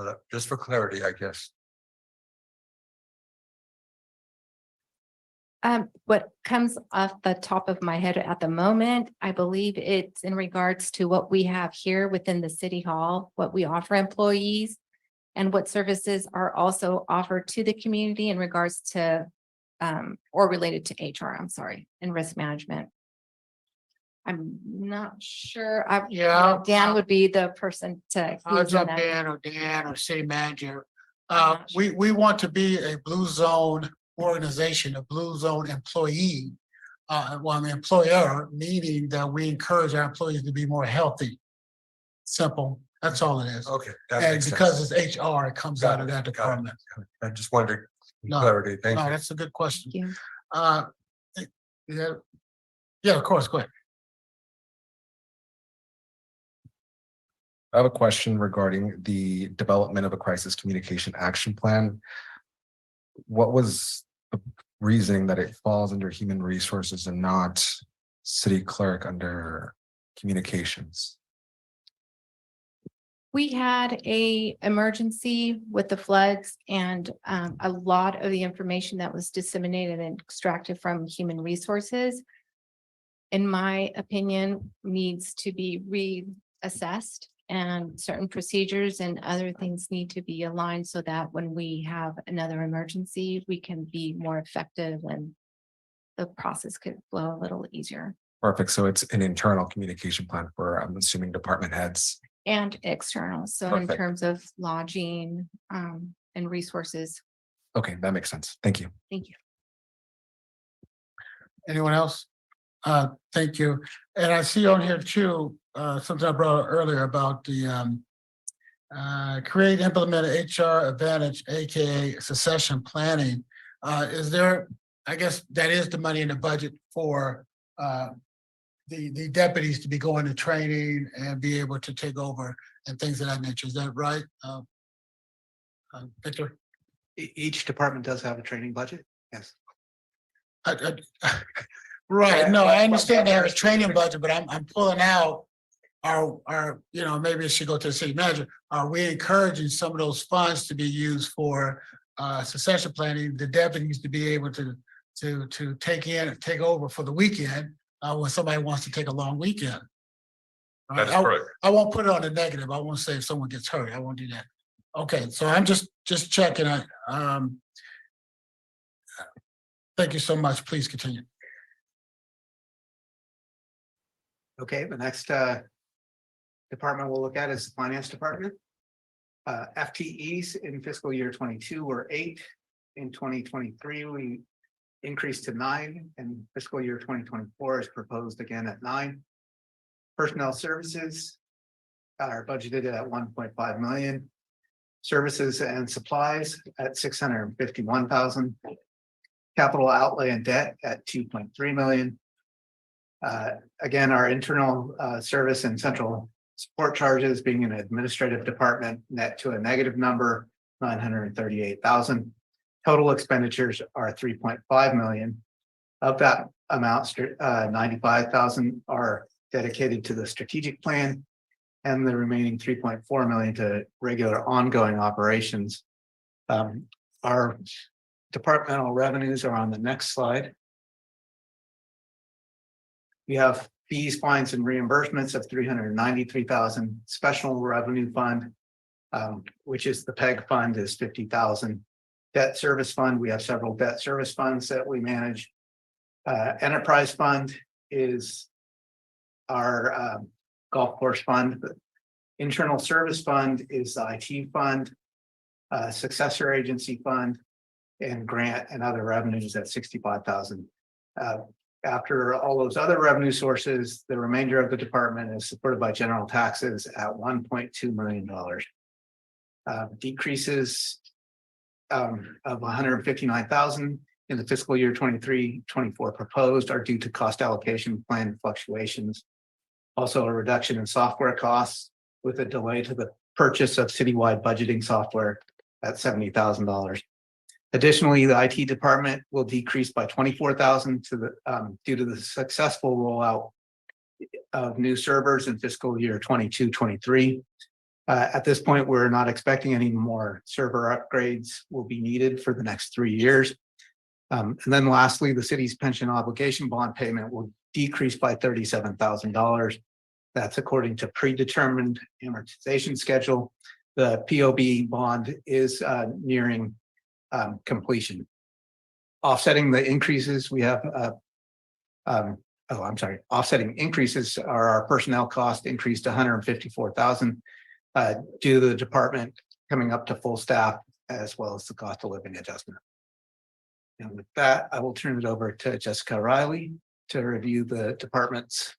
for clarity, I guess. What comes off the top of my head at the moment, I believe it's in regards to what we have here within the city hall, what we offer employees, and what services are also offered to the community in regards to, or related to HR, I'm sorry, and risk management. I'm not sure. Yeah. Dan would be the person to. I'll who's on jump that. in, or Dan, or city manager. I'm not We want to be a Blue Zone organization, a Blue Zone employee. Well, an employer, meaning that we encourage our employees to be more healthy. Simple, that's all it is. Okay. That And makes sense. because it's HR, it comes out of that Got it. department. I just wondered No, clarity. Thank No, you. that's a good question. Thank you. Yeah, yeah, of course, go ahead. I have a question regarding the development of a crisis communication action plan. What was the reasoning that it falls under human resources and not city clerk under communications? We had a emergency with the floods, and a lot of the information that was disseminated and extracted from human resources, in my opinion, needs to be reassessed, and certain procedures and other things need to be aligned so that when we have another emergency, we can be more effective and the process could flow a little easier. Perfect. So it's an internal communication plan for, I'm assuming, department heads. And external, so in Perfect. terms of lodging and resources. Okay, that makes sense. Thank you. Thank you. Anyone else? Thank you. And I see on here too, something I brought up earlier about the create, implement HR advantage, AKA succession planning. Is there, I guess that is the money in the budget for the deputies to be going to training and be able to take over and things of that nature. Is that right? Victor? Each department does have a training budget. Yes. Right, no, I understand they have a training budget, but I'm pulling out our, maybe it should go to the city manager. Are we encouraging some of those funds to be used for succession planning, the deputies to be able to take over for the weekend when somebody wants to take a long weekend? Right? That's correct. I won't put it on the negative. I won't say if someone gets hurt, I won't do that. Okay, so I'm just checking. Thank you so much. Please continue. Okay, the next department we'll look at is the finance department. FTEs in fiscal year 22 were 8. In 2023, we increased to 9, and fiscal year 2024 is proposed again at 9. Personnel services are budgeted at 1.5 million. Services and supplies at 651,000. Capital outlay and debt at 2.3 million. Again, our internal service and central support charges, being an administrative department, net to a negative number, 938,000. Total expenditures are 3.5 million. Of that amount, 95,000 are dedicated to the strategic plan, and the remaining 3.4 million to regular ongoing operations. Our departmental revenues are on the next slide. We have fees, fines, and reimbursements of 393,000. Special revenue fund, which is the PEG fund, is 50,000. Debt service fund, we have several debt service funds that we manage. Enterprise fund is our golf course fund. Internal service fund is the IT fund, successor agency fund, and grant and other revenues at 65,000. After all those other revenue sources, the remainder of the department is supported by general taxes at $1.2 million. Decreases of 159,000 in the fiscal year 23-24 proposed are due to cost allocation plan fluctuations. Also, a reduction in software costs with a delay to the purchase of citywide budgeting software at $70,000. Additionally, the IT department will decrease by 24,000 due to the successful rollout of new servers in fiscal year 22-23. At this point, we're not expecting any more server upgrades will be needed for the next 3 years. And then lastly, the city's pension obligation bond payment will decrease by $37,000. That's according to predetermined amortization schedule. The POB bond is nearing completion. Offsetting the increases, we have offsetting increases are our personnel cost increased to 154,000 due to the department coming up to full staff, as well as the cost of living adjustment. And with that, I will turn it over to Jessica Riley to review the department's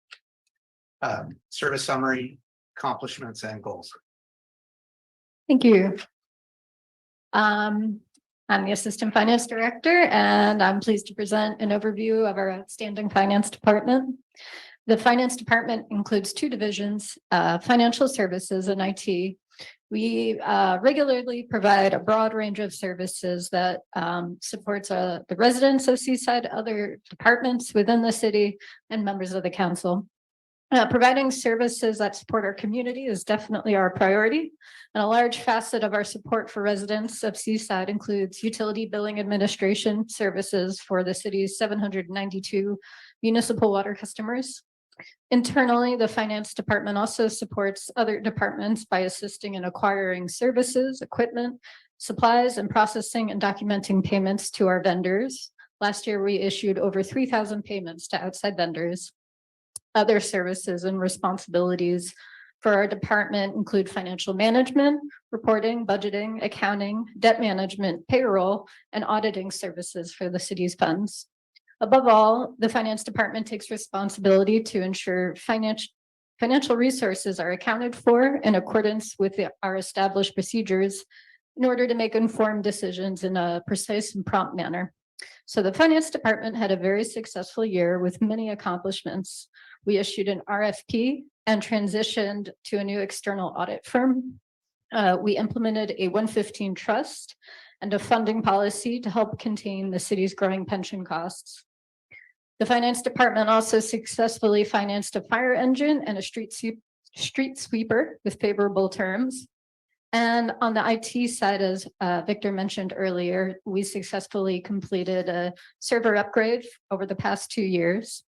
service summary, accomplishments, and goals. Thank you. I'm the Assistant Finance Director, and I'm pleased to present an overview of our outstanding finance department. The finance department includes 2 divisions, financial services and IT. We regularly provide a broad range of services that supports the residents of Seaside, other departments within the city, and members of the council. Providing services that support our community is definitely our priority. And a large facet of our support for residents of Seaside includes utility billing administration services for the city's 792 municipal water customers. Internally, the finance department also supports other departments by assisting in acquiring services, equipment, supplies, and processing and documenting payments to our vendors. Last year, we issued over 3,000 payments to outside vendors. Other services and responsibilities for our department include financial management, reporting, budgeting, accounting, debt management, payroll, and auditing services for the city's funds. Above all, the finance department takes responsibility to ensure financial resources are accounted for in accordance with our established procedures in order to make informed decisions in a precise and prompt manner. So the finance department had a very successful year with many accomplishments. We issued an RFP and transitioned to a new external audit firm. We implemented a 115 trust and a funding policy to help contain the city's growing pension costs. The finance department also successfully financed a fire engine and a street sweeper with favorable terms. And on the IT side, as Victor mentioned earlier, we successfully completed a server upgrade over the past 2 years.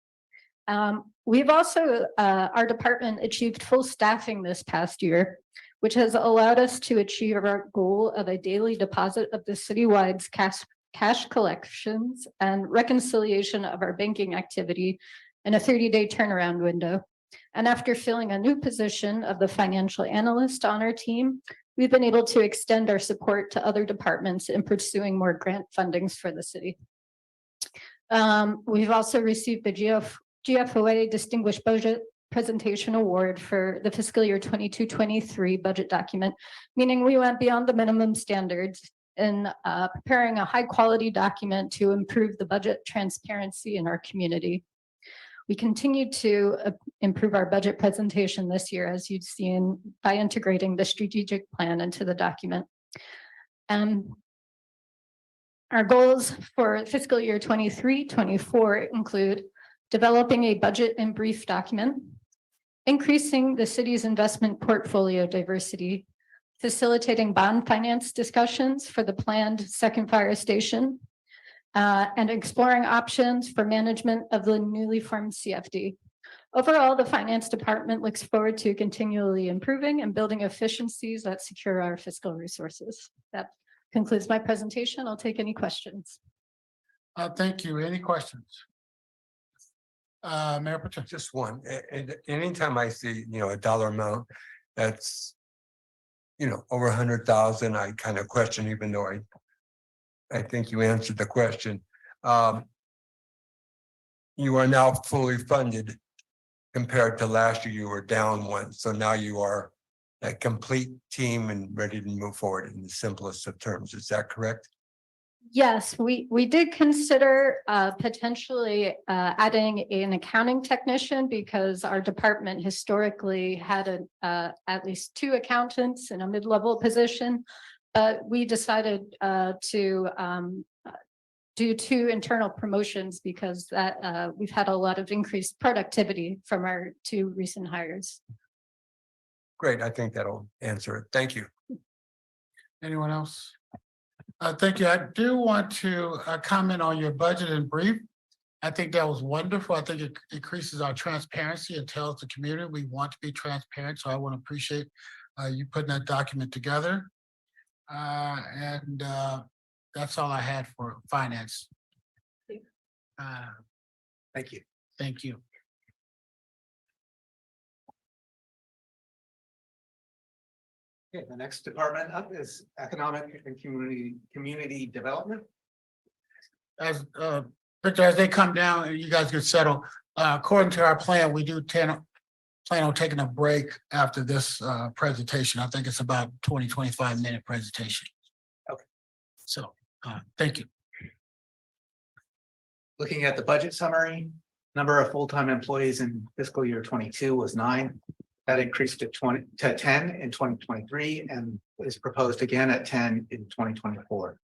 We've also, our department achieved full staffing this past year, which has allowed us to achieve our goal of a daily deposit of the citywide's cash collections and reconciliation of our banking activity in a 30-day turnaround window. And after filling a new position of the financial analyst on our team, we've been able to extend our support to other departments in pursuing more grant fundings for the city. We've also received the GFOA Distinguished Budget Presentation Award for the fiscal year 22-23 budget document, meaning we went beyond the minimum standards in preparing a high quality document to improve the budget transparency in our community. We continued to improve our budget presentation this year, as you've seen, by integrating the strategic plan into the document. Our goals for fiscal year 23-24 include developing a budget and brief document, increasing the city's investment portfolio diversity, facilitating bond finance discussions for the planned second fire station, and exploring options for management of the newly formed CFD. Overall, the finance department looks forward to continually improving and building efficiencies that secure our fiscal resources. That concludes my presentation. I'll take any questions. Thank you. Any questions? Mayor Pacheco. Just one. And anytime I see, a dollar amount that's, over 100,000, I kind of question, even though I think you answered the question. You are now fully funded compared to last year. You were down one, so now you are a complete team and ready to move forward in the simplest of terms. Is that correct? Yes, we did consider potentially adding an accounting technician because our department historically had at least 2 accountants in a mid-level position. But we decided to do 2 internal promotions because that we've had a lot of increased productivity from our 2 recent hires. Great. I think that'll answer it. Thank you. Anyone else? Thank you. I do want to comment on your budget in brief. I think that was wonderful. I think it increases our transparency and tells the community we want to be transparent. So I want to appreciate you putting that document together. And that's all I had for finance. Thank you. Thank you. Okay, the next department up is economic and community development. As Victor, as they come down and you guys get settled, according to our plan, we do plan on taking a break after this presentation. I think it's about 25-minute presentation. Okay. So thank you. Looking at the budget summary, number of full-time employees in fiscal year 22 was 9. That increased to 10 in 2023 and is proposed again at 10 in 2024.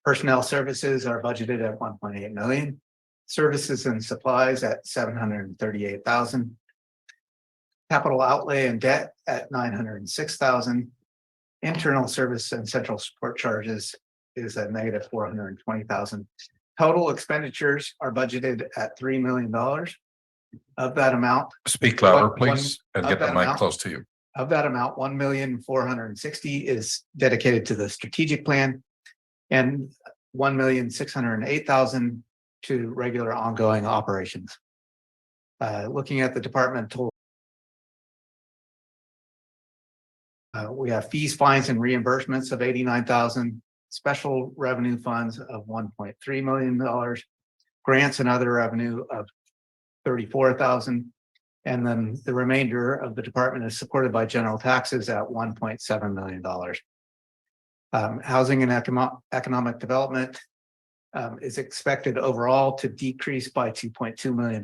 Personnel services are budgeted at 1.8 million. Services and supplies at 738,000. Capital outlay and debt at 906,000. Internal service and central support charges is a negative 420,000. Total expenditures are budgeted at $3 million. Of that amount. Speak louder, One- please, and of get the that mic amount- close to you. Of that amount, 1,460,000 is dedicated to the strategic plan. And 1,608,000 to regular ongoing operations. Looking at the departmental. We have fees, fines, and reimbursements of 89,000, special revenue funds of $1.3 million, grants and other revenue of 34,000. And then the remainder of the department is supported by general taxes at $1.7 million. Housing and economic development is expected overall to decrease by $2.2 million.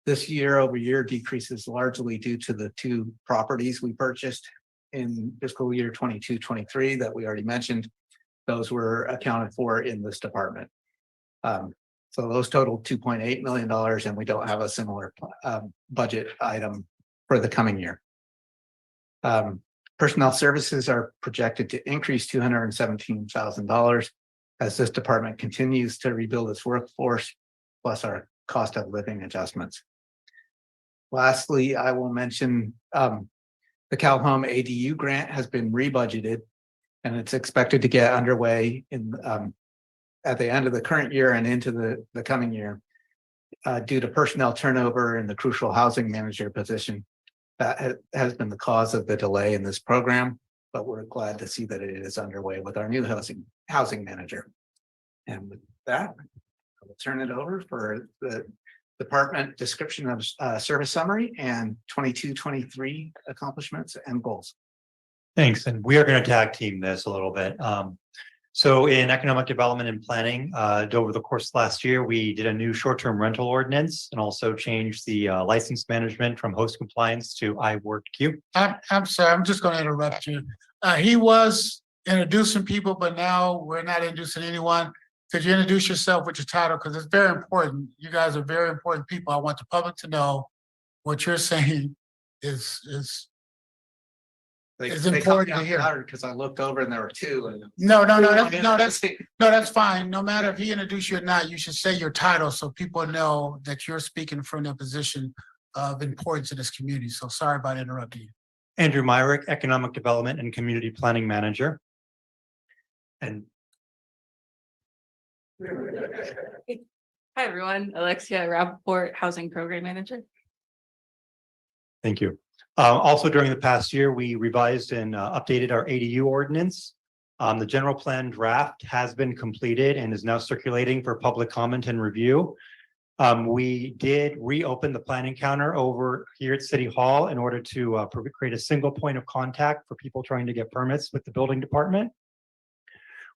This year-over-year decrease is largely due to the 2 properties we purchased in fiscal year 22-23 that we already mentioned. Those were accounted for in this department. So those total $2.8 million, and we don't have a similar budget item for the coming year. Personnel services are projected to increase $217,000 as this department continues to rebuild its workforce, plus our cost of living adjustments. Lastly, I will mention the Calhoun ADU grant has been rebudgeted, and it's expected to get underway in at the end of the current year and into the coming year due to personnel turnover in the crucial housing manager position. That has been the cause of the delay in this program, but we're glad to see that it is underway with our new housing manager. And with that, I will turn it over for the department description of service summary and 22-23 accomplishments and goals. Thanks, and we are going to tag team this a little bit. So in economic development and planning, over the course of last year, we did a new short-term rental ordinance and also changed the license management from host compliance to iWorkQ. I'm sorry, I'm just going to interrupt you. He was introducing people, but now we're not introducing anyone. Could you introduce yourself with your title? Because it's very important. You guys are very important people. I want the public to know what you're saying is it's important to hear. Because I looked over and there were 2. And No, that's fine. No matter if he introduced you or not, you should say your title so people know that you're speaking from the position of importance in this community. So sorry about interrupting you. Andrew Myrick, Economic Development and Community Planning Manager. And Hi, everyone. Alexia Rappaport, Housing Program Manager. thank you. Also, during the past year, we revised and updated our ADU ordinance. The general plan draft has been completed and is now circulating for public comment and review. We did reopen the planning counter over here at City Hall in order to create a single point of contact for people trying to get permits with the building department.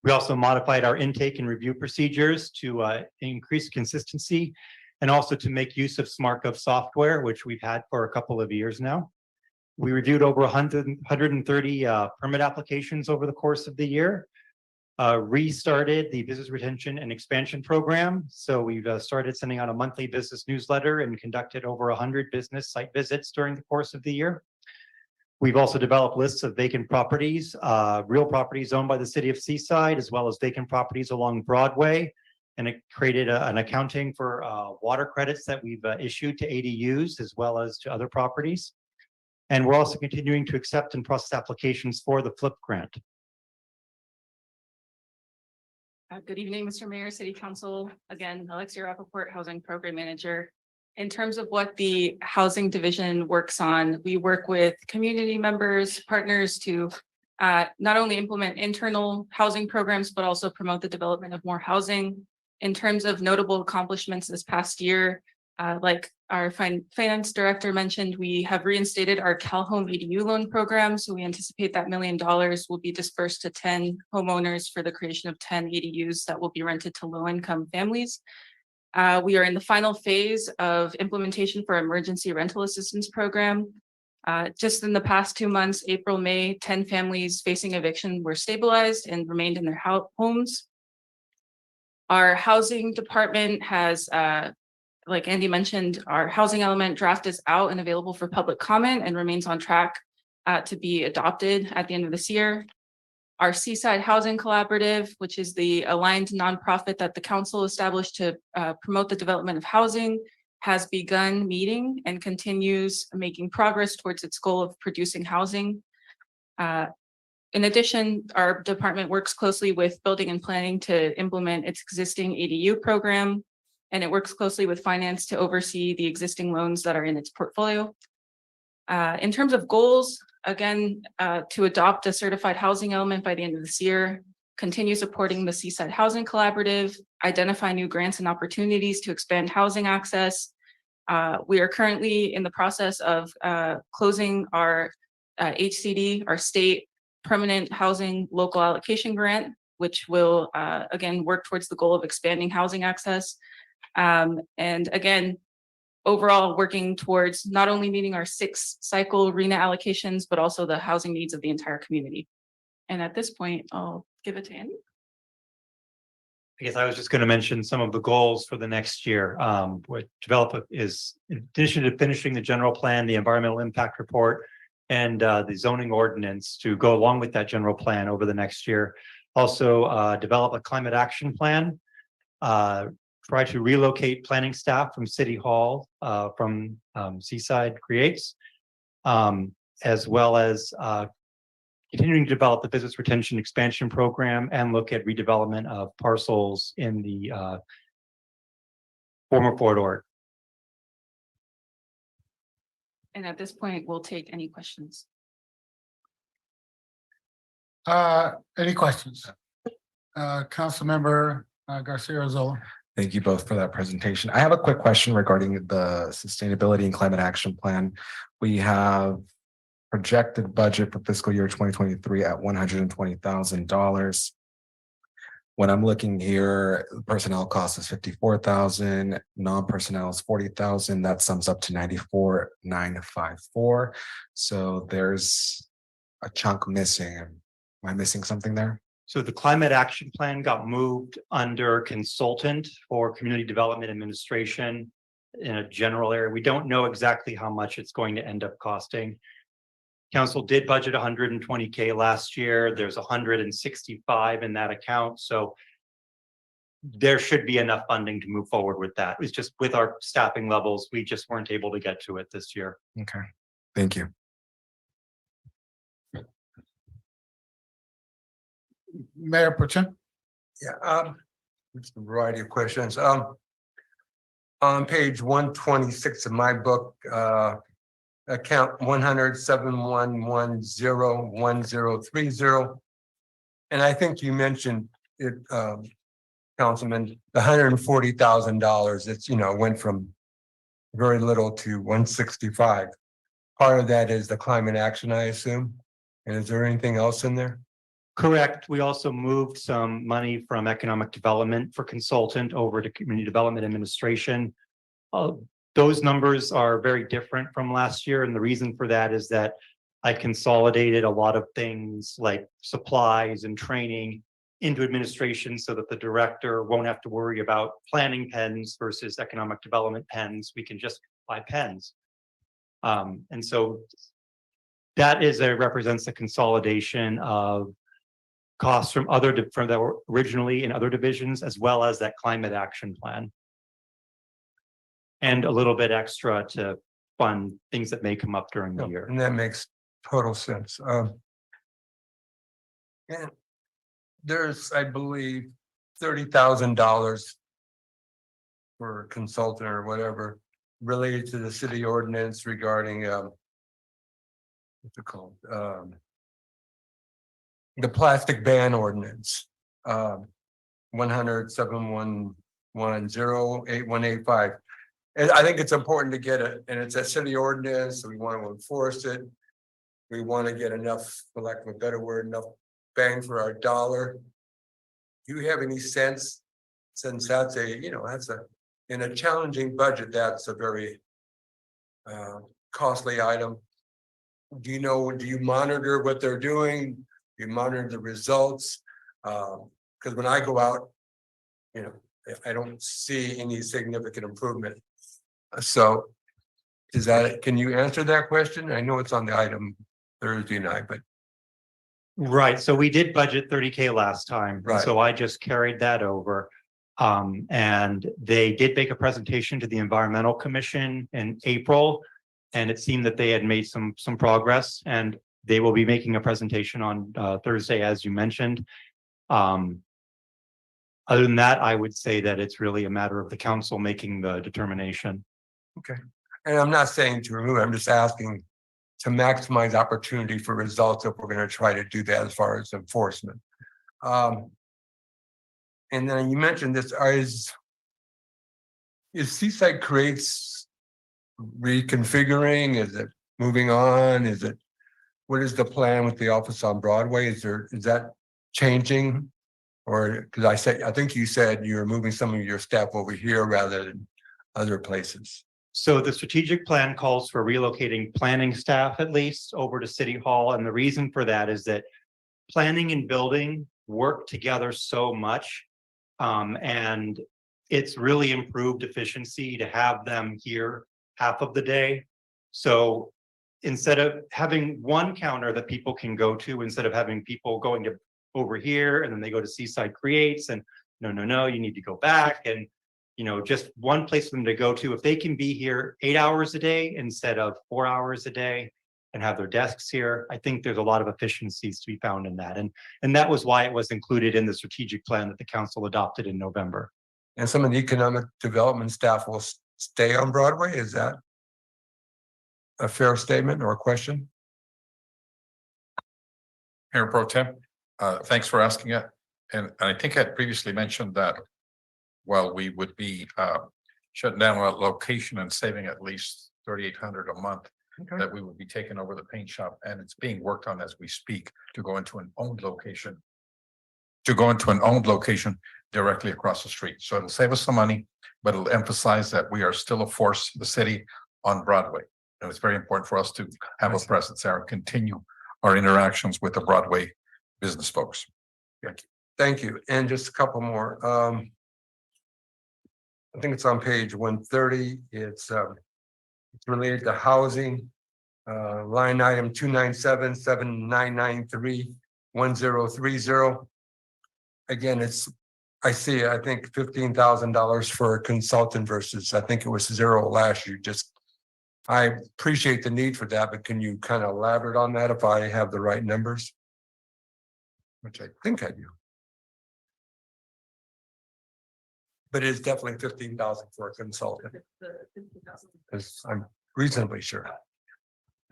We also modified our intake and review procedures to increase consistency and also to make use of SmartGov software, which we've had for a couple of years now. We reviewed over 130 permit applications over the course of the year. Restarted the business retention and expansion program. So we've started sending out a monthly business newsletter and conducted over 100 business site visits during the course of the year. We've also developed lists of vacant properties, real properties owned by the city of Seaside, as well as vacant properties along Broadway. And it created an accounting for water credits that we've issued to ADUs as well as to other properties. And we're also continuing to accept and process applications for the FLIP grant. Good evening, Mr. Mayor, City Council. Again, Alexia Rappaport, Housing Program Manager. In terms of what the Housing Division works on, we work with community members, partners to not only implement internal housing programs, but also promote the development of more housing. In terms of notable accomplishments this past year, like our finance director mentioned, we have reinstated our CalHome EDU loan program. So we anticipate that $1 million will be dispersed to 10 homeowners for the creation of 10 EDUs that will be rented to low-income families. We are in the final phase of implementation for emergency rental assistance program. Just in the past 2 months, April, May, 10 families facing eviction were stabilized and remained in their homes. Our housing department has, like Andy mentioned, our housing element draft is out and available for public comment and remains on track to be adopted at the end of this year. Our Seaside Housing Collaborative, which is the aligned nonprofit that the council established to promote the development of housing, has begun meeting and continues making progress towards its goal of producing housing. In addition, our department works closely with building and planning to implement its existing ADU program, and it works closely with finance to oversee the existing loans that are in its portfolio. In terms of goals, again, to adopt a certified housing element by the end of this year, continue supporting the Seaside Housing Collaborative, identify new grants and opportunities to expand housing access. We are currently in the process of closing our HCD, our state permanent housing local allocation grant, which will again work towards the goal of expanding housing access. And again, overall working towards not only meeting our 6 cycle RENA allocations, but also the housing needs of the entire community. And at this point, I'll give it to Andy. I guess I was just going to mention some of the goals for the next year. What develop is, in addition to finishing the general plan, the environmental impact report, and the zoning ordinance to go along with that general plan over the next year. Also develop a climate action plan, try to relocate planning staff from City Hall, from Seaside Creates, as well as continuing to develop the business retention expansion program and look at redevelopment of parcels in the former corridor. And at this point, we'll take any questions. Any questions? Councilmember Garcia Zola. Thank you both for that presentation. I have a quick question regarding the sustainability and climate action plan. We have projected budget for fiscal year 2023 at $120,000. When I'm looking here, personnel cost is $54,000, non-personnel is $40,000. That sums up to $94,954. So there's a chunk missing. Am I missing something there? So the climate action plan got moved under consultant for community development administration in a general area. We don't know exactly how much it's going to end up costing. Council did budget $120K last year. There's $165 in that account. So there should be enough funding to move forward with that. It's just with our staffing levels, we just weren't able to get to it this year. Okay, thank you. Mayor Pro-Tem. Yeah, it's a variety of questions. On page 126 of my book, account 100-7110-1030. And I think you mentioned it Councilman, the $140,000, it's, went from very little to 165. Part of that is the climate action, I assume. And is there anything else in there? Correct. We also moved some money from economic development for consultant over to community development administration. Those numbers are very different from last year. And the reason for that is that I consolidated a lot of things like supplies and training into administration so that the director won't have to worry about planning pens versus economic development pens. We can just buy pens. And so that represents a consolidation of costs from from that were originally in other divisions, as well as that climate action plan. And a little bit extra to fund things that may come up during the year. And that makes total sense. And there's, I believe, $30,000 for a consultant or whatever related to the city ordinance regarding what's it called? The plastic ban ordinance. 100-711-08-185. And I think it's important to get it, and it's a city ordinance, so we want to enforce it. We want to get enough, for lack of a better word, enough bang for our dollar. Do you have any sense, since that's in a challenging budget, that's a very costly item? Do you monitor what they're doing? Do you monitor the results? Because when I go out, I don't see any significant improvement. So can you answer that question? I know it's on the item Thursday night, but. Right, so we did budget 30K last time. Right. So I just carried that over. And they did make a presentation to the Environmental Commission in April. And it seemed that they had made some progress, and they will be making a presentation on Thursday, as you mentioned. Other than that, I would say that it's really a matter of the council making the determination. Okay. And I'm not saying to remove it, I'm just asking to maximize opportunity for results if we're going to try to do that as far as enforcement. And then you mentioned this, is Seaside Creates reconfiguring? Is it moving on? What is the plan with the office on Broadway? Is that changing? Or because I think you said you're moving some of your staff over here rather than other places. So the strategic plan calls for relocating planning staff at least over to City Hall. And the reason for that is that planning and building work together so much. And it's really improved efficiency to have them here half of the day. So instead of having one counter that people can go to, instead of having people going to over here and then they go to Seaside Creates and no, you need to go back, and just one place for them to go to. If they can be here 8 hours a day instead of 4 hours a day and have their desks here, I think there's a lot of efficiencies to be found in that. And that was why it was included in the strategic plan that the council adopted in November. And some of the economic development staff will stay on Broadway. Is that a fair statement or a question? Mayor Pro Tem, thanks for asking it. And I think I previously mentioned that while we would be shutting down a location and saving at least $3,800 a month, that we would be taking over the paint shop, and it's being worked on as we speak to go into an owned location. Directly across the street. So it'll save us some money, but it'll emphasize that we are still a force, the city on Broadway. And it's very important for us to have a presence there and continue our interactions with the Broadway business folks. Thank you. And just a couple more. I think it's on page 130. It's related to housing. Line item 297-7993-1030. Again, I see, I think $15,000 for a consultant versus I think it was zero last year. I appreciate the need for that, but can you kind of elaborate on that if I have the right numbers? Which I think I do. But it's definitely $15,000 for a consultant. Because I'm reasonably sure.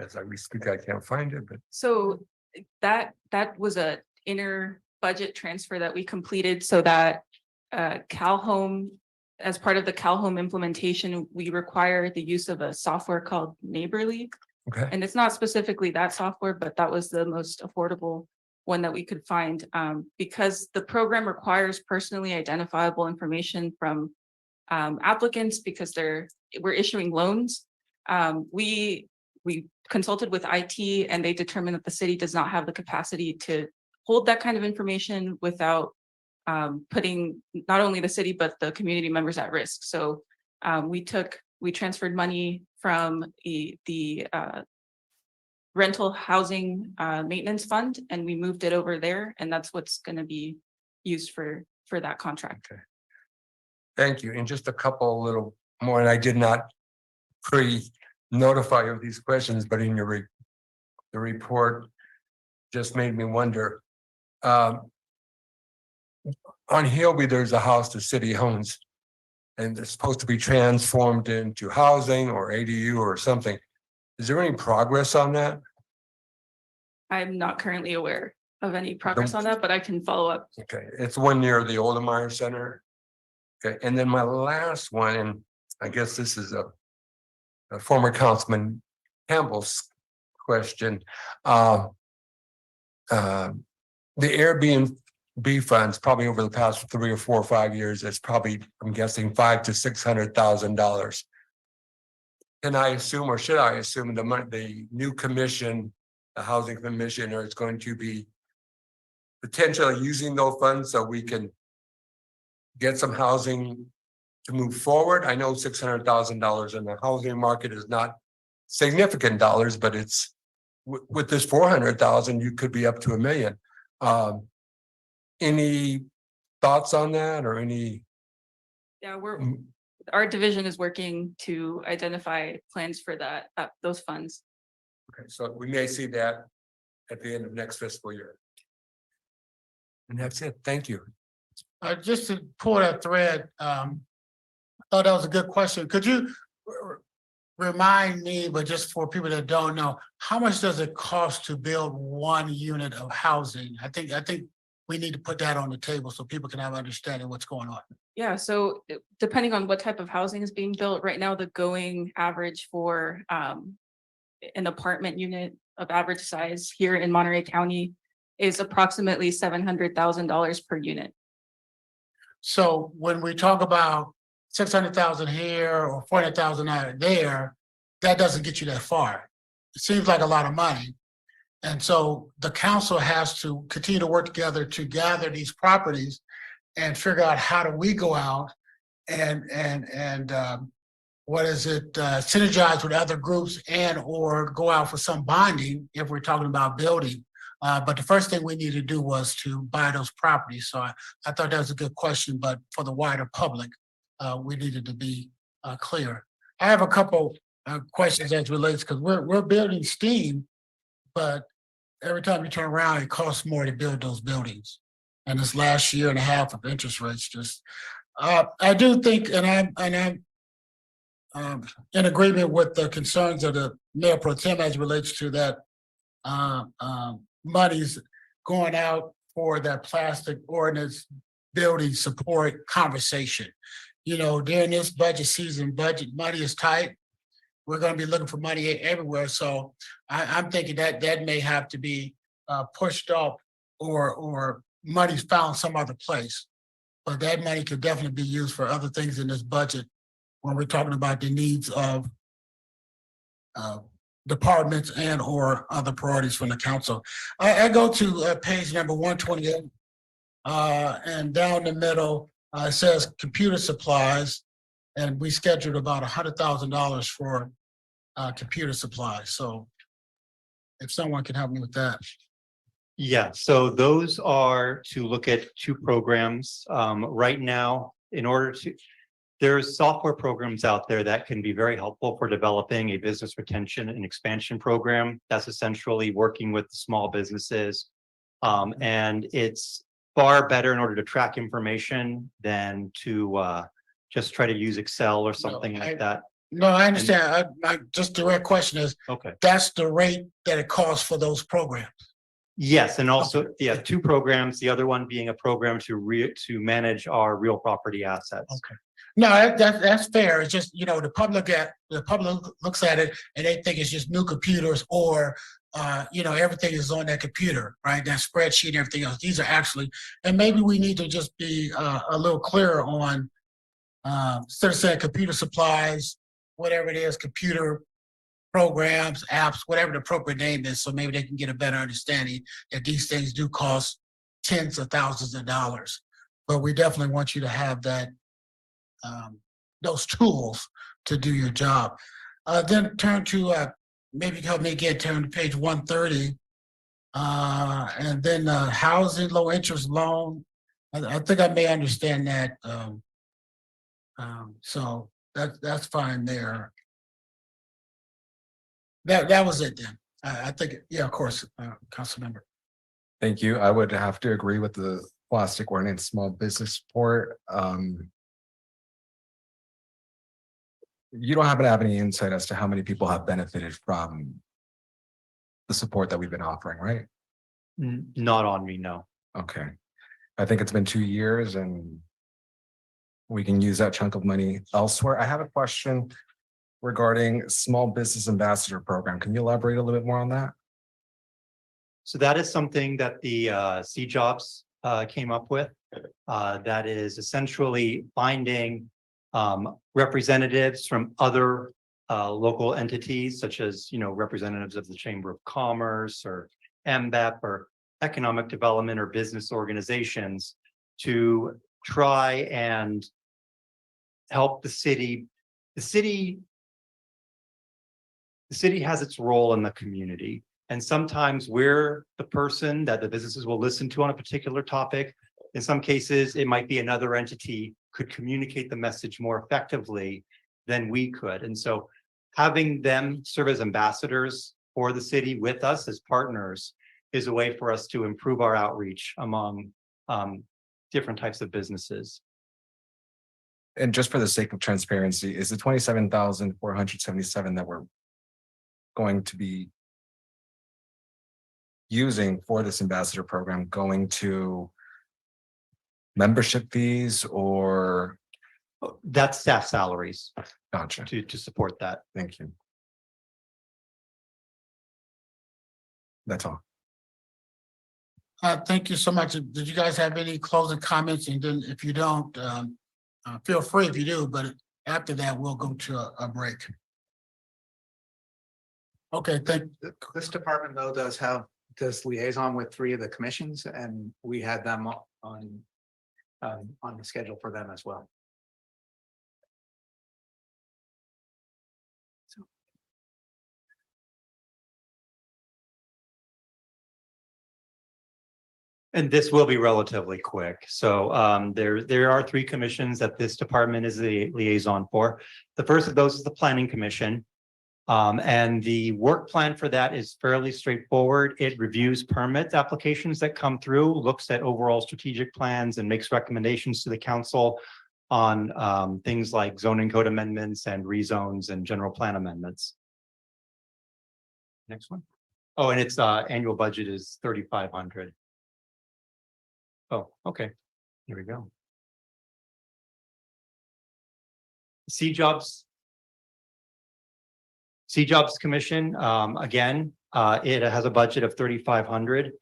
As I speak, I can't find it, but. So that was a inner budget transfer that we completed so that Cal Home, as part of the Cal Home implementation, we require the use of a software called Neighborly. Okay. And it's not specifically that software, but that was the most affordable one that we could find, because the program requires personally identifiable information from applicants because we're issuing loans. We consulted with IT and they determined that the city does not have the capacity to hold that kind of information without putting not only the city, but the community members at risk. So we transferred money from the rental housing maintenance fund, and we moved it over there, and that's what's going to be used for that contract. Okay. Thank you. And just a couple little more, and I did not pre-notify you of these questions, but in your the report just made me wonder. On Hilby, there's a house the city owns, and it's supposed to be transformed into housing or ADU or something. Is there any progress on that? I'm not currently aware of any progress on that, but I can follow up. Okay, it's one near the Oldemeyer Center. Okay, and then my last one, and I guess this is a former Councilman Campbell's question. The Airbnb funds, probably over the past 3 or 4 or 5 years, it's probably, I'm guessing, $500,000 to $600,000. Can I assume, or should I assume, the new commission, the housing commissioner, is going to be potentially using those funds so we can get some housing to move forward? I know $600,000 in the housing market is not significant dollars, but it's with this 400,000, you could be up to $1 million. Any thoughts on that, or any? Yeah, our division is working to identify plans for that, those funds. Okay, so we may see that at the end of next fiscal year. And that's it. Thank you. Just to pull that thread, I thought that was a good question. Could you remind me, but just for people that don't know, how much does it cost to build 1 unit of housing? I think we need to put that on the table so people can have understanding what's going on. Yeah, so depending on what type of housing is being built, right now the going average for an apartment unit of average size here in Monterey County is approximately $700,000 per unit. So when we talk about 600,000 here or 400,000 out there, that doesn't get you that far. It seems like a lot of money. And so the council has to continue to work together to gather these properties and figure out how do we go out and synergize with other groups and or go out for some bonding if we're talking about building. But the first thing we need to do was to buy those properties. So I thought that was a good question, but for the wider public, we needed to be clear. I have a couple questions as relates, because we're building steam, but every time you turn around, it costs more to build those buildings. And this last year and a half of interest rates just, I do think, and I'm in agreement with the concerns of the Mayor Pro Tem as relates to that money's going out for that plastic ordinance building support conversation. You know, during this budget season, budget money is tight. We're going to be looking for money everywhere. So I'm thinking that may have to be pushed up or money's found some other place. But that money could definitely be used for other things in this budget when we're talking about the needs of departments and or other priorities from the council. I go to page number 128 and down the middle, it says computer supplies, and we scheduled about $100,000 for computer supplies. So if someone can help me with that. Yeah, so those are to look at 2 programs. Right now, there's software programs out there that can be very helpful for developing a business retention and expansion program. That's essentially working with small businesses. And it's far better in order to track information than to just try to use Excel or something like that. No, I understand. My just direct question is, Okay. that's the rate that it costs for those programs. Yes, and also, yeah, two programs, the other one being a program to manage our real property assets. Okay. No, that's fair. It's just, the public looks at it and they think it's just new computers or, everything is on that computer, right? That spreadsheet, everything else. These are actually, and maybe we need to just be a little clearer on, instead of saying computer supplies, whatever it is, computer programs, apps, whatever the appropriate name is, so maybe they can get a better understanding that these things do cost tens of thousands of dollars. But we definitely want you to have that, those tools to do your job. Then turn to, maybe help me again, turn to page 130. And then housing, low interest loan. I think I may understand that. So that's fine there. That was it then. I think, yeah, of course, council member. Thank you. I would have to agree with the plastic ordinance, small business support. You don't happen to have any insight as to how many people have benefited from the support that we've been offering, right? Not on me, no. Okay. I think it's been 2 years and we can use that chunk of money elsewhere. I have a question regarding small business ambassador program. Can you elaborate a little bit more on that? So that is something that the C Jobs came up with. That is essentially finding representatives from other local entities, such as, representatives of the Chamber of Commerce or MBEP or economic development or business organizations to try and help the city. The city has its role in the community. And sometimes we're the person that the businesses will listen to on a particular topic. In some cases, it might be another entity could communicate the message more effectively than we could. And so having them serve as ambassadors for the city with us as partners is a way for us to improve our outreach among different types of businesses. And just for the sake of transparency, is the 27,477 that we're going to be using for this ambassador program going to membership fees or? That's staff salaries. Gotcha. To support that. Thank you. That's all. Thank you so much. Did you guys have any closing comments? And then if you don't, feel free if you do, but after that, we'll go to a break. Okay, This department though does liaison with 3 of the commissions, and we had them on the schedule for them as well. And this will be relatively quick. So there are 3 commissions that this department is the liaison for. The first of those is the Planning Commission. And the work plan for that is fairly straightforward. It reviews permit applications that come through, looks at overall strategic plans, and makes recommendations to the council on things like zoning code amendments and rezones and general plan amendments. Next one. Oh, and its annual budget is 3,500. Oh, okay. Here we go. C Jobs Commission, again, it has a budget of 3,500.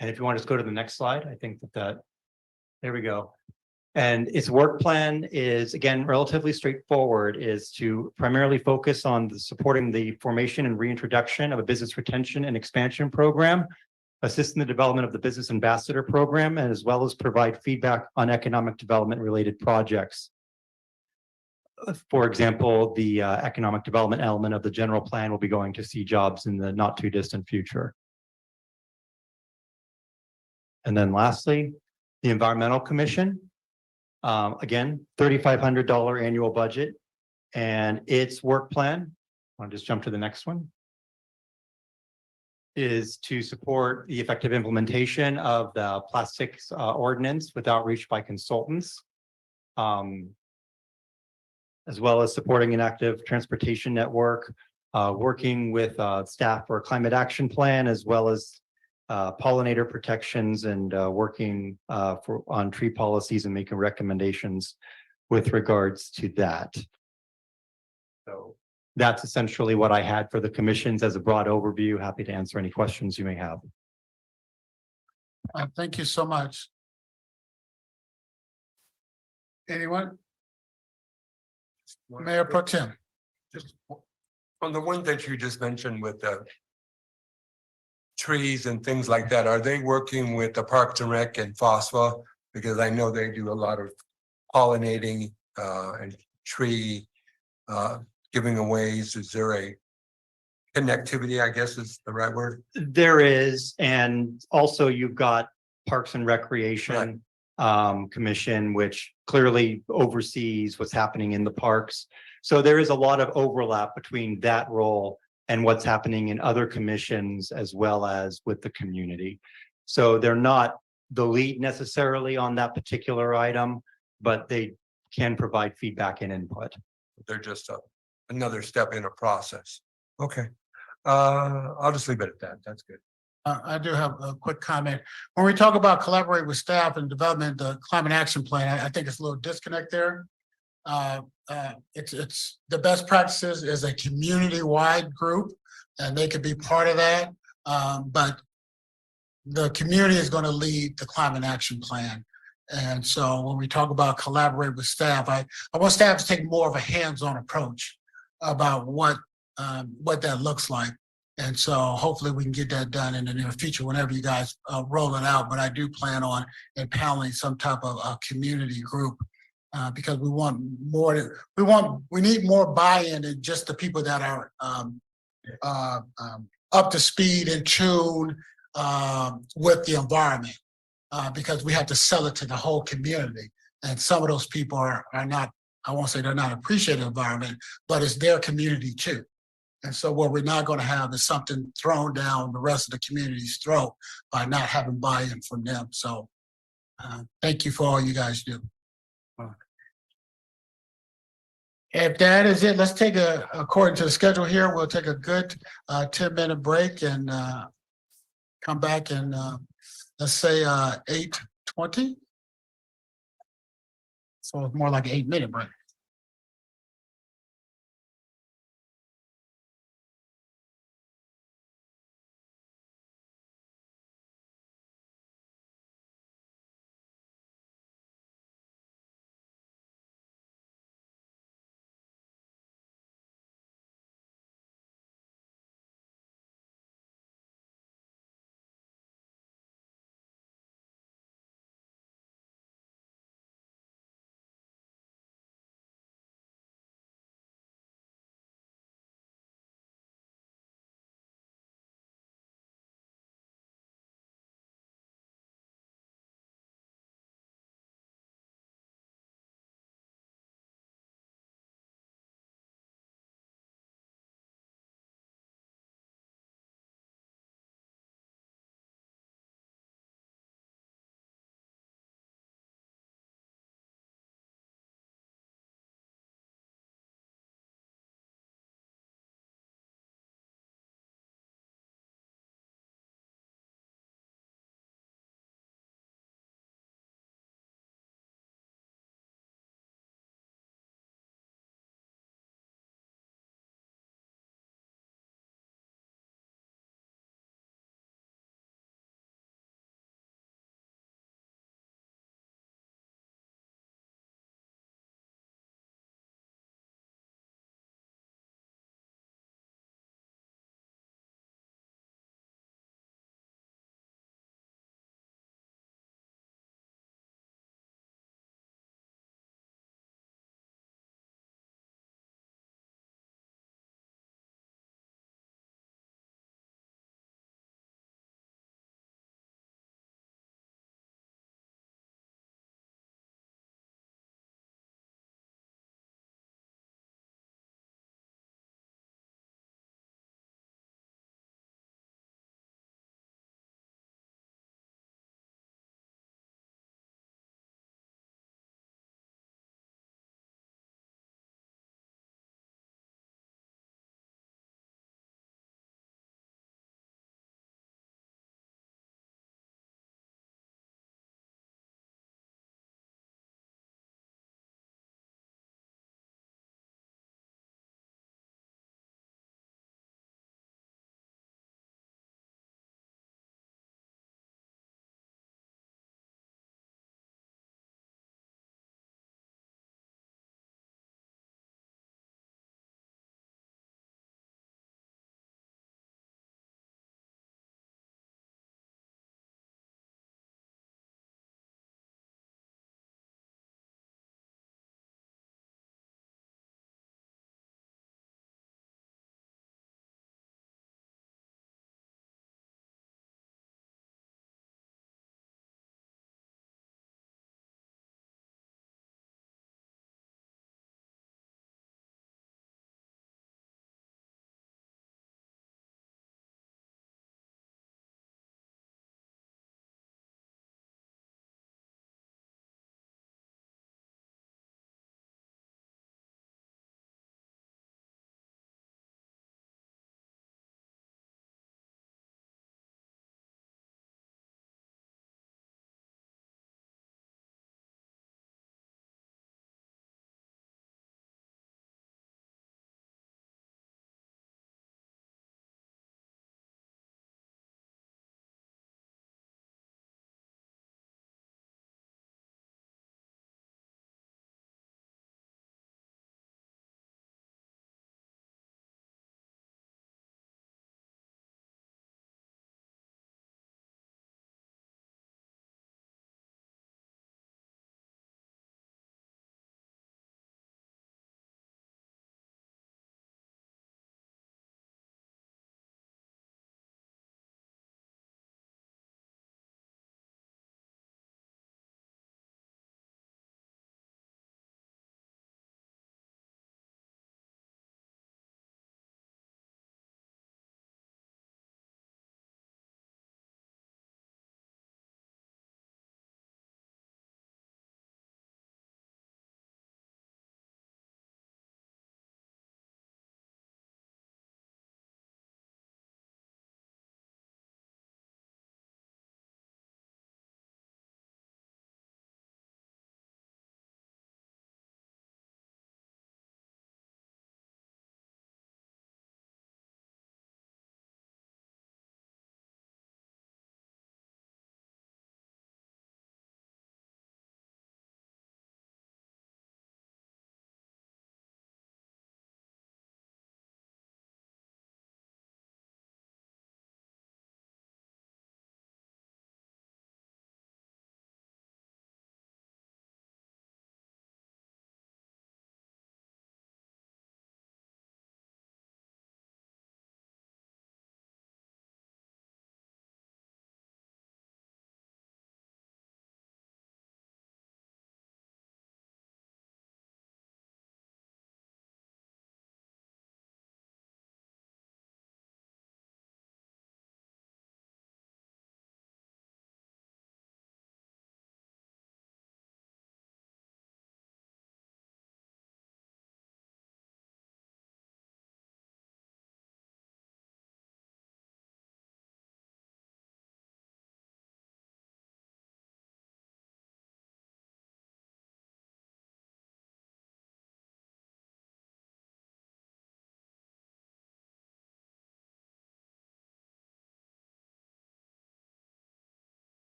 And if you want to just go to the next slide, I think that there we go. And its work plan is, again, relatively straightforward, is to primarily focus on supporting the formation and reintroduction of a business retention and expansion program, assist in the development of the business ambassador program, and as well as provide feedback on economic development related projects. For example, the economic development element of the general plan will be going to C Jobs in the not too distant future. And then lastly, the Environmental Commission. Again, $3,500 annual budget, and its work plan, I'll just jump to the next one, is to support the effective implementation of the plastics ordinance with outreach by consultants, as well as supporting an active transportation network, working with staff for a climate action plan, as well as pollinator protections and working on tree policies and making recommendations with regards to that. So that's essentially what I had for the commissions as a broad overview. Happy to answer any questions you may have. Thank you so much. Anyone? Mayor Pro Tem. Just on the one that you just mentioned with the trees and things like that, are they working with the Parks and Rec and FOSFA? Because I know they do a lot of pollinating and tree giving aways. Is there a connectivity, I guess is the right word? There is, and also you've got Parks and Recreation Commission, which clearly oversees what's happening in the parks. So there is a lot of overlap between that role and what's happening in other commissions as well as with the community. So they're not the lead necessarily on that particular item, but they can provide feedback and input. They're just another step in a process. Okay. I'll just leave it at that. That's good. I do have a quick comment. When we talk about collaborate with staff and development, the climate action plan, I think it's a little disconnect there. It's the best practices is a community-wide group, and they could be part of that. But the community is going to lead the climate action plan. And so when we talk about collaborate with staff, I want staff to take more of a hands-on approach about what that looks like. And so hopefully we can get that done in the near future whenever you guys roll it out. But I do plan on empaneling some type of a community group because we want more. We need more buy-in than just the people that are up to speed and tune with the environment because we have to sell it to the whole community. And some of those people are not. I won't say they're not appreciating the environment, but it's their community too. And so what we're not going to have is something thrown down the rest of the community's throat by not having buy-in from them. So thank you for all you guys do. If that is it, let's take according to the schedule here, we'll take a good 10-minute break and come back and let's say 8:20. So it's more like an 8-minute break.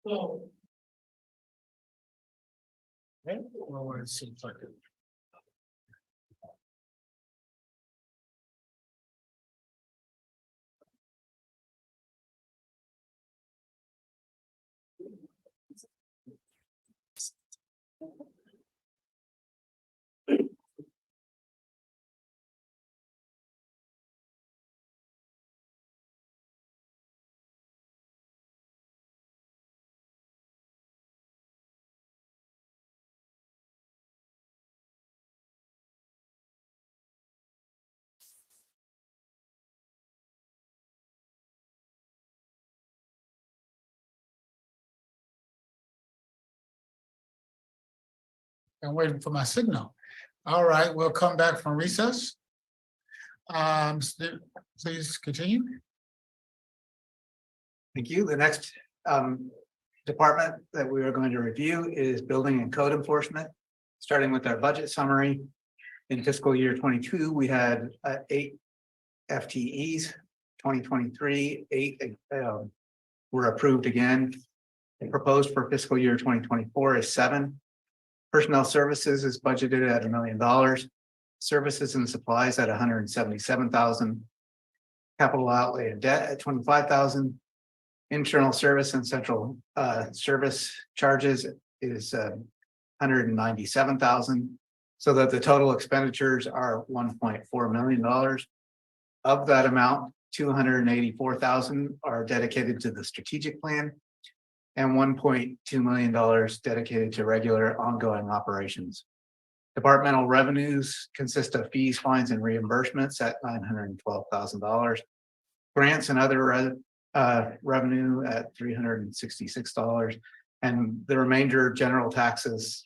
So. Okay, well, it seems like it. I'm waiting for my signal. All right, we'll come back from recess. Please continue. Thank you. The next department that we are going to review is building and code enforcement. Starting with our budget summary. In fiscal year 22, we had 8 FTEs. 2023, 8 were approved again. And proposed for fiscal year 2024 is 7. Personnel services is budgeted at $1 million. Services and supplies at $177,000. Capital outlay and debt at $25,000. Internal service and central service charges is $197,000. So that the total expenditures are $1.4 million. Of that amount, $284,000 are dedicated to the strategic plan and $1.2 million dedicated to regular ongoing operations. Departmental revenues consist of fees, fines, and reimbursements at $912,000. Grants and other revenue at $366, and the remainder general taxes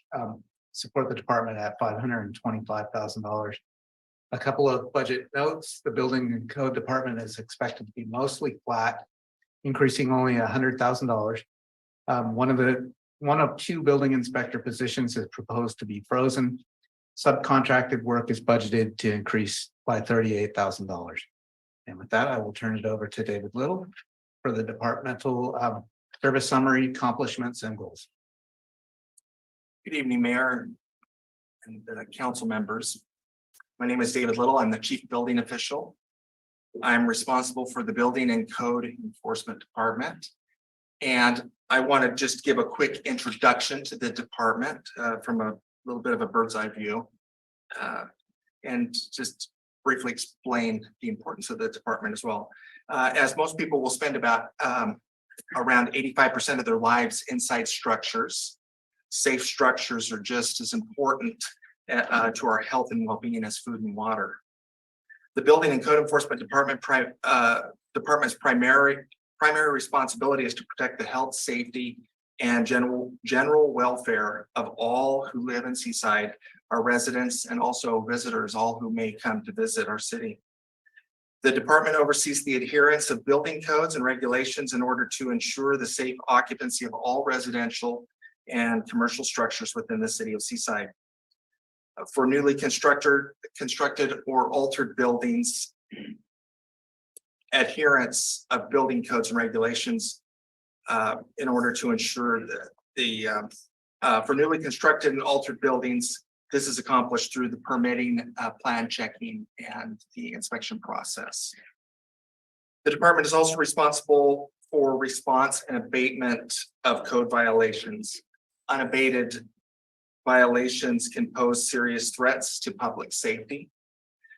support the department at $525,000. A couple of budget notes: the building and code department is expected to be mostly flat, increasing only $100,000. One of 2 building inspector positions is proposed to be frozen. Subcontracted work is budgeted to increase by $38,000. And with that, I will turn it over to David Little for the departmental service summary, accomplishments, and goals. Good evening, Mayor and council members. My name is David Little. I'm the Chief Building Official. I'm responsible for the Building and Code Enforcement Department. And I want to just give a quick introduction to the department from a little bit of a bird's eye view. And just briefly explain the importance of the department as well. As most people will spend about around 85% of their lives inside structures. Safe structures are just as important to our health and well-being as food and water. The Building and Code Enforcement Department's primary responsibility is to protect the health, safety, and general welfare of all who live in Seaside, our residents, and also visitors, all who may come to visit our city. The department oversees the adherence of building codes and regulations in order to ensure the safe occupancy of all residential and commercial structures within the city of Seaside. For newly constructed or altered buildings, adherence of building codes and regulations in order to ensure that for newly constructed and altered buildings, this is accomplished through the permitting, plan checking, and the inspection process. The department is also responsible for response and abatement of code violations. Unabated violations can pose serious threats to public safety.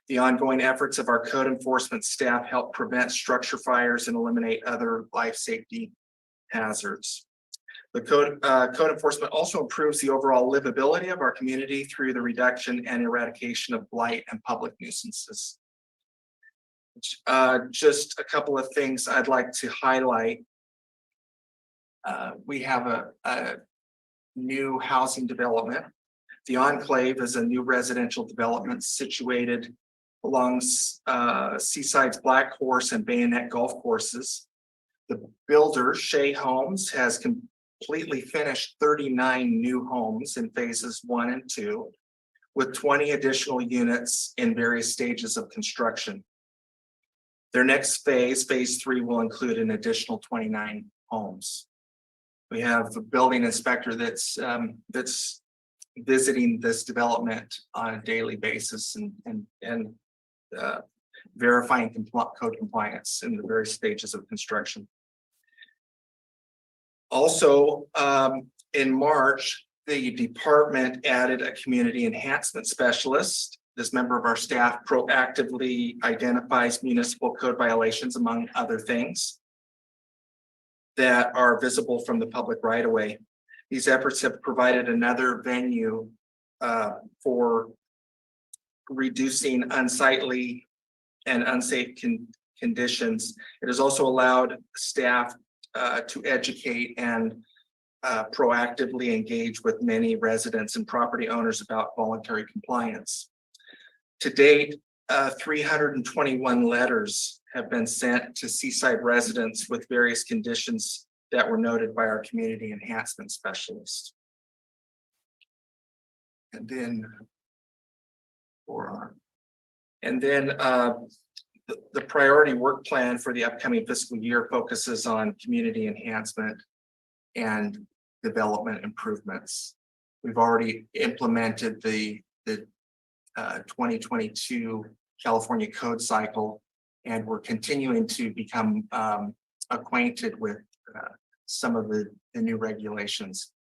The ongoing efforts of our code enforcement staff help prevent structure fires and eliminate other life safety hazards. The code enforcement also improves the overall livability of our community through the reduction and eradication of blight and public nuisances. Just a couple of things I'd like to highlight. We have a new housing development. The Enclave is a new residential development situated along Seaside's Black Horse and Bayonet golf courses. The builder, Shea Homes, has completely finished 39 new homes in phases 1 and 2, with 20 additional units in various stages of construction. Their next phase, phase 3, will include an additional 29 homes. We have a building inspector that's visiting this development on a daily basis and verifying code compliance in the various stages of construction. Also, in March, the department added a community enhancement specialist. This member of our staff proactively identifies municipal code violations, among other things, that are visible from the public right of way. These efforts have provided another venue for reducing unsightly and unsafe conditions. It has also allowed staff to educate and proactively engage with many residents and property owners about voluntary compliance. To date, 321 letters have been sent to Seaside residents with various conditions that were noted by our community enhancement specialist. And then the priority work plan for the upcoming fiscal year focuses on community enhancement and development improvements. We've already implemented the 2022 California code cycle, and we're continuing to become acquainted with some of the new regulations.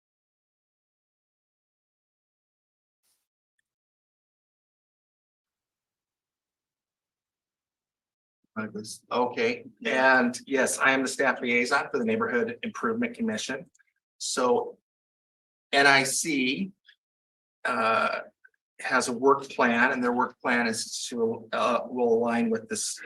Okay, and yes, I am the staff liaison for the Neighborhood Improvement Commission. So NIC has a work plan, and their work plan is to will align with this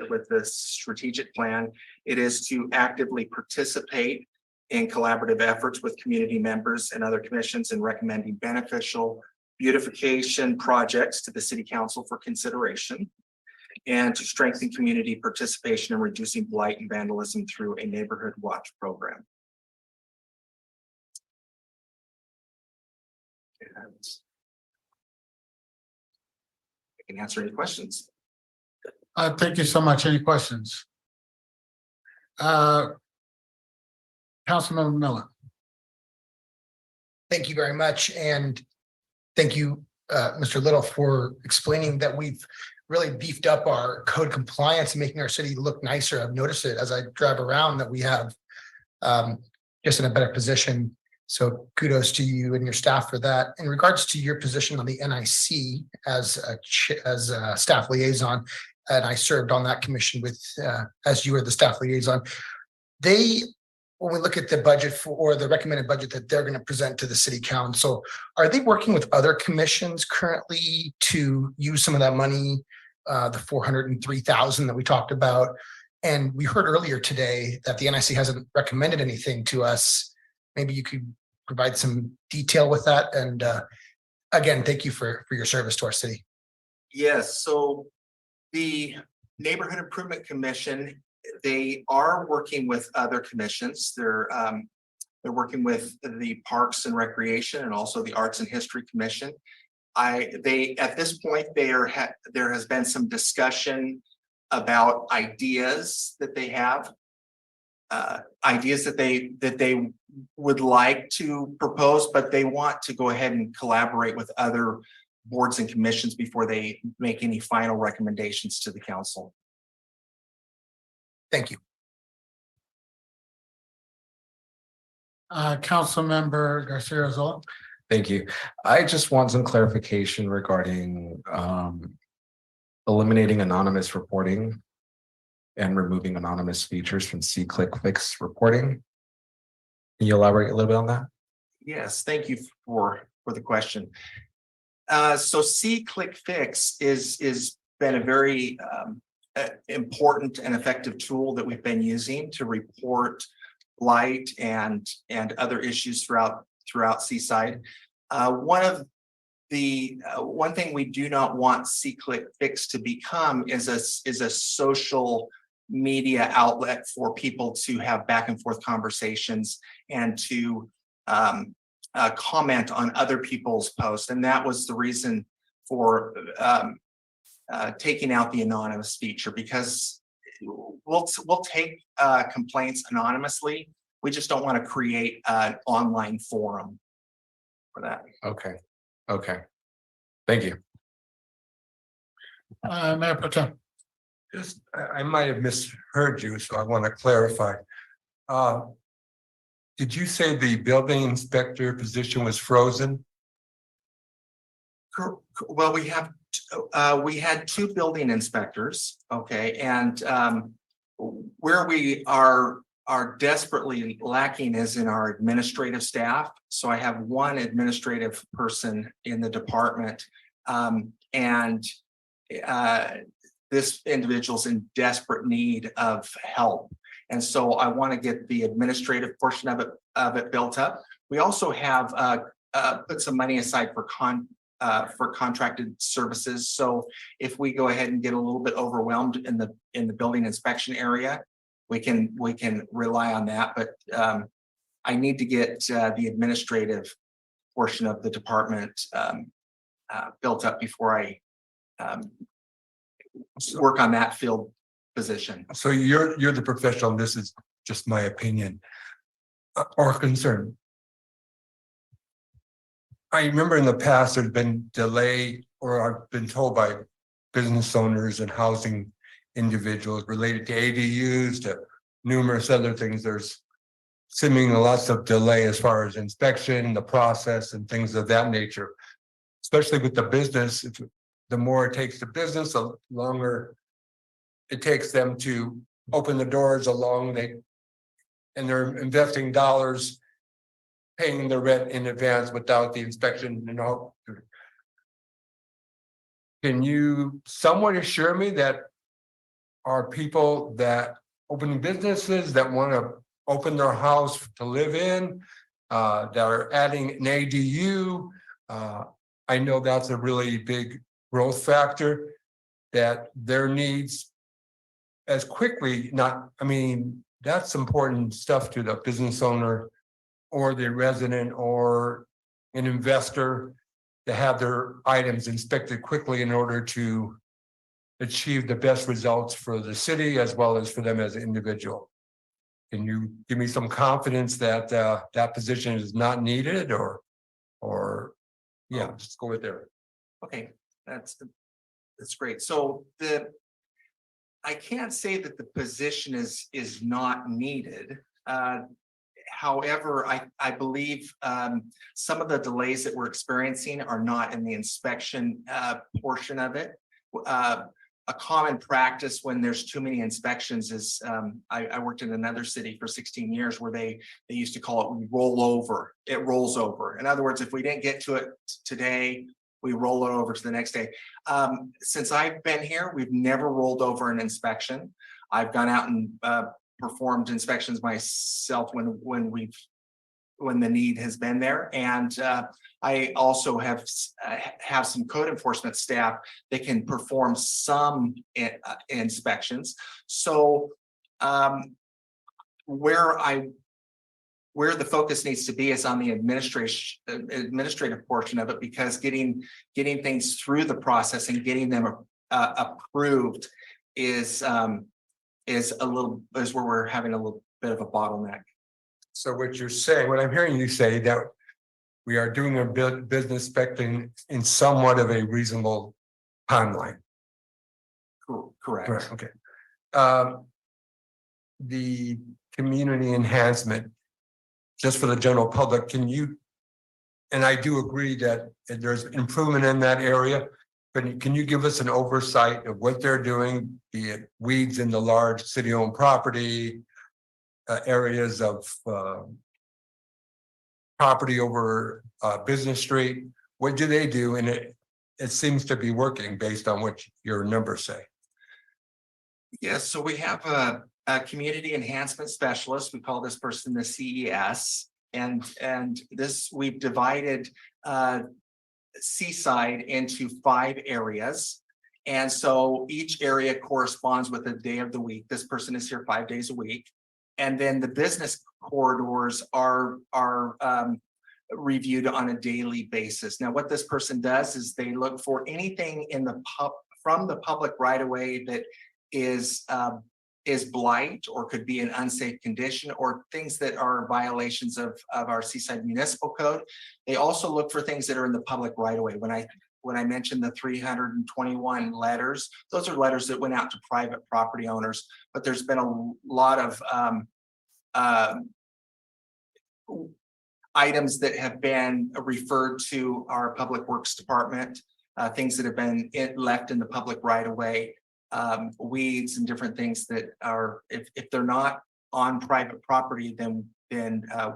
strategic plan. It is to actively participate in collaborative efforts with community members and other commissions in recommending beneficial beautification projects to the City Council for consideration, and to strengthen community participation in reducing blight and vandalism through a neighborhood watch program. And I can answer any questions. Thank you so much. Any questions? Councilmember Miller. Thank you very much. And thank you, Mr. Little, for explaining that we've really beefed up our code compliance and making our city look nicer. I've noticed it as I drive around that we have just in a better position. So kudos to you and your staff for that. In regards to your position on the NIC as a staff liaison, and I served on that commission with as you were the staff liaison, when we look at the budget or the recommended budget that they're going to present to the City Council, are they working with other commissions currently to use some of that money, the $403,000 that we talked about? And we heard earlier today that the NIC hasn't recommended anything to us. Maybe you could provide some detail with that. And again, thank you for your service to our city. Yes, so the Neighborhood Improvement Commission, they are working with other commissions. They're working with the Parks and Recreation and also the Arts and History Commission. At this point, there has been some discussion about ideas that they have, ideas that they would like to propose, but they want to go ahead and collaborate with other boards and commissions before they make any final recommendations to the council. Thank you. Councilmember Garcia-Zola. Thank you. I just want some clarification regarding eliminating anonymous reporting and removing anonymous features from C-Click-Fix reporting. Can you elaborate a little bit on that? Yes, thank you for the question. So C-Click-Fix is been a very important and effective tool that we've been using to report blight and other issues throughout Seaside. One thing we do not want C-Click-Fix to become is a social media outlet for people to have back and forth conversations and to comment on other people's posts. And that was the reason for taking out the anonymous feature, because we'll take complaints anonymously. We just don't want to create an online forum for that. Okay, okay. Thank you. Mayor Pro Tem. Just, I might have misheard you, so I want to clarify. Did you say the building inspector position was frozen? Well, we had two building inspectors, okay, and where we are desperately lacking is in our administrative staff. So I have one administrative person in the department, and this individual's in desperate need of help. And so I want to get the administrative portion of it built up. We also have put some money aside for contracted services. So if we go ahead and get a little bit overwhelmed in the building inspection area, we can rely on that. But I need to get the administrative portion of the department built up before I work on that field position. So you're the professional, and this is just my opinion or concern. I remember in the past there's been delay, or I've been told by business owners and housing individuals related to ADUs, to numerous other things. There's seemingly lots of delay as far as inspection, the process, and things of that nature. Especially with the business, the more it takes the business, the longer it takes them to open the doors and they're investing dollars, paying the rent in advance without the inspection and all. Can you somewhat assure me that are people that opening businesses that want to open their house to live in, that are adding an ADU? I know that's a really big growth factor, that their needs as quickly, that's important stuff to the business owner or the resident or an investor to have their items inspected quickly in order to achieve the best results for the city as well as for them as an individual. Can you give me some confidence that that position is not needed, or yeah, just go with there. Okay, that's great. So I can't say that the position is not needed. However, I believe some of the delays that we're experiencing are not in the inspection portion of it. A common practice when there's too many inspections is, I worked in another city for 16 years where they used to call it roll over. It rolls over. In other words, if we didn't get to it today, we roll it over to the next day. Since I've been here, we've never rolled over an inspection. I've gone out and performed inspections myself when the need has been there, and I also have some code enforcement staff that can perform some inspections. So where the focus needs to be is on the administrative portion of it, because getting things through the process and getting them approved is where we're having a little bit of a bottleneck. So what you're saying, what I'm hearing you say, that we are doing a business inspecting in somewhat of a reasonable timeline. Correct. Okay. The community enhancement, just for the general public, can you, and I do agree that there's improvement in that area, but can you give us an oversight of what they're doing, be it weeds in the large city-owned property, areas of property over Business Street? What do they do? And it seems to be working based on what your numbers say. Yes, so we have a community enhancement specialist. We call this person the CES, and this, we've divided Seaside into 5 areas. And so each area corresponds with a day of the week. This person is here 5 days a week. And then the business corridors are reviewed on a daily basis. Now, what this person does is they look for anything in the from the public right of way that is is blight or could be an unsafe condition or things that are violations of our Seaside Municipal Code. They also look for things that are in the public right of way. When I mentioned the 321 letters, those are letters that went out to private property owners, but there's been a lot of items that have been referred to our Public Works Department, things that have been left in the public right of way, weeds and different things that are, if they're not on private property, then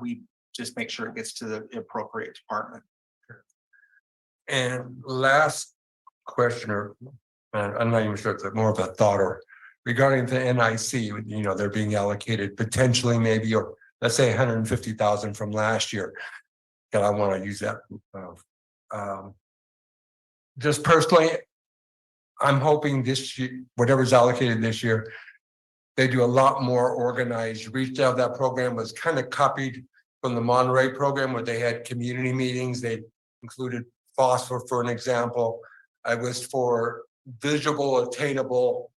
we just make sure it gets to the appropriate department. And last question, or I'm not even sure if it's more of a thought, or regarding the NIC, they're being allocated potentially maybe, or let's say 150,000 from last year. And I want to use that. Just personally, I'm hoping this year, whatever's allocated this year, they do a lot more organized reach out. That program was kind of copied from the Monterey program where they had community meetings. They included phosphor, for an example. I was for visible, attainable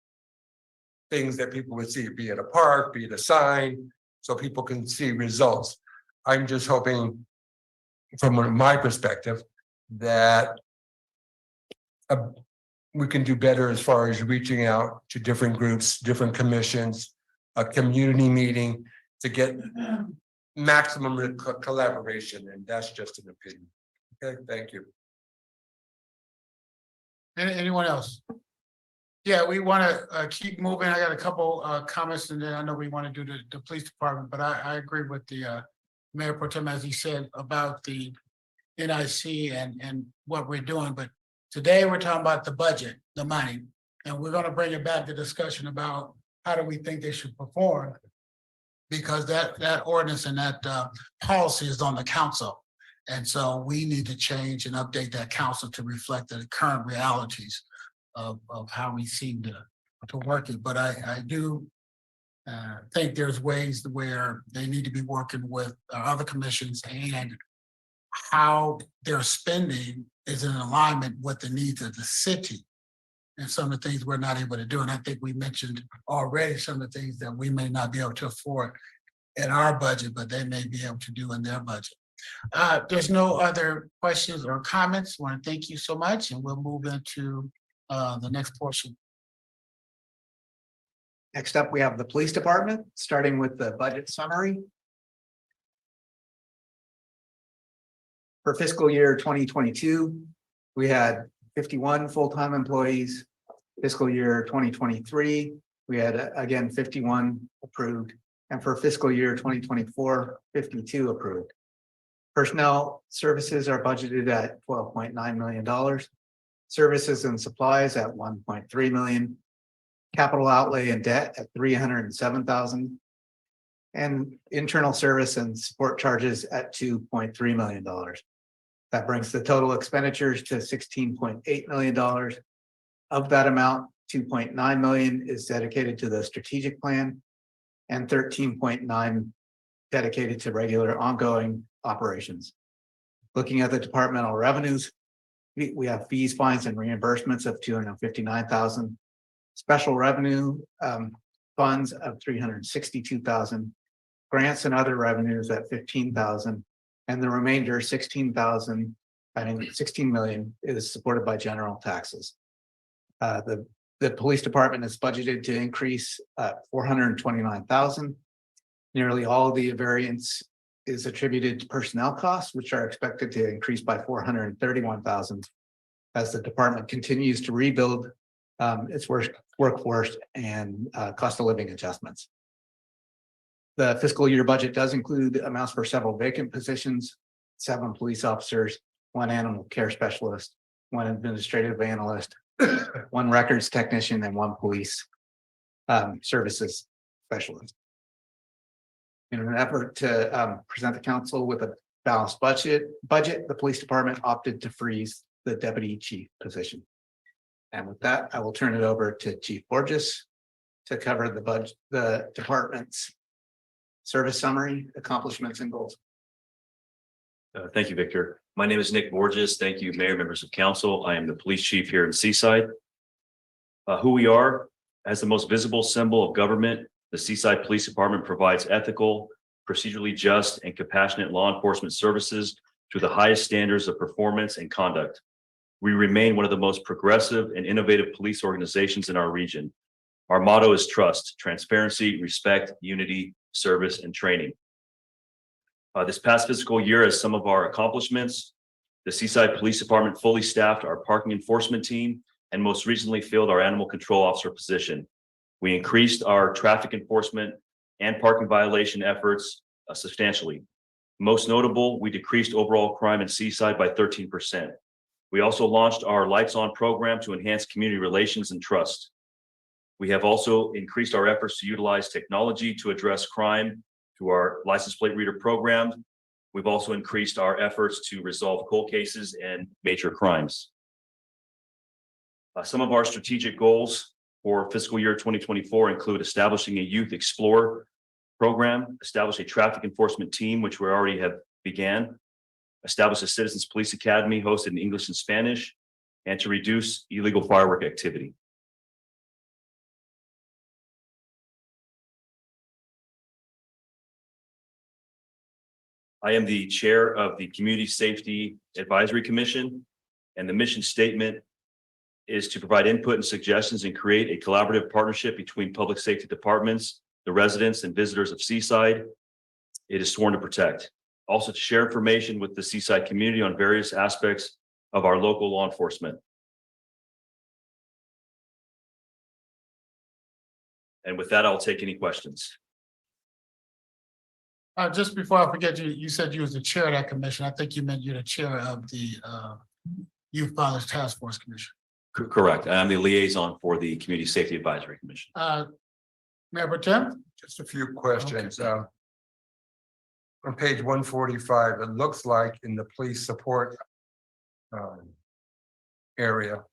things that people would see, be it a park, be it a sign, so people can see results. I'm just hoping, from my perspective, that we can do better as far as reaching out to different groups, different commissions, a community meeting to get maximum collaboration, and that's just an opinion. Okay, thank you. Anyone else? Yeah, we want to keep moving. I got a couple comments, and then I know we want to do the police department, but I agree with the Mayor Pro Tem, as he said, about the NIC and what we're doing. But today we're talking about the budget, the money, and we're going to bring it back to discussion about how do we think they should perform, because that ordinance and that policy is on the council. And so we need to change and update that council to reflect the current realities of how we seem to work it. But I do think there's ways where they need to be working with other commissions, and how their spending is in alignment with the needs of the city. And some of the things we're not able to do. And I think we mentioned already some of the things that we may not be able to afford in our budget, but they may be able to do in their budget. There's no other questions or comments. I want to thank you so much, and we'll move into the next portion. Next up, we have the police department, starting with the budget summary. For fiscal year 2022, we had 51 full-time employees. Fiscal year 2023, we had again 51 approved. And for fiscal year 2024, 52 approved. Personnel services are budgeted at $12.9 million. Services and supplies at $1.3 million. Capital outlay and debt at $307,000. And internal service and support charges at $2.3 million. That brings the total expenditures to $16.8 million. Of that amount, $2.9 million is dedicated to the strategic plan, and $13.9 dedicated to regular ongoing operations. Looking at the departmental revenues, we have fees, fines, and reimbursements of $259,000. Special revenue funds of $362,000. Grants and other revenues at $15,000. And the remainder, $16 million, is supported by general taxes. The police department is budgeted to increase $429,000. Nearly all of the variance is attributed to personnel costs, which are expected to increase by $431,000 as the department continues to rebuild its workforce and cost of living adjustments. The fiscal year budget does include amounts for several vacant positions, 7 police officers, 1 animal care specialist, 1 administrative analyst, 1 records technician, and 1 police services specialist. In an effort to present the council with a balanced budget, the police department opted to freeze the deputy chief position. And with that, I will turn it over to Chief Borges to cover the department's service summary, accomplishments, and goals. Thank you, Victor. My name is Nick Borges. Thank you, Mayor, members of council. I am the police chief here in Seaside. Who we are, As the most visible symbol of government, the Seaside Police Department provides ethical, procedurally just, and compassionate law enforcement services to the highest standards of performance and conduct. We remain one of the most progressive and innovative police organizations in our region. Our motto is trust, transparency, respect, unity, service, and training. This past fiscal year, as some of our accomplishments, the Seaside Police Department fully staffed our parking enforcement team and most recently filled our animal control officer position. We increased our traffic enforcement and parking violation efforts substantially. Most notable, we decreased overall crime in Seaside by 13%. We also launched our Lights On program to enhance community relations and trust. We have also increased our efforts to utilize technology to address crime through our license plate reader program. We've also increased our efforts to resolve cold cases and major crimes. Some of our strategic goals for fiscal year 2024 include establishing a Youth Explorer program, establish a traffic enforcement team, which we already have began, establish a Citizens Police Academy hosted in English and Spanish, and to reduce illegal firework activity. I am the chair of the Community Safety Advisory Commission, and the mission statement is to provide input and suggestions and create a collaborative partnership between public safety departments, the residents and visitors of Seaside. It is sworn to protect. Also to share information with the Seaside community on various aspects of our local law enforcement. And with that, I'll take any questions. Just before I forget, you said you was the chair of that commission. I think you meant you're the chair of the Youth Violence Task Force Commission. Correct. I'm the liaison for the Community Safety Advisory Commission. Mayor Pro Tem? Just a few questions. On page 145, it looks like in the police support area,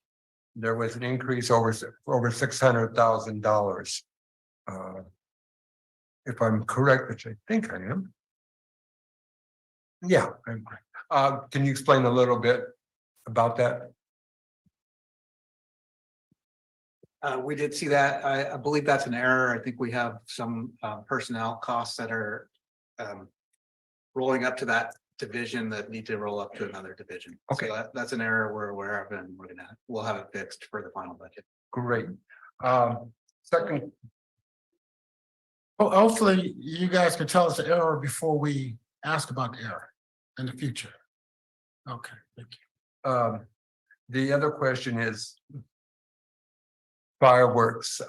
there was an increase over $600,000. If I'm correct, which I think I am. Yeah. Can you explain a little bit about that? We did see that. I believe that's an error. I think we have some personnel costs that are rolling up to that division that need to roll up to another division. Okay. So that's an error we're aware of, and we'll have it fixed for the final budget. Great. Second, Well, hopefully you guys can tell us the error before we ask about the error in the future. Okay, thank you. the other question is fireworks,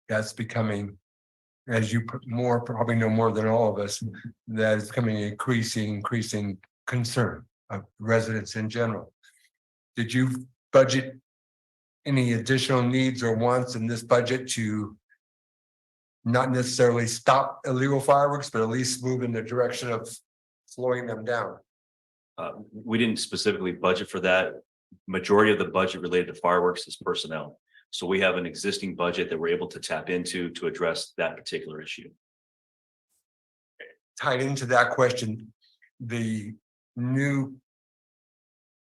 that's becoming, as you probably know more than all of us, that is becoming an increasing concern of residents in general. Did you budget any additional needs or wants in this budget to not necessarily stop illegal fireworks, but at least move in the direction of slowing them down? We didn't specifically budget for that. Majority of the budget related to fireworks is personnel. So we have an existing budget that we're able to tap into to address that particular issue. Tied into that question, the new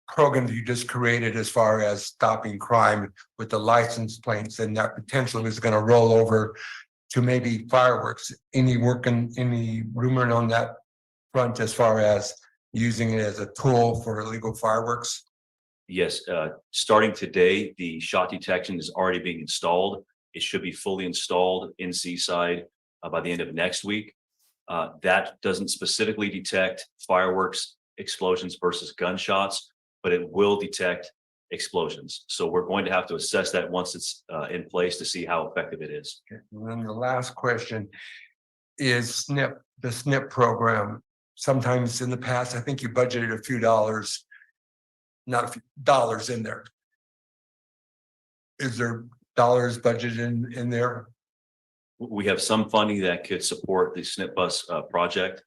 program that you just created as far as stopping crime with the license plates, and that potentially is going to roll over to maybe fireworks. Any rumor on that front as far as using it as a tool for illegal fireworks? Yes, starting today, the shot detection is already being installed. It should be fully installed in Seaside by the end of next week. That doesn't specifically detect fireworks explosions versus gunshots, but it will detect explosions. So we're going to have to assess that once it's in place to see how effective it is. Okay. And then the last question is the SNP program. Sometimes in the past, I think you budgeted a few dollars, not a few dollars in there. Is there dollars budgeted in there? We have some funding that could support the SNP bus project.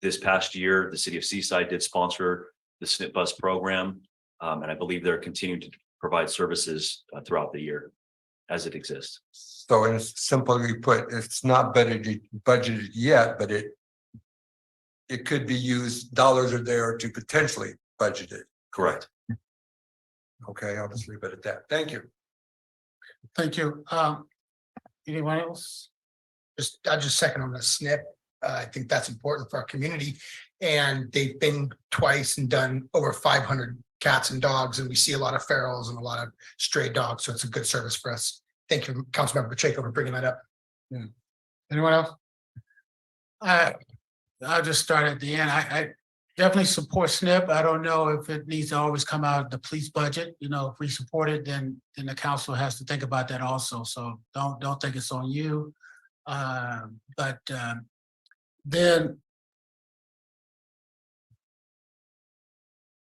This past year, the city of Seaside did sponsor the SNP bus program. And I believe they're continuing to provide services throughout the year as it exists. So it's simply put, it's not budgeted yet, but it could be used, dollars are there to potentially budget it. Correct. Okay, I'll just leave it at that. Thank you. Thank you. Anyone else? I'll just second on the SNP. I think that's important for our community. And they've been twice and done over 500 cats and dogs, and we see a lot of ferals and a lot of stray dogs. So it's a good service for us. Thank you, Councilmember Pacheco, for bringing that up. Anyone else? I'll just start at the end. I definitely support SNP. I don't know if it needs to always come out of the police budget. You know, if we support it, then the council has to think about that also. So don't think it's on you. Then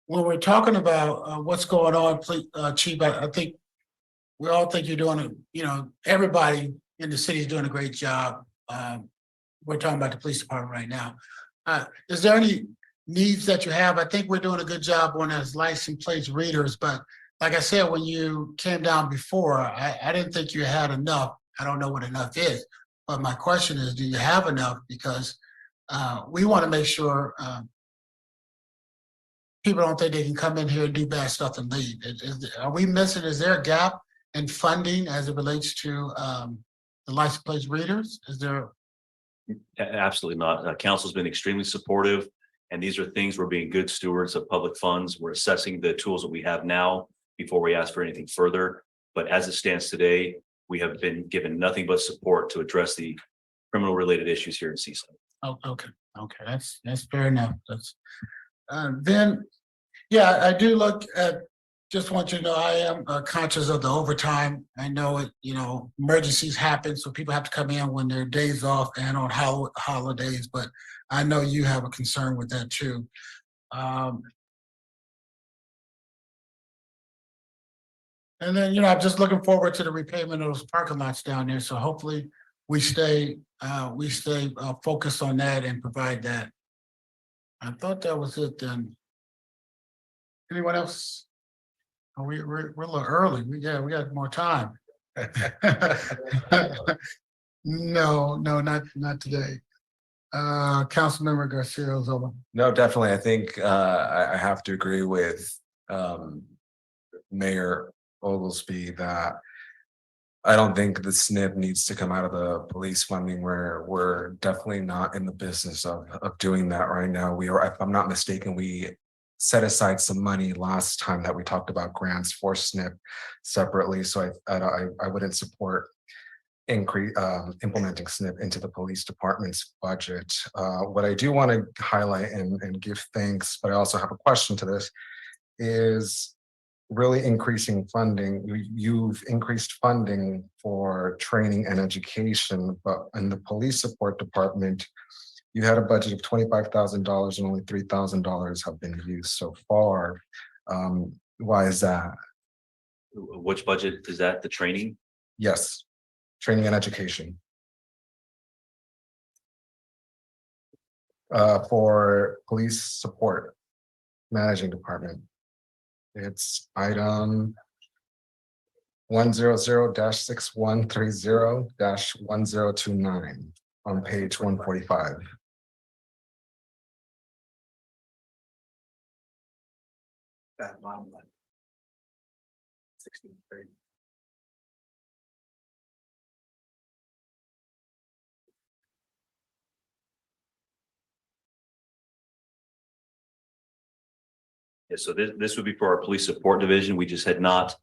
when we're talking about what's going on, Chief, I think we all think you're doing everybody in the city is doing a great job. We're talking about the police department right now. Is there any needs that you have? I think we're doing a good job on those license plate readers, but like I said, when you came down before, I didn't think you had enough. I don't know what enough is, but my question is, do you have enough? Because we want to make sure people don't think they can come in here and do bad stuff and leave. Are we missing? Is there a gap in funding as it relates to the license plate readers? Is there? Absolutely not. Council's been extremely supportive, and these are things we're being good stewards of public funds. We're assessing the tools that we have now before we ask for anything further. But as it stands today, we have been given nothing but support to address the criminal related issues here in Seaside. Oh, okay, that's fair enough. That's then, yeah, I do look at. Just want you to know I am conscious of the overtime. I know it. Emergencies happen, so people have to come in when their days off and on holidays. But I know you have a concern with that too. And then I'm just looking forward to the repayment of those parking lots down there. So hopefully we stay focused on that and provide that. I thought that was it then. Anyone else? We're a little early. We got more time. No, not today. Councilmember Garcia-Ozola. No, definitely. I think I have to agree with Mayor Oglesby that I don't think the SNP needs to come out of the police funding, where we're definitely not in the business of doing that right now. We are, if I'm not mistaken, we set aside some money last time that we talked about grants for SNP separately. So I wouldn't support implementing SNP into the police department's budget. What I do want to highlight and give thanks, but I also have a question to this, is really increasing funding. You've increased funding for training and education, but in the police support department, you had a budget of $25,000 and only $3,000 have been used so far. Why is that? Which budget is that? The training? Yes, training and education. For police support managing department. It's item 100-6130-1029 on page 145. That bottom line. 1630. Yeah, so this would be for our police support division. We just had not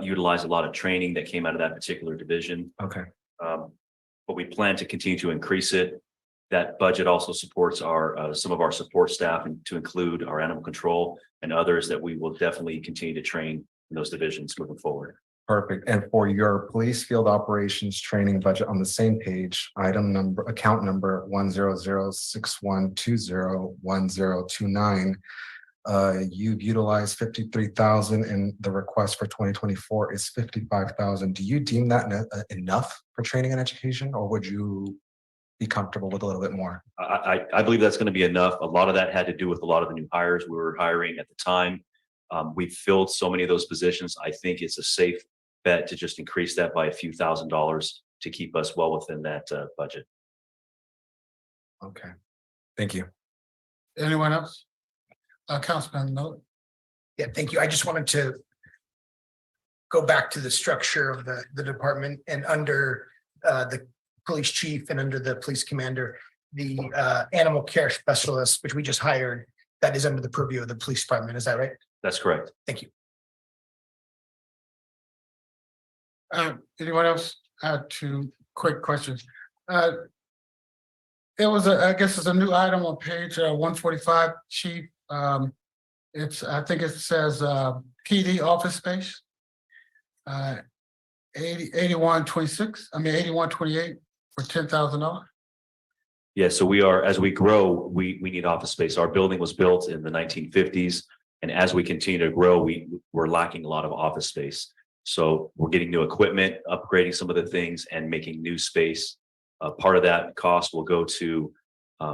utilized a lot of training that came out of that particular division. Okay. But we plan to continue to increase it. That budget also supports our some of our support staff, and to include our animal control and others that we will definitely continue to train in those divisions moving forward. Perfect. And for your police field operations training budget on the same page, account number 100-6120-1029. You've utilized 53,000 and the request for 2024 is 55,000. Do you deem that enough for training and education, or would you be comfortable with a little bit more? I believe that's going to be enough. A lot of that had to do with a lot of the new hires we were hiring at the time. We've filled so many of those positions. I think it's a safe bet to just increase that by a few $1,000s to keep us well within that budget. Okay, thank you. Anyone else? Councilman Miller. Yeah, thank you. I just wanted to go back to the structure of the department and under the police chief and under the police commander, the animal care specialist, which we just hired, that is under the purview of the police department. Is that right? That's correct. Thank you. Anyone else? Two quick questions. It was I guess it's a new item on page 145, chief. I think it says PD office space. 8128 for $10,000. Yeah, so we are, as we grow, we need office space. Our building was built in the 1950s. And as we continue to grow, we're lacking a lot of office space. So we're getting new equipment, upgrading some of the things and making new space. Part of that cost will go to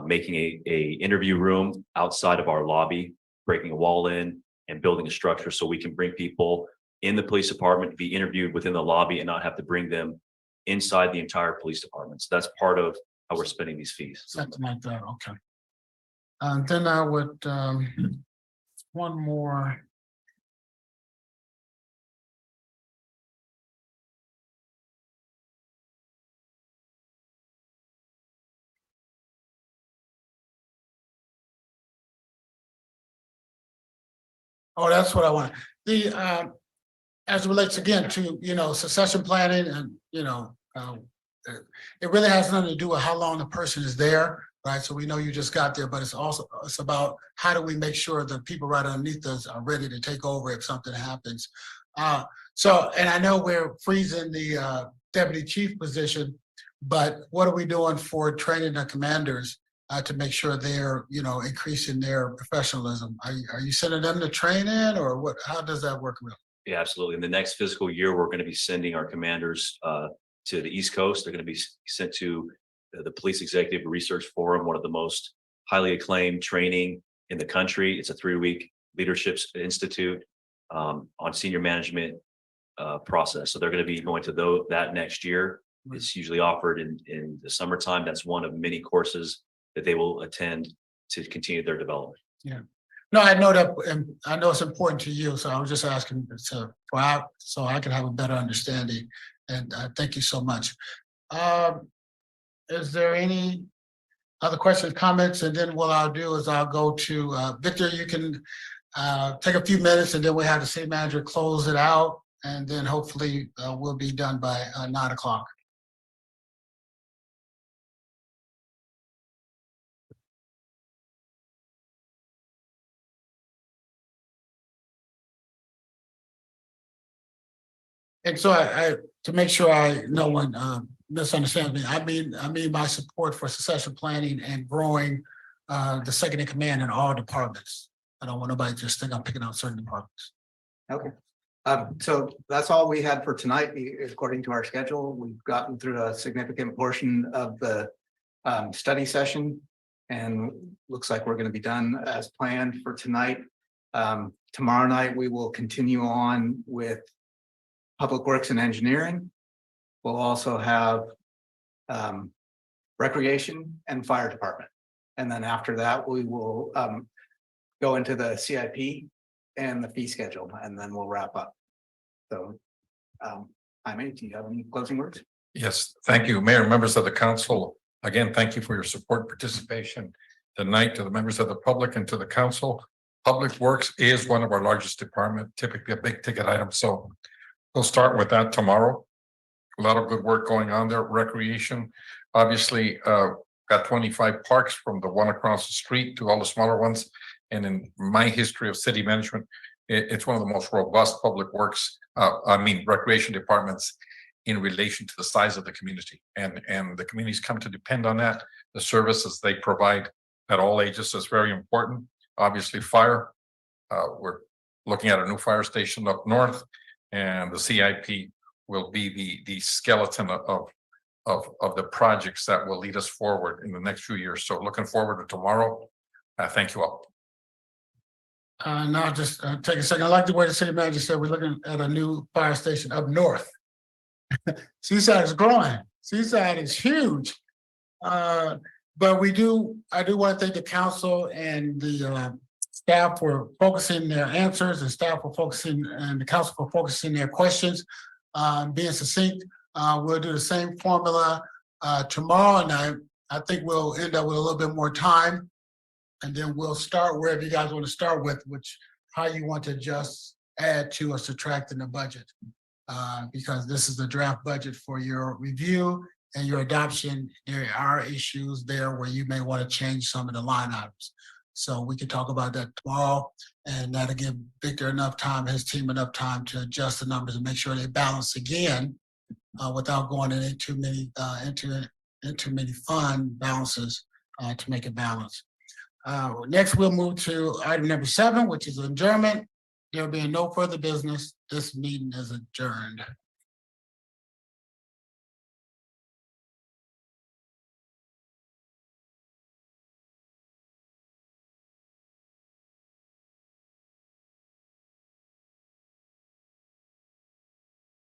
making a interview room outside of our lobby, breaking a wall in and building a structure so we can bring people in the police department to be interviewed within the lobby and not have to bring them inside the entire police department. So that's part of how we're spending these fees. Something like that, okay. Then I would, one more. Oh, that's what I want. As it relates again to, succession planning and, it really has nothing to do with how long the person is there, right? So we know you just got there, but it's about how do we make sure the people right underneath us are ready to take over if something happens. And I know we're freezing the deputy chief position, but what are we doing for training the commanders to make sure they're, increasing their professionalism? Are you sending them to training or what? How does that work? Yeah, absolutely. In the next fiscal year, we're going to be sending our commanders to the East Coast. They're going to be sent to the Police Executive Research Forum, one of the most highly acclaimed training in the country. It's a 3-week leadership institute on senior management process. So they're going to be going to that next year. It's usually offered in the summertime. That's one of many courses that they will attend to continue their development. Yeah. No, I know that, and I know it's important to you, so I was just asking so I can have a better understanding. And thank you so much. Is there any other questions, comments? And then what I'll do is I'll go to Victor. You can take a few minutes, and then we have the city manager close it out, and then hopefully we'll be done by 9 o'clock. And so to make sure no one misunderstands me, I mean my support for succession planning and growing the second in command in all departments. I don't want nobody to just think I'm picking out certain departments. Okay. So that's all we had for tonight, according to our schedule. We've gotten through a significant portion of the study session and looks like we're going to be done as planned for tonight. Tomorrow night, we will continue on with Public Works and Engineering. We'll also have Recreation and Fire Department. And then after that, we will go into the CIP and the fee schedule, and then we'll wrap up. So, Jaime, do you have any closing words? Yes, thank you, Mayor, members of the council. Again, thank you for your support, participation tonight, to the members of the public and to the council. Public Works is one of our largest department, typically a big ticket item. So we'll start with that tomorrow. A lot of good work going on there. Recreation, obviously, got 25 parks from the one across the street to all the smaller ones. And in my history of city management, it's one of the most robust public works, recreation departments in relation to the size of the community. And the communities come to depend on that. The services they provide at all ages is very important. Obviously, fire, we're looking at a new fire station up north, and the CIP will be the skeleton of the projects that will lead us forward in the next few years. So looking forward to tomorrow. Thank you all. Now just take a second. I like the way the city manager said we're looking at a new fire station up north. Seaside is growing. Seaside is huge. But I do want to thank the council and the staff for focusing their answers and staff for focusing and the council for focusing their questions, being succinct. We'll do the same formula tomorrow, and I think we'll end up with a little bit more time. And then we'll start wherever you guys want to start with, which how you want to adjust, add to, or subtract in the budget. Because this is the draft budget for your review and your adoption. There are issues there where you may want to change some of the line items. So we can talk about that tomorrow, and that'll give Victor enough time, his team enough time to adjust the numbers and make sure they balance again without going into too many fund balances to make it balance. Next, we'll move to item number 7, which is adjournment. There being no further business, this meeting is adjourned.